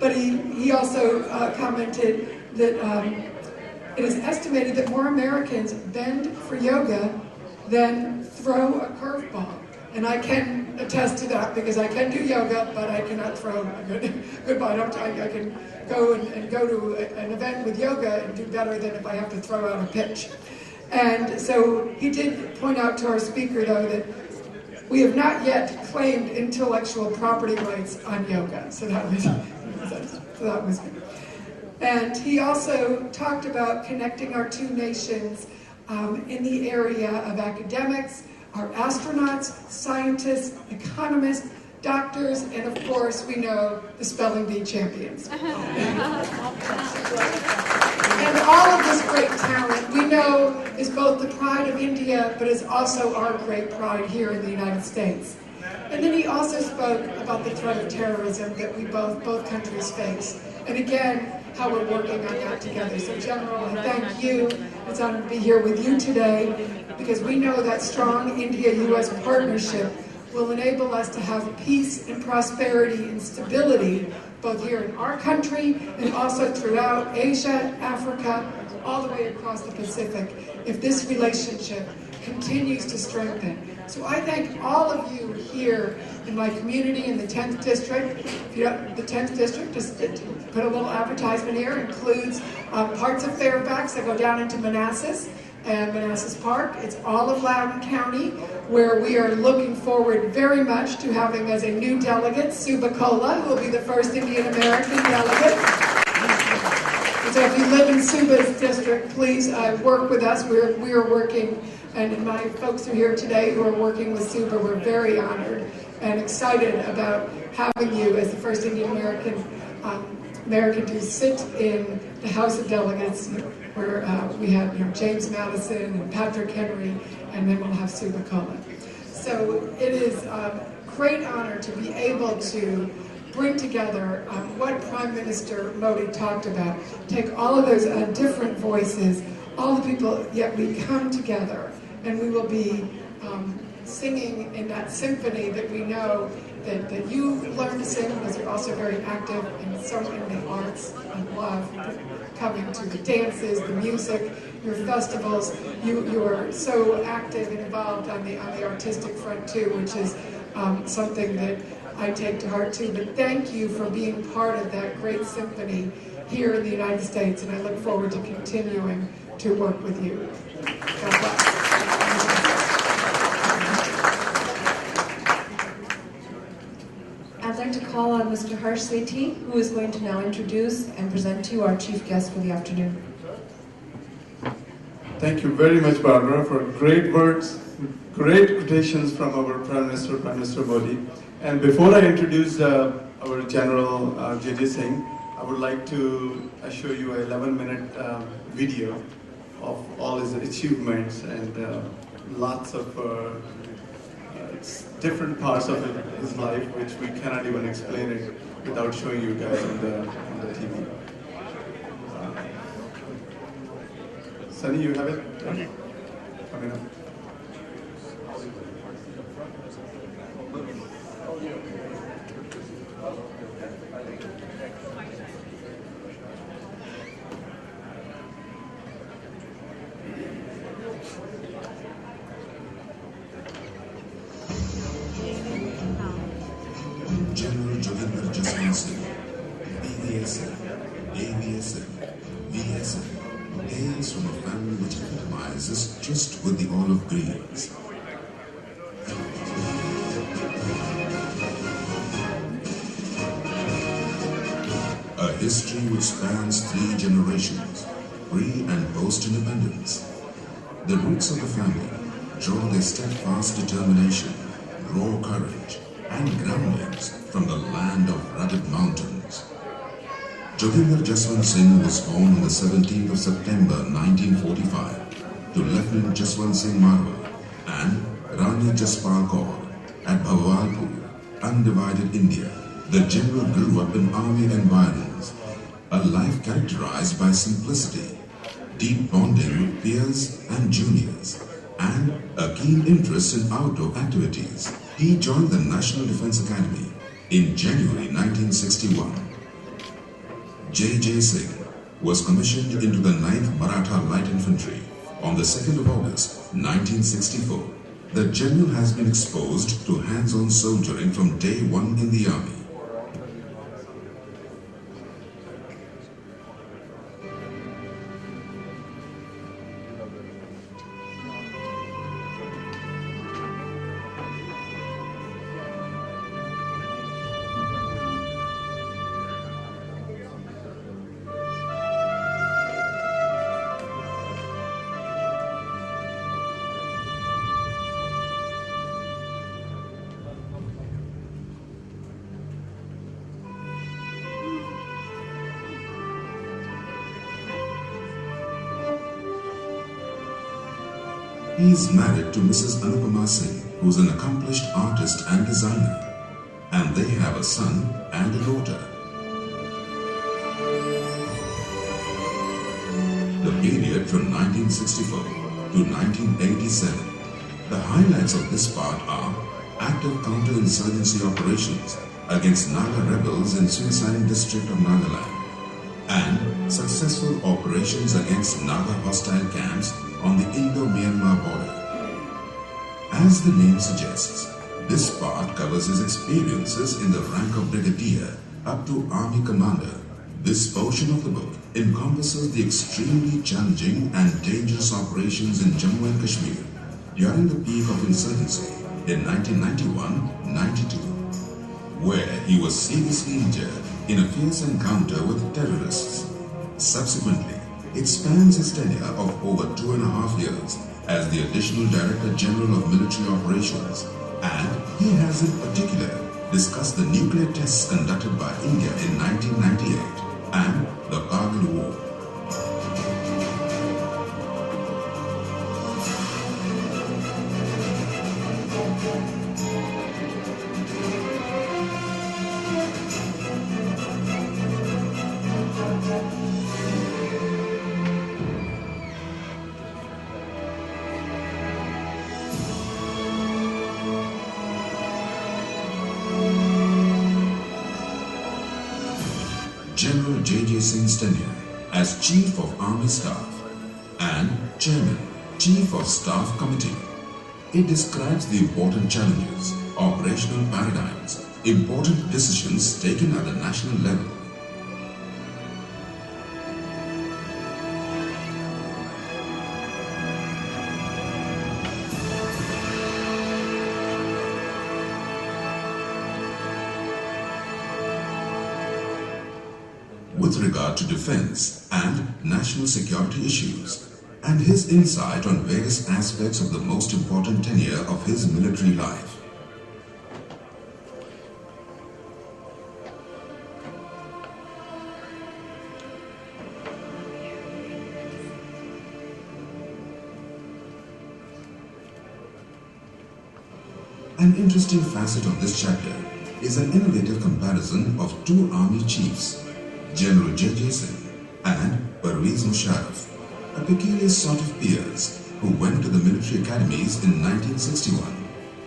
Speaker 14: But he also commented that it is estimated that more Americans bend for yoga than throw a curveball. And I can attest to that because I can do yoga, but I cannot throw a good ball. I can go and go to an event with yoga and do better than if I have to throw out a pitch. And so he did point out to our speaker, though, that we have not yet claimed intellectual property rights on yoga. So that was good. And he also talked about connecting our two nations in the area of academics, our astronauts, scientists, economists, doctors, and of course, we know the spelling bee champions. And all of this great talent, we know, is both the pride of India, but is also our great pride here in the United States. And then he also spoke about the threat of terrorism that we both countries face. And again, how we're working on that together. So General, I thank you. It's an honor to be here with you today because we know that strong India-U.S. partnership will enable us to have peace and prosperity and stability both here in our country and also throughout Asia, Africa, all the way across the Pacific if this relationship continues to strengthen. So I thank all of you here in my community in the 10th District. If you don't, the 10th District, just put a little advertisement here, includes parts of Fairfax that go down into Manassas and Manassas Park. It's all of Loudoun County, where we are looking forward very much to having as a new delegate, Sue Bacola, who will be the first Indian American delegate. And so if you live in Suba's district, please work with us. We are working, and my folks are here today who are working with Suba. We're very honored and excited about having you as the first Indian American to sit in the House of Delegates, where we have James Madison and Patrick Henry, and then we'll have Sue Bacola. So it is a great honor to be able to bring together what Prime Minister Modi talked about, take all of those different voices, all the people, yet we come together, and we will be singing in that symphony that we know that you learn to sing because you're also very active in the arts and love coming to the dances, the music, your festivals. You are so active and involved on the artistic front too, which is something that I take to heart too. But thank you for being part of that great symphony here in the United States, and I look forward to continuing to work with you. God bless.
Speaker 7: I'd like to call on Mr. Harsh Sethi, who is going to now introduce and present to you our chief guest for the afternoon.
Speaker 22: Thank you very much, Barbara, for great words, great quotations from our Prime Minister Modi. And before I introduce our General J.J. Singh, I would like to show you a 11-minute video of all his achievements and lots of different parts of his life, which we cannot even explain it without showing you guys on the TV. Sunny, you have it? Okay. Coming up.
Speaker 13: General Joginder Jaswant Singh, BVSF, AVSF, VSF, hails from a family which epitomizes just with the olive greens. A history which spans 3 generations, pre and post-independence. The roots of the family draw their steadfast determination, raw courage, and groundings from the land of rugged mountains. Joginder Jaswant Singh was born on the 17th of September 1945 to Lieutenant Jaswant Singh Marwah and Rani Jaspal Kaur at Bhawalpur, undivided India. The general grew up in army environs, a life characterized by simplicity, deep bonding with peers and juniors, and a keen interest in outdoor activities. He joined the National Defence Academy in January 1961. J.J. Singh was commissioned into the 9th Maratha Light Infantry on the 2nd of August 1964. The general has been exposed to hands-on soldiering from day one in the army. He is married to Mrs. Anupama Singh, who is an accomplished artist and designer, and they have a son and a daughter. The period from 1964 to 1987. The highlights of this part are active counter-insurgency operations against Naga rebels in Suisaling district of Nagaland, and successful operations against Naga hostile camps on the Indo-Myanmar border. As the name suggests, this part covers his experiences in the rank of brigadier up to army commander. This portion of the book encompasses the extremely challenging and dangerous operations in Jammu and Kashmir during the peak of insurgency in 1991-92, where he was seriously injured in a fierce encounter with terrorists. Subsequently, it spans his tenure of over 2.5 years as the Additional Director General of Military Operations, and he has in particular discussed the nuclear tests conducted by India in 1998 and the Kargil War. General J.J. Singh's tenure as Chief of Army Staff and Chairman, Chief of Staff Committee. It describes the important challenges, operational paradigms, important decisions taken at the national level. With regard to defense and national security issues, and his insight on various aspects of the most important tenure of his military life. An interesting facet of this chapter is an innovative comparison of two army chiefs, General J.J. Singh and Parvez Musharraf, a peculiar sort of peers who went to the military academies in 1961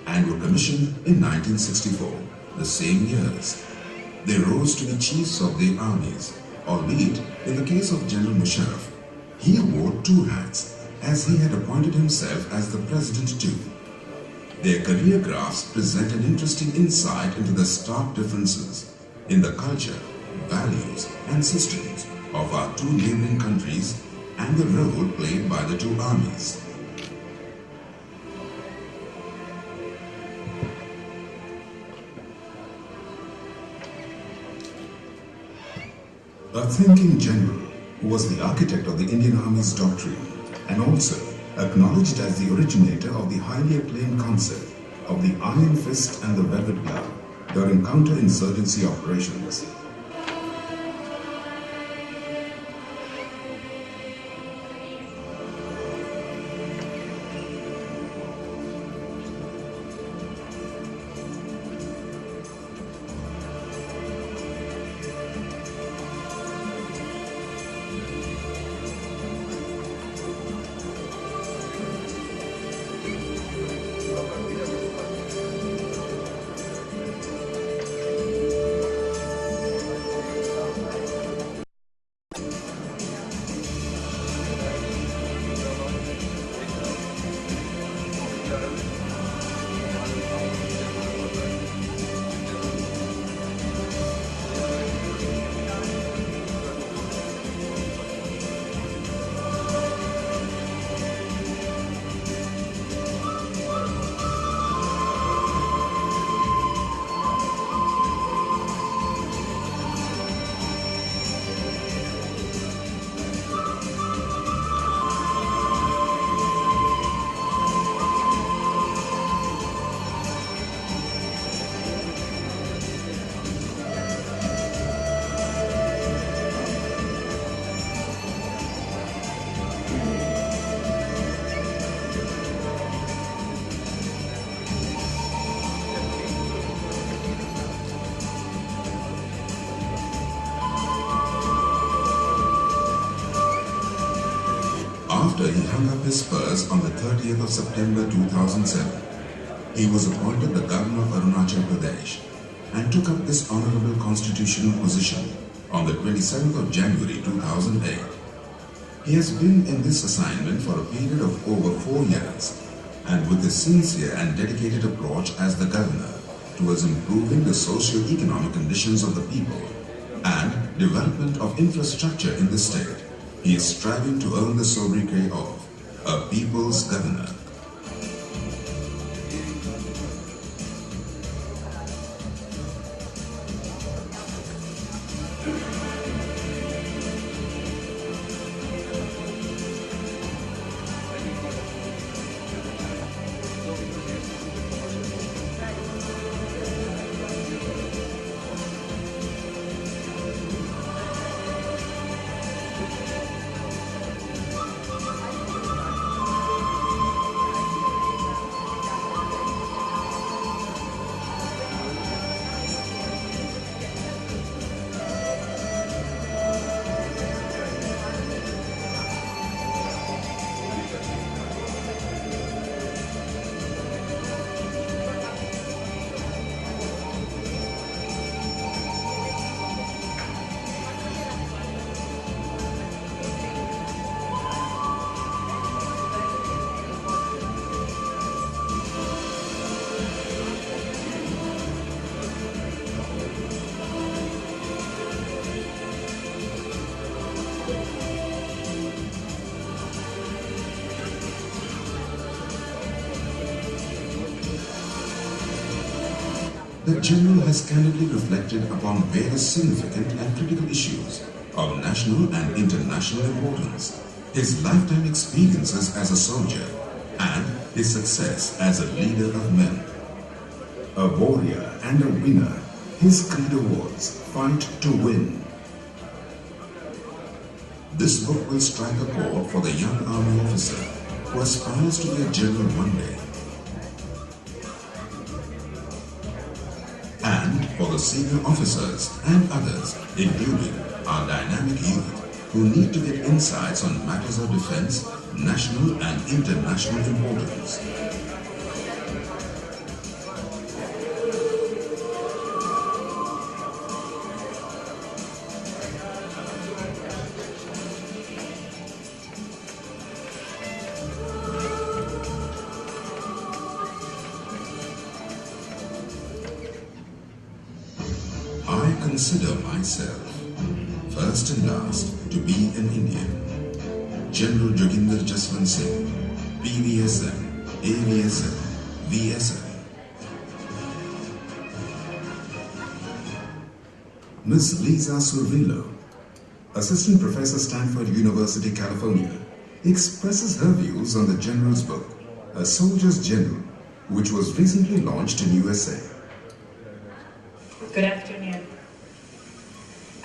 Speaker 13: and were commissioned in 1964, the same years. They rose to be chiefs of their armies, albeit in the case of General Musharraf, he wore two hats as he had appointed himself as the president too. Their career graphs present an interesting insight into the stark differences in the culture, values and systems of our two neighboring countries and the role played by the two armies. A thinking general who was the architect of the Indian Army's doctrine and also acknowledged as the originator of the highly acclaimed concept of the iron fist and the velvet glove during counter-insurgency operations. after he hung up his spurs on the 30th of September 2007, he was appointed the Governor of Arunachal Pradesh and took up this honorable constitutional position on the 27th of January 2008. He has been in this assignment for a period of over 4 years, and with a sincere and dedicated approach as the Governor towards improving the socio-economic conditions of the people and development of infrastructure in the state, he is striving to earn the sobriquet of a People's Governor. The General has candidly reflected upon various significant and critical issues of national and international importance, his lifetime experiences as a soldier, and his success as a leader of men. A warrior and a winner, his credo was fight to win. This book will strike a chord for the young army officer who aspires to be a general one day, and for the senior officers and others, including our dynamic youth, who need to get insights on matters of defense, national and international importance. I consider myself, first and last, to be an Indian. General Joginder Jaswant Singh, PVSM, AVSM, VSM. Ms. Lisa Survillo, Assistant Professor, Stanford University, California, expresses her views on the General's book, A Soldier's General, which was recently launched in USA.
Speaker 4: Good afternoon.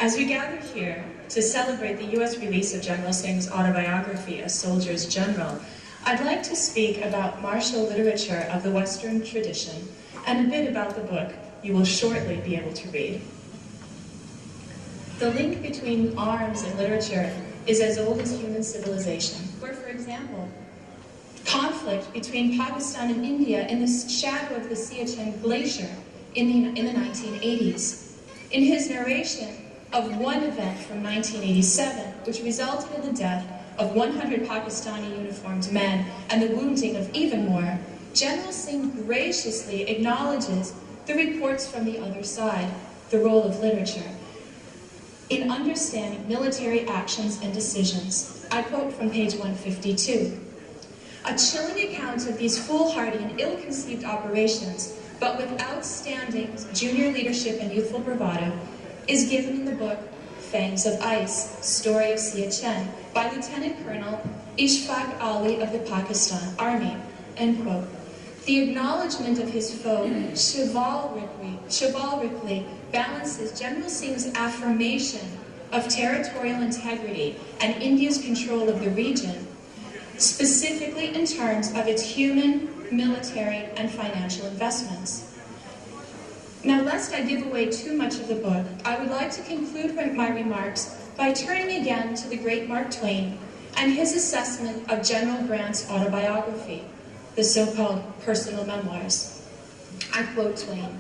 Speaker 4: As we gather here to celebrate the U.S. release of General Singh's autobiography, A Soldier's General, I'd like to speak about martial literature of the Western tradition and a bit about the book you will shortly be able to read. The link between arms and literature is as old as human civilization, where, for example, conflict between Pakistan and India in the shadow of the Siachen Glacier in the 1980s. In his narration of one event from 1987, which resulted in the death of 100 Pakistani uniformed men and the wounding of even more, General Singh graciously acknowledges the reports from the other side, the role of literature, in understanding military actions and decisions. I quote from page 152. A chilling account of these foolhardy and ill-conceived operations, but with outstanding junior leadership and youthful bravado, is given in the book Fangs of Ice, Story of Siachen, by Lieutenant Colonel Ishfaq Ali of the Pakistan Army, end quote. The acknowledgement of his foe chivalrically balances General Singh's affirmation of territorial integrity and India's control of the region, specifically in terms of its human, military, and financial investments. Now, lest I give away too much of the book, I would like to conclude my remarks by turning again to the great Mark Twain and his assessment of General Grant's autobiography, the so-called personal memoirs. I quote Twain,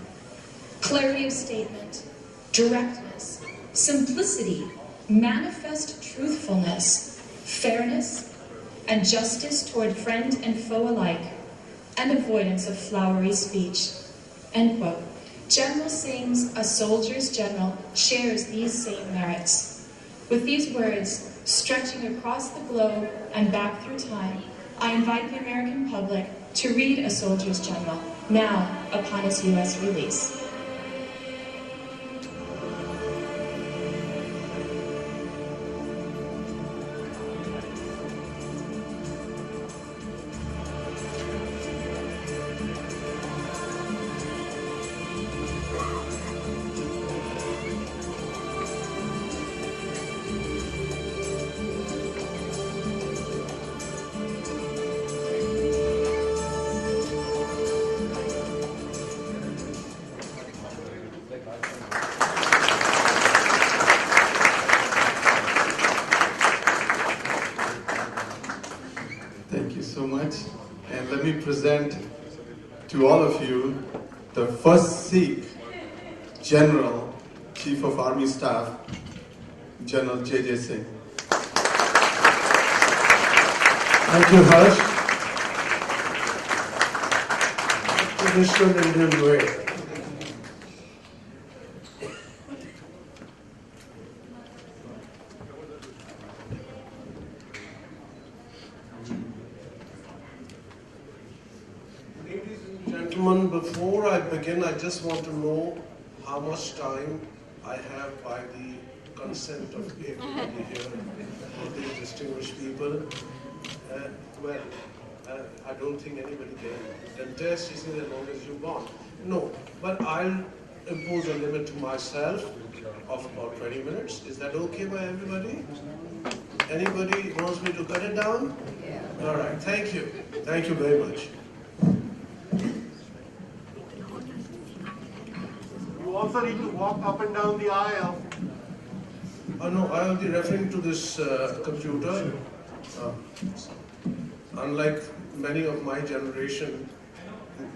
Speaker 4: "Clarity of statement, directness, simplicity, manifest truthfulness, fairness, and justice toward friend and foe alike, and avoidance of flowery speech." End quote. General Singh's A Soldier's General shares these same merits. With these words, stretching across the globe and back through time, I invite the American public to read A Soldier's General, now upon its U.S. release.
Speaker 22: Thank you so much. And let me present to all of you the first Sikh General, Chief of Army Staff, General J.J. Singh. Thank you, Harsh. Traditional Indian way.
Speaker 10: Gentlemen, before I begin, I just want to know how much time I have by the consent of everybody here, all these distinguished people. I don't think anybody can contest as long as you want. No, but I'll impose a limit to myself of about 20 minutes. Is that okay by everybody? Anybody wants me to cut it down? Yeah. All right, thank you. Thank you very much.
Speaker 22: You also need to walk up and down the aisle.
Speaker 10: No, I will be referring to this computer. Unlike many of my generation,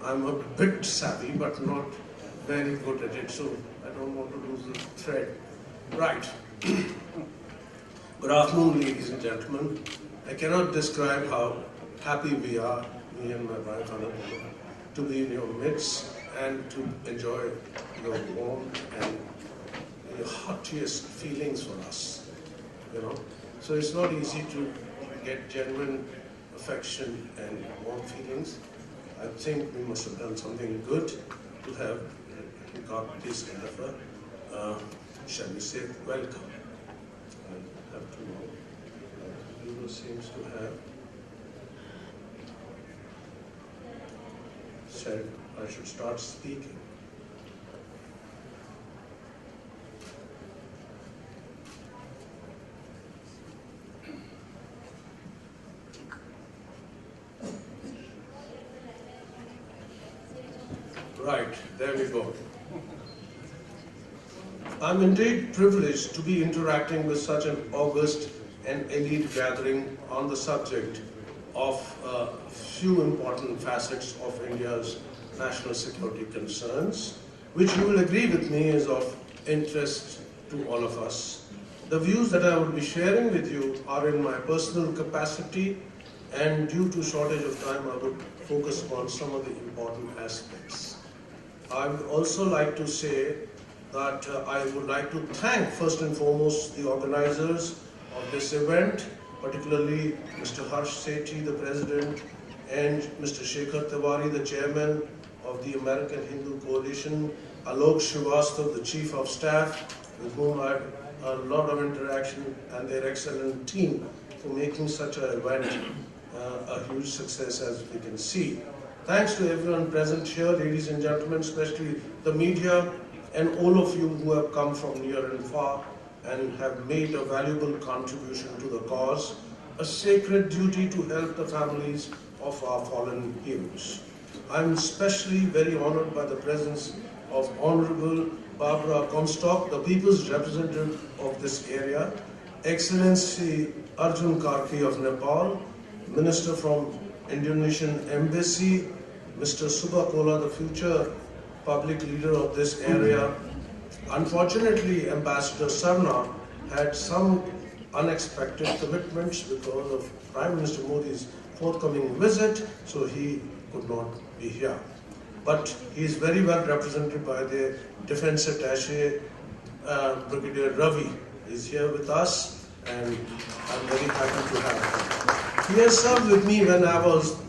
Speaker 10: I'm a bit savvy, but not very good at it, so I don't want to lose the thread. Right. Good afternoon, ladies and gentlemen. I cannot describe how happy we are, me and my wife, Anna, to be in your midst and to enjoy your warmth and your heartiest feelings for us, you know. So it's not easy to get genuine affection and warm feelings. I think we must have done something good to have got this kind of a, shall we say, welcome. I have to know. Hugo seems to have said I should start speaking. Right, there we go. I'm indeed privileged to be interacting with such an august and elite gathering on the subject of a few important facets of India's national security concerns, which you will agree with me is of interest to all of us. The views that I will be sharing with you are in my personal capacity, and due to shortage of time, I would focus upon some of the important aspects. I would also like to say that I would like to thank first and foremost the organizers of this event, particularly Mr. Harsh Sethi, the President, and Mr. Shekhar Tiwari, the Chairman of the American Hindu Coalition, Alok Srivastava, the Chief of Staff, with whom I had a lot of interaction, and their excellent team for making such an event a huge success, as we can see. Thanks to everyone present here, ladies and gentlemen, especially the media and all of you who have come from near and far and have made a valuable contribution to the cause, a sacred duty to help the families of our fallen heroes. I'm especially very honored by the presence of Honorable Barbara Comstock, the People's Representative of this area, Excellency Arjun Karki of Nepal, Minister from Indonesian Embassy, Mr. Subha Kola, the future public leader of this area. Unfortunately, Ambassador Sarna had some unexpected commitments because of Prime Minister Modi's forthcoming visit, so he could not be here. But he is very well represented by the Defense Attaché, Brigadier Ravi. He is here with us, and I'm very happy to have him. He has served with me when I was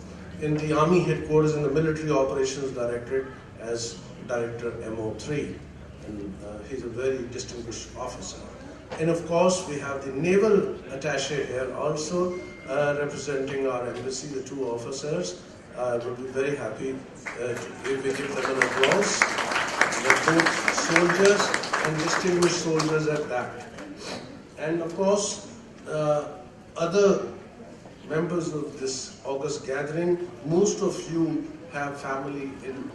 Speaker 10: in the Army headquarters in the Military Operations Directorate as Director MO3. And he's a very distinguished officer. And of course, we have the Naval Attaché here also representing our embassy, the two officers. I would be very happy if we give them an applause. They're both soldiers and distinguished soldiers at that. And of course, other members of this August gathering, most of you have family in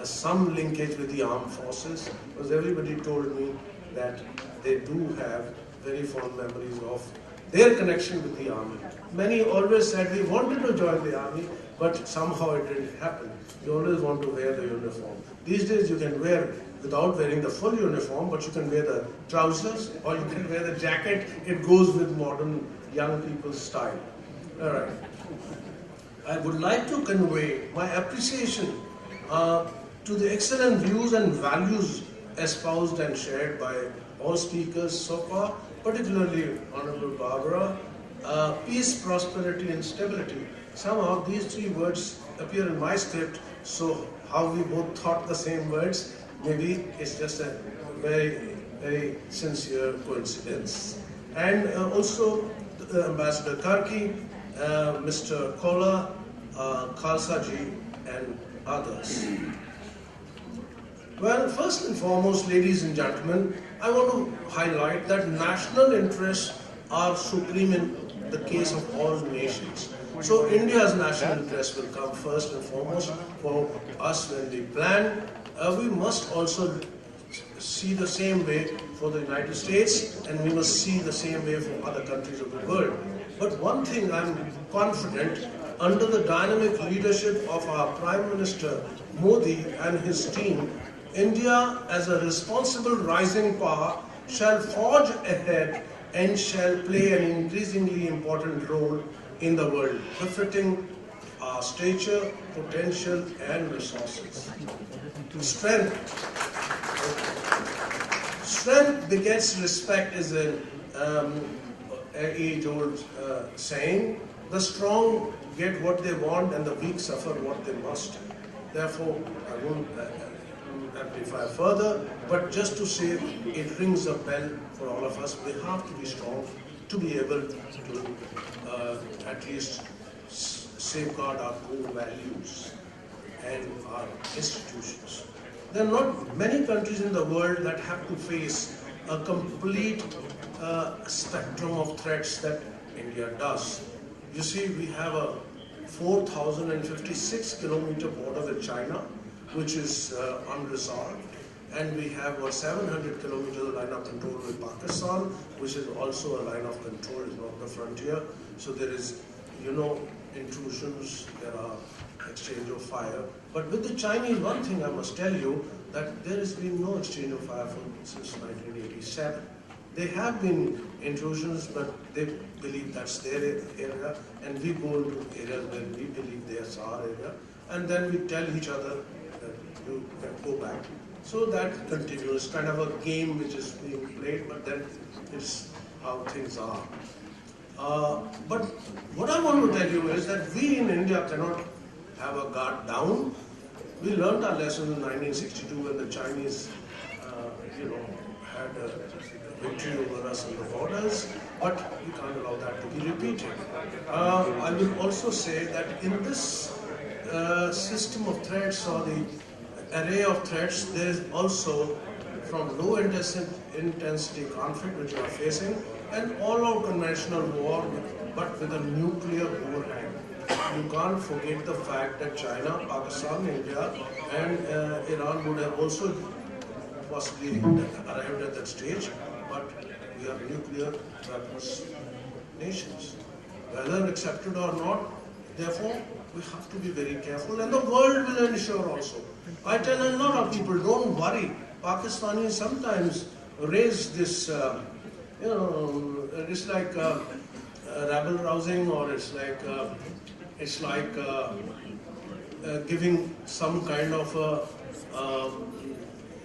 Speaker 10: some linkage with the armed forces, because everybody told me that they do have very fond memories of their connection with the army. Many always said we wanted to join the army, but somehow it didn't happen. You always want to wear the uniform. These days you can wear without wearing the full uniform, but you can wear the trousers or you can wear the jacket. It goes with modern young people's style. All right. I would like to convey my appreciation to the excellent views and values espoused and shared by all speakers so far, particularly Honorable Barbara. Peace, prosperity and stability. Somehow these three words appear in my script, so how we both thought the same words, maybe it's just a very, very sincere coincidence. And also Ambassador Karki, Mr. Kola, Khalsa Ji and others. Well, first and foremost, ladies and gentlemen, I want to highlight that national interests are supreme in the case of all nations. So India's national interest will come first and foremost for us when we plan. We must also see the same way for the United States, and we must see the same way for other countries of the world. But one thing I'm confident, under the dynamic leadership of our Prime Minister Modi and his team, India as a responsible rising power shall forge ahead and shall play an increasingly important role in the world, befitting our stature, potential and resources. Strength begets respect is an age-old saying. The strong get what they want and the weak suffer what they must. Therefore, I won't amplify further, but just to say it rings a bell for all of us. We have to be strong to be able to at least safeguard our core values and our institutions. There are not many countries in the world that have to face a complete spectrum of threats that India does. You see, we have a 4,056 kilometer border with China, which is unresolved. And we have a 700 kilometer line of control with Pakistan, which is also a line of control, is not the frontier. So there is, intrusions, there are exchange of fire. But with the Chinese, one thing I must tell you, that there has been no exchange of fire since 1987. There have been intrusions, but they believe that's their area, and we go into areas where we believe that's our area, and then we tell each other that you can go back. So that continues, kind of a game which is being played, but then it's how things are. But what I want to tell you is that we in India cannot have a guard down. We learned our lesson in 1962 when the Chinese, had a victory over us on the borders, but we can't allow that to be repeated. I will also say that in this system of threats or the array of threats, there is also from low intensity conflict which we are facing and all-out conventional war, but with a nuclear overhang. You can't forget the fact that China, Pakistan, India and Iran would have also possibly arrived at that stage, but we are nuclear weapons nations. Whether accepted or not, therefore, we have to be very careful, and the world will ensure also. I tell a lot of people, don't worry. Pakistanis sometimes raise this, it's like rabble rousing, or it's like giving some kind of a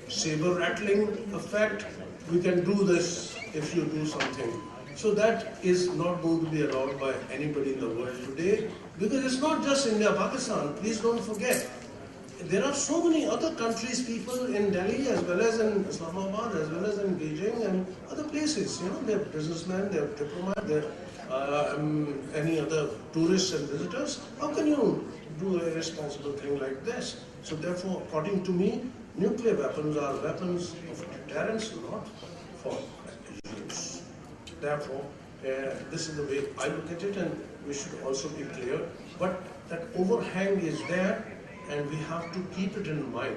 Speaker 10: saber rattling effect. We can do this if you do something. So that is not going to be allowed by anybody in the world today, because it's not just India, Pakistan. Please don't forget, there are so many other countries, people in Delhi as well as in Islamabad, as well as in Beijing and other places. They're businessmen, they're diplomats, they're any other tourists and visitors. How can you do a irresponsible thing like this? So therefore, according to me, nuclear weapons are weapons of deterrence, not for use. Therefore, this is the way I look at it, and we should also be clear. But that overhang is there, and we have to keep it in mind.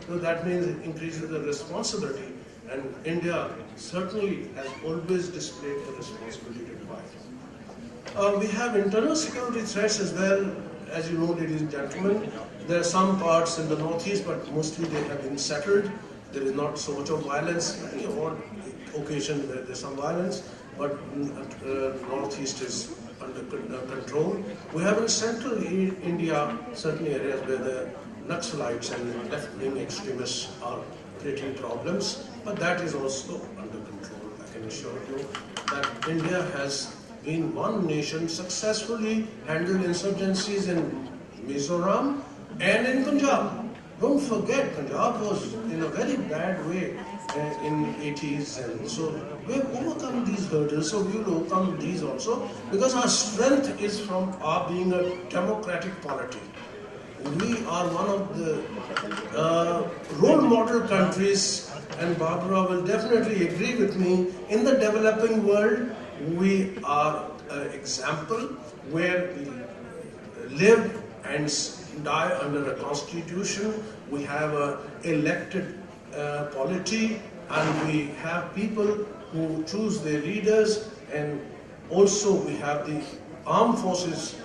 Speaker 10: So that means it increases the responsibility, and India certainly has always displayed the responsibility required. We have internal security threats as well, as you know, ladies and gentlemen. There are some parts in the northeast, but mostly they have been settled. There is not so much of violence. Any odd occasion where there's some violence, but northeast is under control. We have in central India certain areas where the Naxalites and left-wing extremists are creating problems, but that is also under control. I can assure you that India has been one nation successfully handled insurgencies in Mizoram and in Punjab. Don't forget, Punjab was in a very bad way in 80s, and so we have overcome these hurdles, so we will overcome these also, because our strength is from our being a democratic polity. We are one of the role model countries, and Barbara will definitely agree with me, in the developing world. We are an example where we live and die under a constitution. We have an elected polity, and we have people who choose their leaders, and also we have the armed forces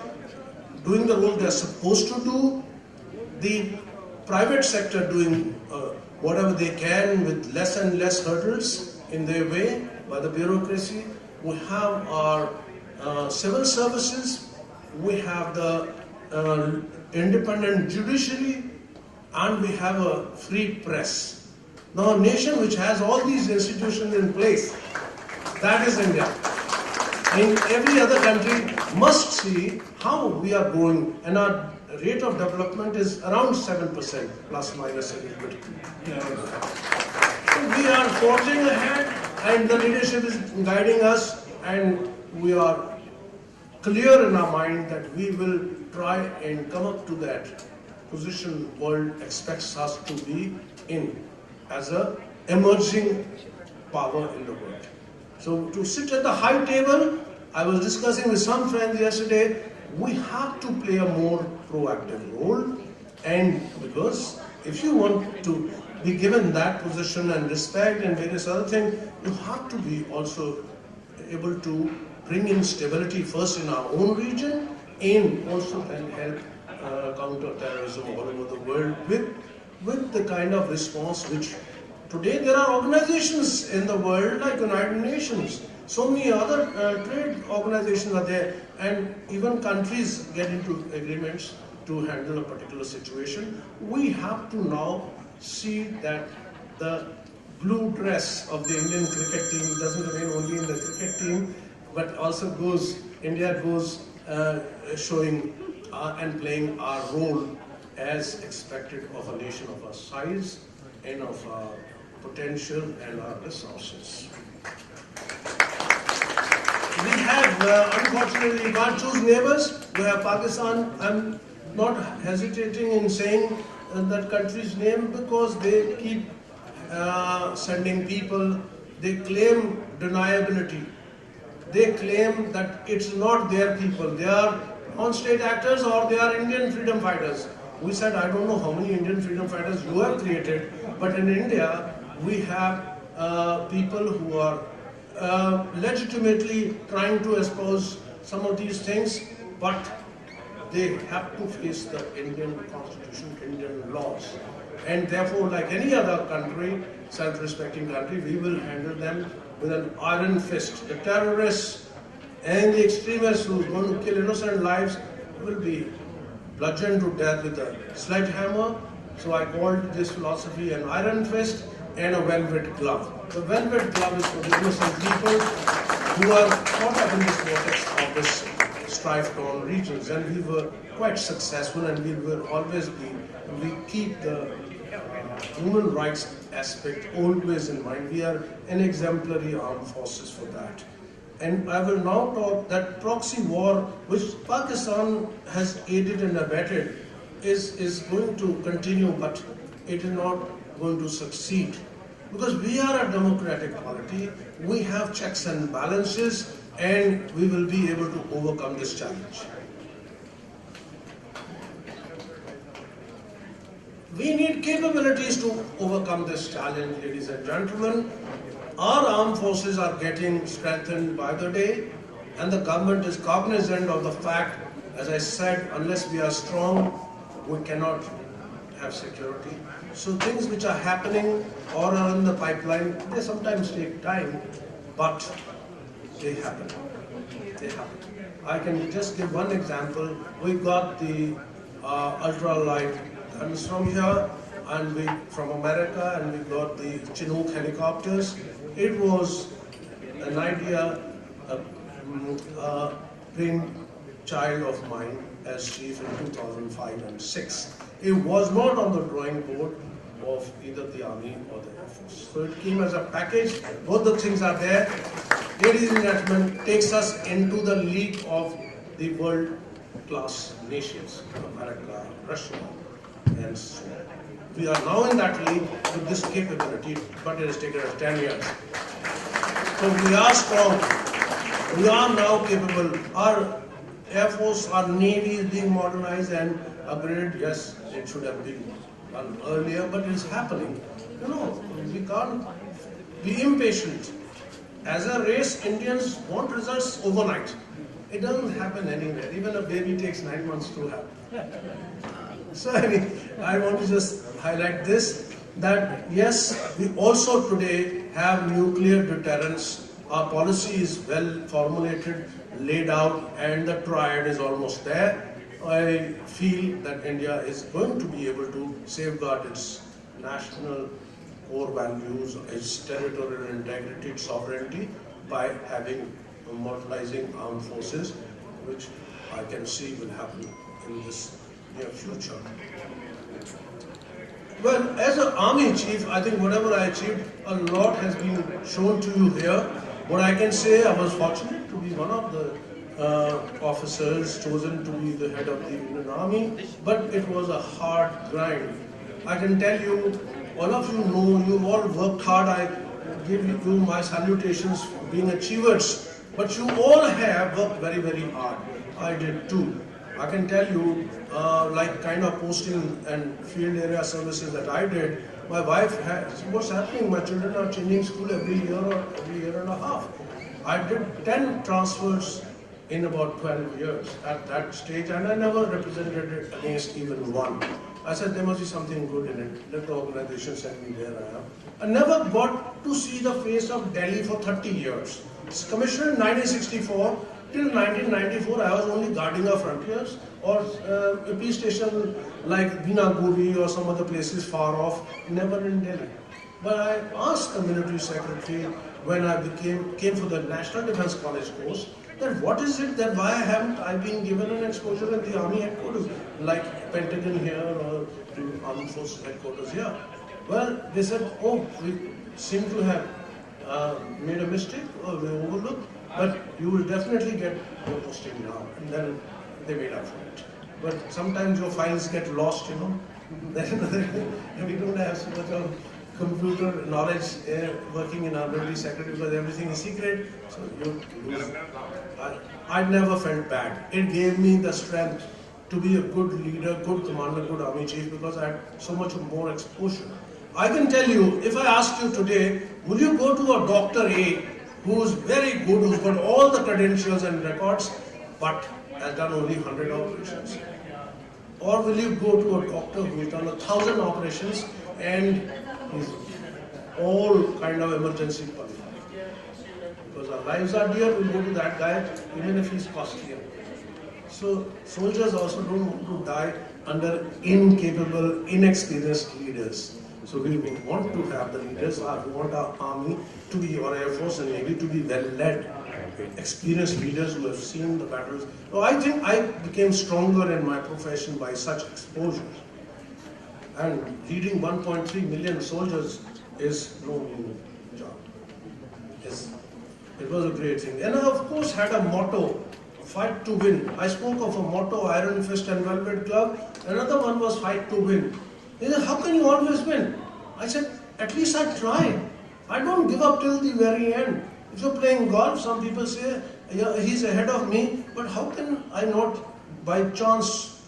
Speaker 10: doing the role they're supposed to do, the private sector doing whatever they can with less and less hurdles in their way by the bureaucracy. We have our civil services, we have the independent judiciary, and we have a free press. Now, a nation which has all these institutions in place, that is India. And every other country must see how we are growing, and our rate of development is around 7%, plus minus a little bit. So we are forging ahead, and the leadership is guiding us, and we are clear in our mind that we will try and come up to that position the world expects us to be in as an emerging power in the world. So to sit at the high table, I was discussing with some friends yesterday, we have to play a more proactive role, and because if you want to be given that position and respect and various other things, you have to be also able to bring in stability first in our own region, and also can help counter terrorism all over the world with the kind of response which today there are organizations in the world like United Nations. So many other trade organizations are there, and even countries get into agreements to handle a particular situation. We have to now see that the blue dress of the Indian cricket team doesn't remain only in the cricket team, but also India goes showing and playing our role as expected of a nation of our size and of our potential and our resources. We have, unfortunately, can't choose neighbors. We have Pakistan. I'm not hesitating in saying that country's name because they keep sending people. They claim deniability. They claim that it's not their people. They are on-state actors or they are Indian freedom fighters. We said, I don't know how many Indian freedom fighters you have created, but in India, we have people who are legitimately trying to espouse some of these things, but they have to face the Indian constitution, Indian laws. And therefore, like any other country, self-respecting country, we will handle them with an iron fist. The terrorists and the extremists who are going to kill innocent lives will be bludgeoned to death with a sledgehammer. So I called this philosophy an iron fist and a velvet glove. The velvet glove is for the innocent people who are caught up in this vortex of this strife-torn regions, and we were quite successful, and we will always be. We keep the human rights aspect always in mind. We are an exemplary armed forces for that. And I will now talk that proxy war, which Pakistan has aided and abetted, is going to continue, but it is not going to succeed. Because we are a democratic polity, we have checks and balances, and we will be able to overcome this challenge. We need capabilities to overcome this challenge, ladies and gentlemen. Our armed forces are getting strengthened by the day, and the government is cognizant of the fact, as I said, unless we are strong, we cannot have security. So things which are happening or are in the pipeline, they sometimes take time, but they happen. They happen. I can just give one example. We got the ultralight guns from here, and from America, and we got the Chinook helicopters. It was an idea, a brainchild of mine as chief in 2005 and 6. It was not on the drawing board of either the Army or the Air Force. So it came as a package. Both the things are there. Ladies and gentlemen, takes us into the league of the world-class nations, America, Russia, and so on. We are now in that league with this capability, but it has taken us 10 years. So we are strong. We are now capable. Our Air Force, our Navy is being modernized and upgraded. Yes, it should have been done earlier, but it's happening. You know, we can't be impatient. As a race, Indians want results overnight. It doesn't happen anywhere. Even a baby takes 9 months to have. So I want to just highlight this, that yes, we also today have nuclear deterrence. Our policy is well formulated, laid out, and the triad is almost there. I feel that India is going to be able to safeguard its national core values, its territorial integrity, its sovereignty, by having modernizing armed forces, which I can see will happen in this near future. Well, as an army chief, I think whatever I achieved, a lot has been shown to you here. What I can say, I was fortunate to be one of the officers chosen to be the head of the Indian Army, but it was a hard grind. I can tell you, all of you know, you all worked hard. I give you my salutations for being achievers, but you all have worked very, very hard. I did too. I can tell you, like kind of posting and field area services that I did, my wife has, what's happening? My children are changing school every year or every year and a half. I did 10 transfers in about 12 years at that stage, and I never represented it against even one. I said, there must be something good in it. Let the organization send me there I am. I never got to see the face of Delhi for 30 years. It's commissioned in 1964. Till 1994, I was only guarding our frontiers, or a peace station like Bina Guri or some other places far off, never in Delhi. But I asked the military secretary when I came for the National Defense College course, that what is it that why haven't I been given an exposure at the Army headquarters, like Pentagon here or the Armed Forces headquarters here? Well, they said, oh, we seem to have made a mistake or we overlooked, but you will definitely get your posting now. And then they made up for it. But sometimes your files get lost, you know. Then we don't have so much of computer knowledge working in our military secretary because everything is secret. So you lose. I never felt bad. It gave me the strength to be a good leader, good commander, good army chief, because I had so much more exposure. I can tell you, if I ask you today, would you go to a Dr. A who's very good, who's got all the credentials and records, but has done only 100 operations? Or will you go to a doctor who's done 1,000 operations and he's all kind of emergency qualified? Because our lives are dear, we'll go to that guy even if he's costlier. So soldiers also don't want to die under incapable, inexperienced leaders. So we want to have the leaders, we want our army to be, or Air Force and Navy to be well-led, experienced leaders who have seen the battles. So I think I became stronger in my profession by such exposure. And leading 1.3 million soldiers is no mean job. It was a great thing. And I of course had a motto, fight to win. I spoke of a motto, Iron Fist and Velvet Glove. Another one was fight to win. He said, how can you always win? I said, at least I try. I don't give up till the very end. If you're playing golf, some people say, yeah, he's ahead of me, but how can I not by chance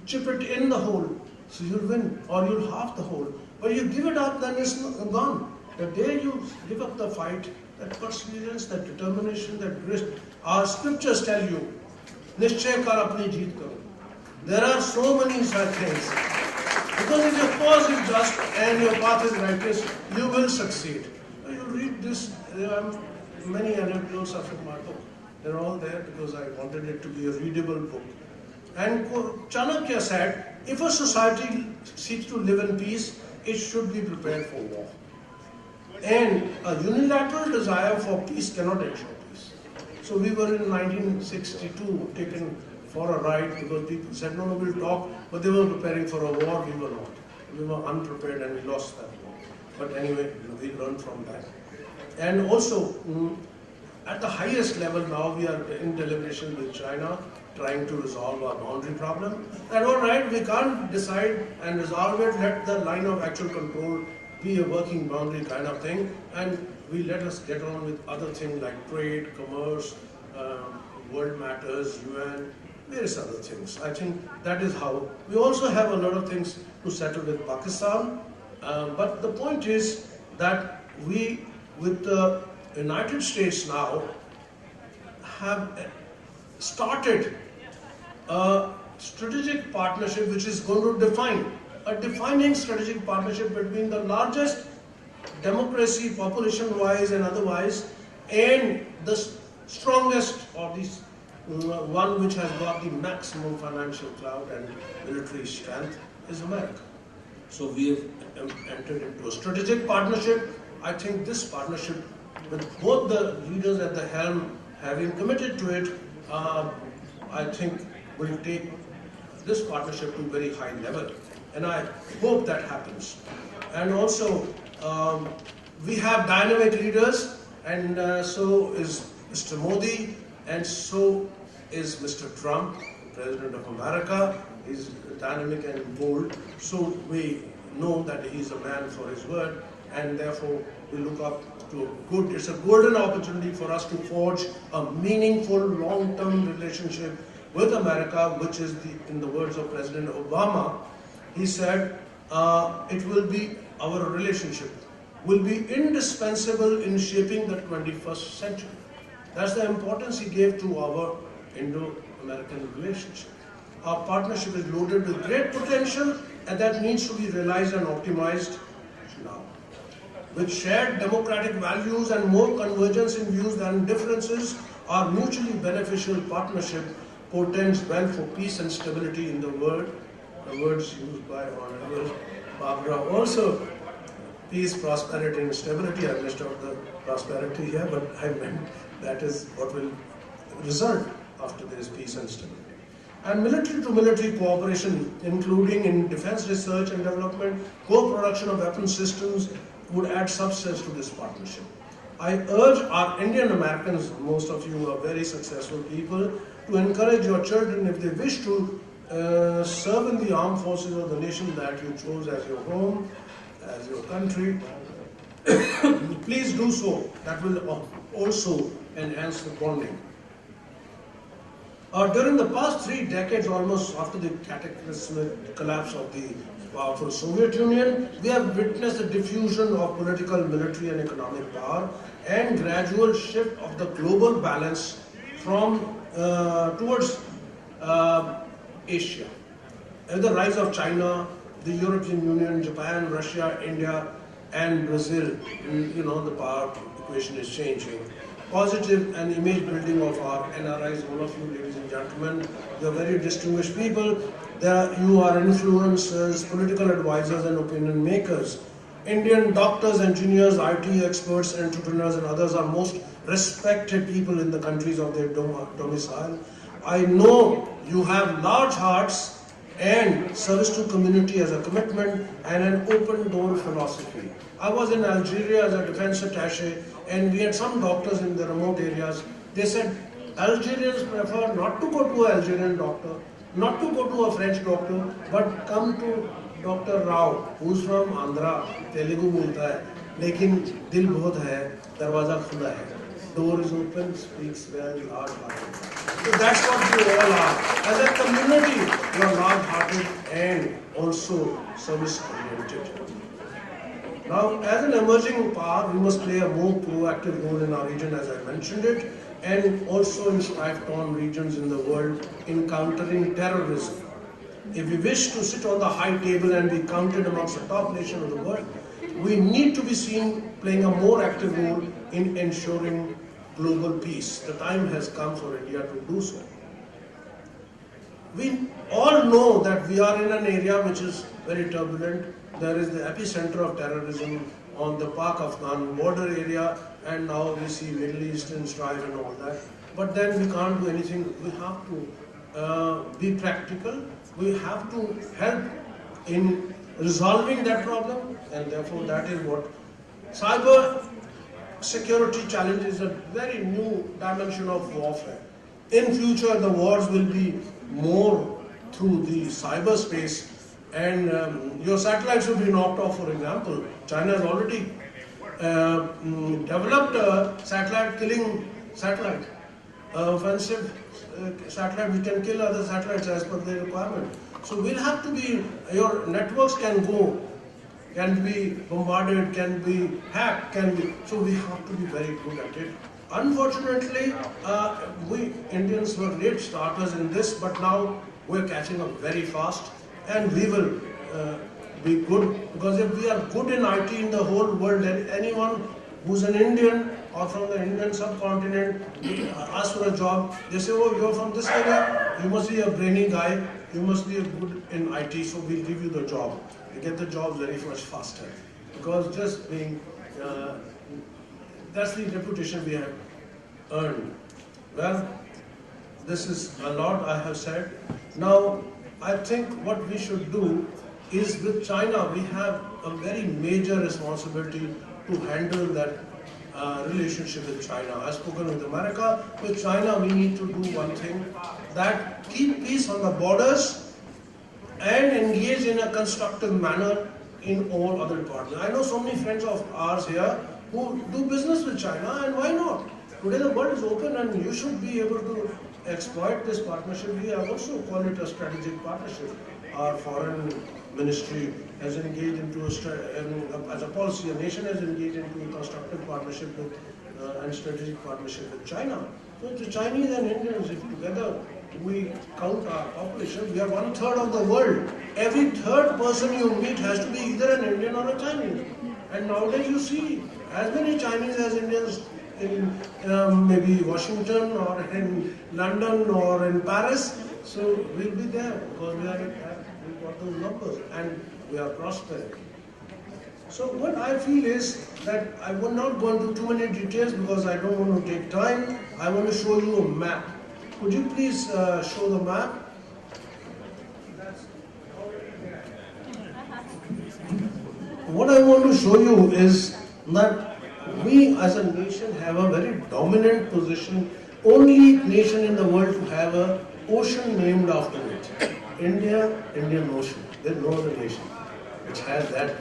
Speaker 10: chip it in the hole? So you'll win, or you'll half the hole. But you give it up, then it's gone. The day you give up the fight, that perseverance, that determination, that grit, our scriptures tell you, Nishchay kar apni jeet karo. There are so many such things. Because if your cause is just and your path is righteous, you will succeed. You read this, there are many anecdotes of my book. They're all there because I wanted it to be a readable book. And Chanakya said, if a society seeks to live in peace, it should be prepared for war. And a unilateral desire for peace cannot ensure peace. So we were in 1962 taken for a ride because people said, no, we'll talk, but they were preparing for a war, we were not. We were unprepared and we lost that war. But anyway, we learned from that. And also, at the highest level now, we are in deliberation with China, trying to resolve our boundary problem. And all right, we can't decide and resolve it, let the line of actual control be a working boundary kind of thing, and we let us get on with other things like trade, commerce, world matters, UN, various other things. I think that is how. We also have a lot of things to settle with Pakistan, but the point is that we, with the United States now, have started a strategic partnership which is going to define a defining strategic partnership between the largest democracy, population-wise and otherwise, and the strongest, or the one which has got the maximum financial clout and military strength, is America. So we have entered into a strategic partnership. I think this partnership, with both the leaders at the helm having committed to it, I think will take this partnership to a very high level. And I hope that happens. And also, we have dynamic leaders, and so is Mr. Modi, and so is Mr. Trump, President of America. He's dynamic and bold. So we know that he's a man for his word, and therefore we look up to it's a golden opportunity for us to forge a meaningful long-term relationship with America, which is, in the words of President Obama, he said, it will be, our relationship will be indispensable in shaping the 21st century. That's the importance he gave to our Indo-American relationship. Our partnership is loaded with great potential, and that needs to be realized and optimized now. With shared democratic values and more convergence in views than differences, our mutually beneficial partnership portends well for peace and stability in the world. The words used by Honorable Barbara also, peace, prosperity and stability. I missed out the prosperity here, but I meant that is what will result after there is peace and stability. And military-to-military cooperation, including in defense research and development, co-production of weapon systems, would add substance to this partnership. I urge our Indian Americans, most of you are very successful people, to encourage your children, if they wish to serve in the armed forces of the nation that you chose as your home, as your country, please do so. That will also enhance the bonding. During the past 3 decades, almost after the cataclysmic collapse of the powerful Soviet Union. We have witnessed the diffusion of political, military and economic power and gradual shift of the global balance from towards Asia. And the rise of China, the European Union, Japan, Russia, India and Brazil, you know, the power equation is changing. Positive and image building of our NRIs, all of you ladies and gentlemen, you are very distinguished people. You are influencers, political advisors and opinion makers. Indian doctors, engineers, IT experts, entrepreneurs and others are most respected people in the countries of their domicile. I know you have large hearts and service to community as a commitment and an open door philosophy. I was in Algeria as a defense attaché and we had some doctors in the remote areas. They said Algerians prefer not to go to an Algerian doctor, not to go to a French doctor, but come to Dr. Rao, who's from Andhra, Telugu बोलता है, लेकिन दिल बहुत है, दरवाजा खुला है. Door is open, speaks well, large-hearted. So that's what you all are. As a community, you are large-hearted and also service-oriented. Now, as an emerging power, we must play a more proactive role in our region, as I mentioned it, and also in strife-torn regions in the world in countering terrorism. If we wish to sit on the high table and be counted amongst the top nations of the world, we need to be seen playing a more active role in ensuring global peace. The time has come for India to do so. We all know that we are in an area which is very turbulent. There is the epicenter of terrorism on the Pak-Afghan border area, and now we see Middle Eastern strife and all that. But then we can't do anything. We have to be practical. We have to help in resolving that problem, and therefore that is what cyber security challenge is, a very new dimension of warfare. In future, the wars will be more through the cyberspace, and your satellites will be knocked off. For example, China has already developed a satellite killing satellite, offensive satellite which can kill other satellites as per their requirement. So we'll have to be, your networks can be bombarded, can be hacked, so we have to be very good at it. Unfortunately, we Indians were late starters in this, but now we're catching up very fast, and we will be good, because if we are good in IT in the whole world, then anyone who's an Indian or from the Indian subcontinent ask for a job, they say, oh, you're from this area, you must be a brainy guy, you must be good in IT, so we'll give you the job. You get the job very much faster, because just being, that's the reputation we have earned. Well, this is a lot I have said. Now, I think what we should do is, with China, we have a very major responsibility to handle that relationship with China. I've spoken with America. With China, we need to do one thing, that keep peace on the borders and engage in a constructive manner in all other departments. I know so many friends of ours here who do business with China, and why not? Today the world is open and you should be able to exploit this partnership. We also call it a strategic partnership. Our foreign ministry has engaged into as a policy, a nation has engaged into a constructive partnership with and strategic partnership with China. So the Chinese and Indians, if together we count our population, we are 1/3 of the world. Every third person you meet has to be either an Indian or a Chinese. And nowadays you see as many Chinese as Indians in maybe Washington or in London or in Paris. So we'll be there because we've got those numbers and we are prospering. So what I feel is that I will not go into too many details because I don't want to take time. I want to show you a map. Could you please show the map? What I want to show you is that we as a nation have a very dominant position, only nation in the world to have an ocean named after it. India, Indian Ocean. There is no other nation which has that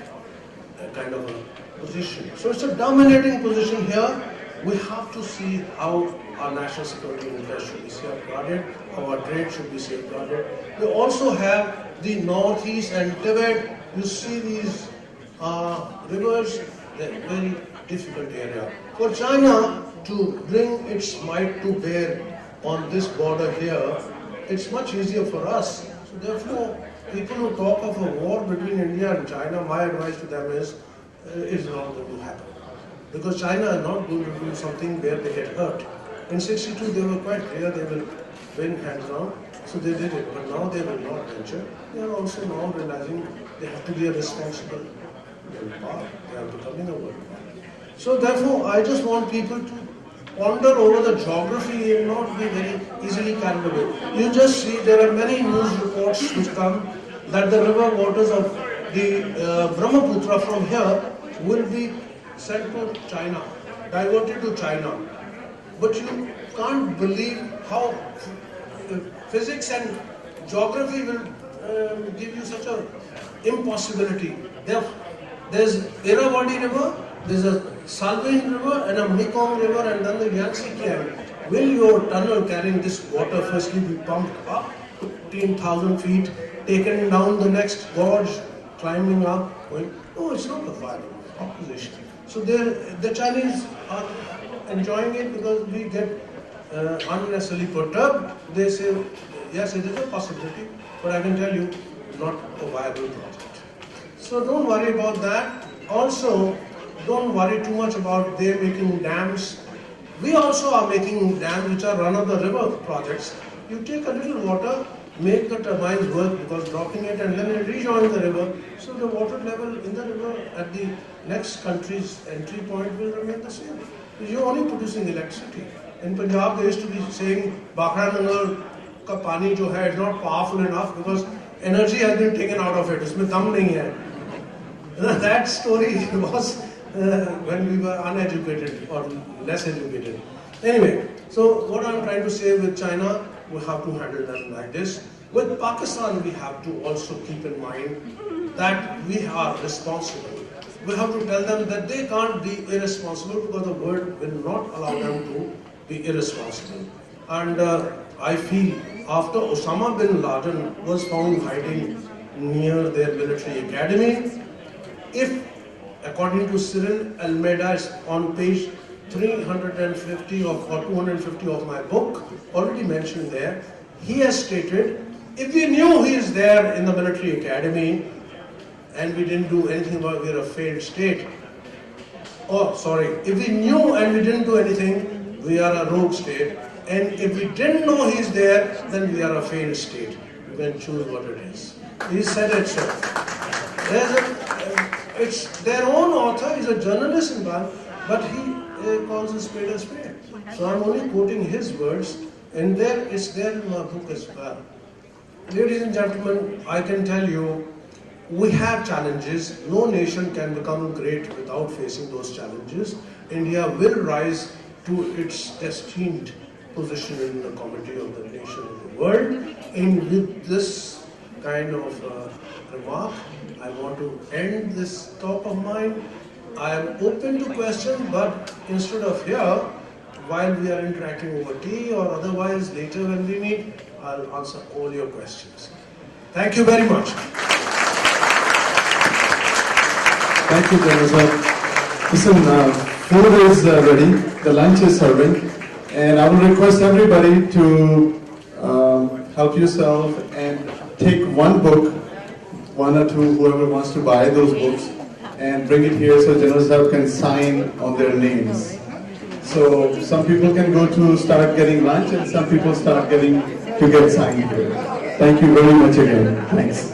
Speaker 10: kind of a position. So it's a dominating position here. We have to see how our national security interests should be safeguarded, how our trade should be safeguarded. We also have the northeast and Tibet, you see these rivers, they're very difficult area. For China to bring its might to bear on this border here, it's much easier for us. So therefore, people who talk of a war between India and China, my advice to them is, it's not going to happen. Because China is not going to do something where they get hurt. In '62, they were quite clear they will win hands down, so they did it. But now they will not venture. They are also now realizing they have to be a responsible power. They are becoming a world power. So therefore, I just want people to ponder over the geography and not be very easily carried away. You just see there are many news reports which come that the river waters of the Brahmaputra from here will be sent to China, diverted to China. But you can't believe how physics and geography will give you such an impossibility. There's Irrawaddy River, there's a Salween River and a Mekong River and then the Yangtze Kiang. Will your tunnel carrying this water firstly be pumped up 15,000 feet, taken down the next gorge, climbing up, going? No, it's not a viable proposition. So the Chinese are enjoying it because we get unnecessarily perturbed. They say, yes, it is a possibility, but I can tell you, not a viable project. So don't worry about that. Also, don't worry too much about them making dams. We also are making dams which are run-of-the-river projects. You take a little water, make the turbines work because dropping it and then it rejoins the river. So the water level in the river at the next country's entry point will remain the same. You're only producing electricity. In Punjab, they used to be saying, Bakhra Nangal ka pani jo hai is not powerful enough because energy has been taken out of it. Usme dam nahi hai. That story was when we were uneducated or less educated. Anyway, so what I'm trying to say with China, we have to handle them like this. With Pakistan, we have to also keep in mind that we are responsible. We have to tell them that they can't be irresponsible because the world will not allow them to be irresponsible. And I feel after Osama bin Laden was found hiding near their military academy, if according to Cyril Almeida on page 350 or 250 of my book, already mentioned there, he has stated, if we knew he is there in the military academy and we didn't do anything about we're a failed state, if we knew and we didn't do anything, we are a rogue state, and if we didn't know he is there, then we are a failed state. You can choose what it is. He said it so. It's their own author, he's a journalist in Bangladesh, but he calls a spade a spade. So I'm only quoting his words, and it's there in my book as well. Ladies and gentlemen, I can tell you, we have challenges. No nation can become great without facing those challenges. India will rise to its destined position in the comity of the nation of the world. And with this kind of remark, I want to end this talk of mine. I am open to questions, but instead of here, while we are interacting over tea or otherwise later when we meet, I'll answer all your questions. Thank you very much.
Speaker 21: Thank you, General sir. Listen, food is ready, the lunch is serving, and I will request everybody to help yourself and take one book, one or two, whoever wants to buy those books, and bring it here so General Sahib can sign on their names. So some people can go to start getting lunch and some people start getting to get signed here. Thank you very much again. Thanks.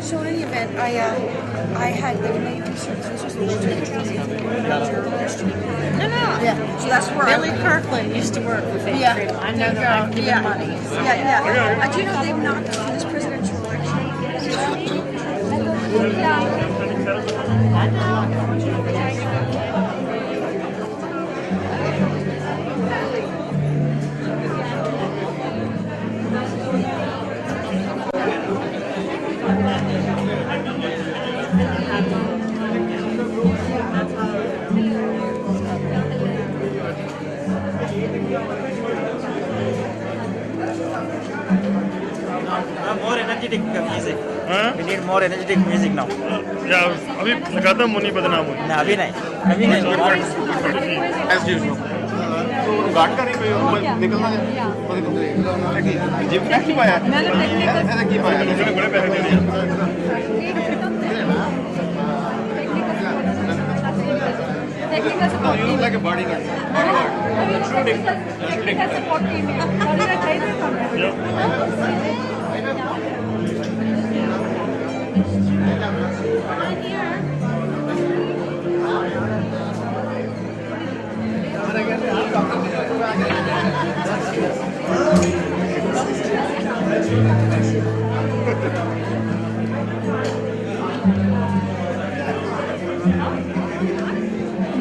Speaker 8: So in any event, I had the Canadian services was the journalist. No. Yeah. So that's where
Speaker 17: Billy Kirkland used to work with Faith Freedom. I know they're not giving money.
Speaker 8: Yeah. I do know they've knocked for this presidential election.
Speaker 17: I know.
Speaker 23: More energetic music.
Speaker 1: Huh?
Speaker 23: We need more energetic music now.
Speaker 1: Yeah, अभी लगाता हूँ मुनी बदनाम हो.
Speaker 23: No, अभी नहीं.
Speaker 1: As usual.
Speaker 3: Guard का नहीं निकलना जिम क्या की पाया ऐसा की पाया
Speaker 1: मैंने बड़े पैसे दे दिए.
Speaker 3: You look like a bodyguard.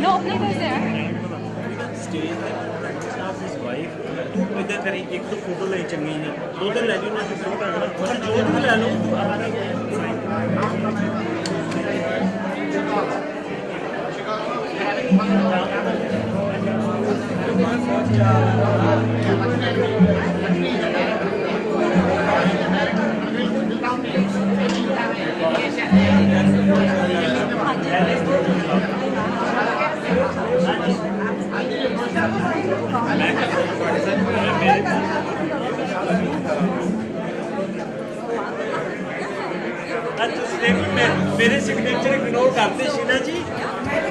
Speaker 8: No, nobody's there.
Speaker 23: इधर करी एक तो फोटो ले चंगी नहीं दो दिन ले लो ना और जो भी ले लो मेरे सिग्नेचर इग्नोर करते शीना जी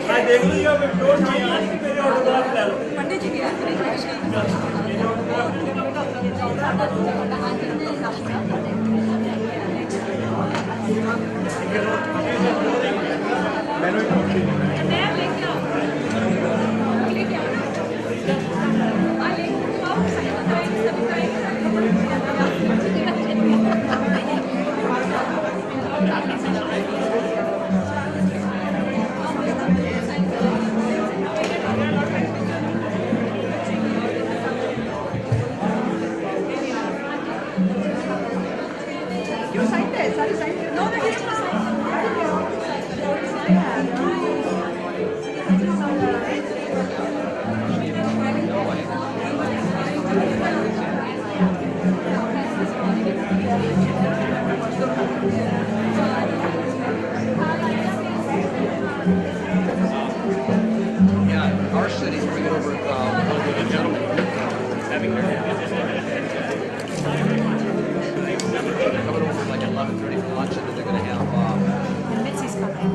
Speaker 23: मैं देख ली अब इग्नोर किया आज मेरे ऑटोग्राफ ले लो पंडित जी
Speaker 16: Our city's bringing over having their coming over like 11:30 for lunch, and then they're going to have
Speaker 8: Mitzi's coming.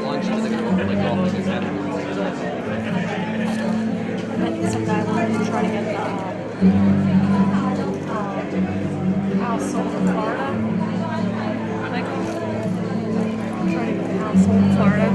Speaker 16: lunch, and then they're going to open like all the new
Speaker 8: Some guy wanted to try to get the house sold in Florida. Like, trying to get the house sold in Florida.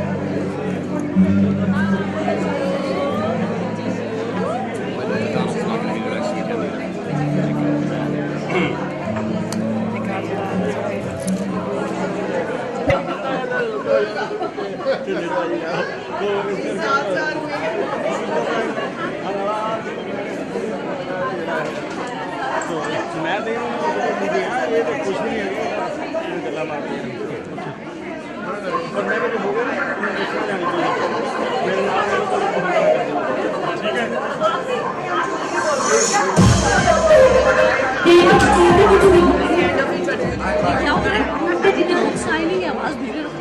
Speaker 3: मैं देख रहा हूँ ये तो कुछ नहीं है गला मार और मैं भी हो गया मेरे
Speaker 8: ठीक है साइनिंग आवाज धीरे रखो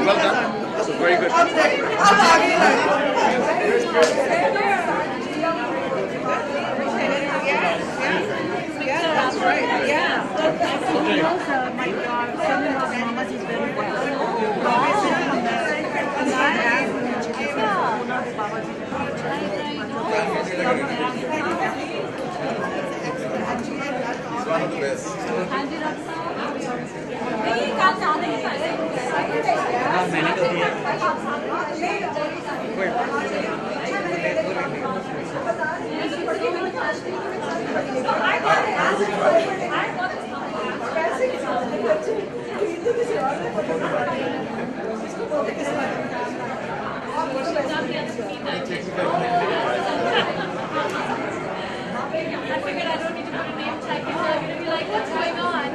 Speaker 3: Well done.
Speaker 11: Very good.
Speaker 8: Yeah, that's right. Yeah. Also, my son-in-law's mama is very well.
Speaker 15: He's one of the best.
Speaker 18: I figured I don't need to put a name tag because I'm going to be like, what's going on?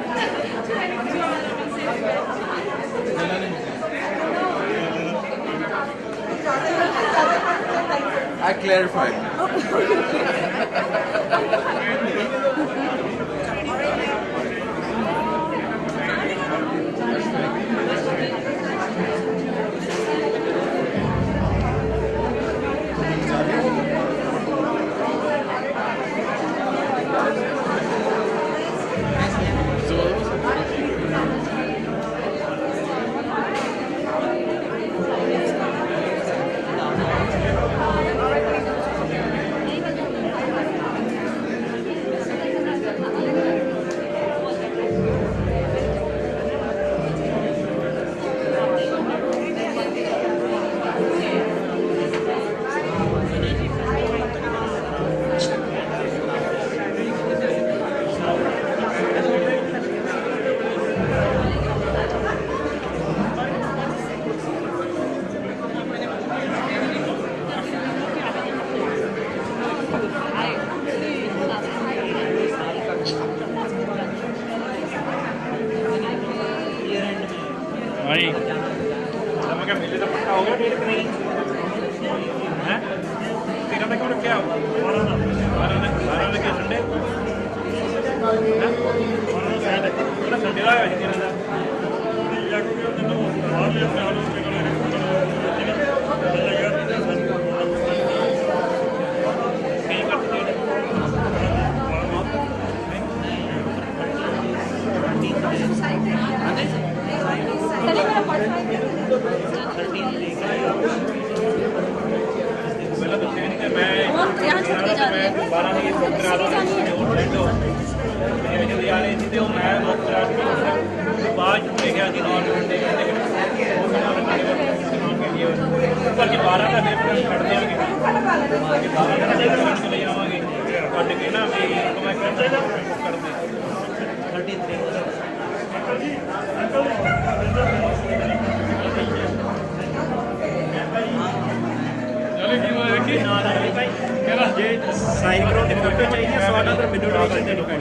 Speaker 15: I clarified.
Speaker 19: भाई मैं क्या मेले का पक्का हो गया date कि नहीं हैं 13 तक रखा 12 के संडे संडे का है 13 का
Speaker 11: साइन करो फोटो चाहिए 100 डॉलर मिनट में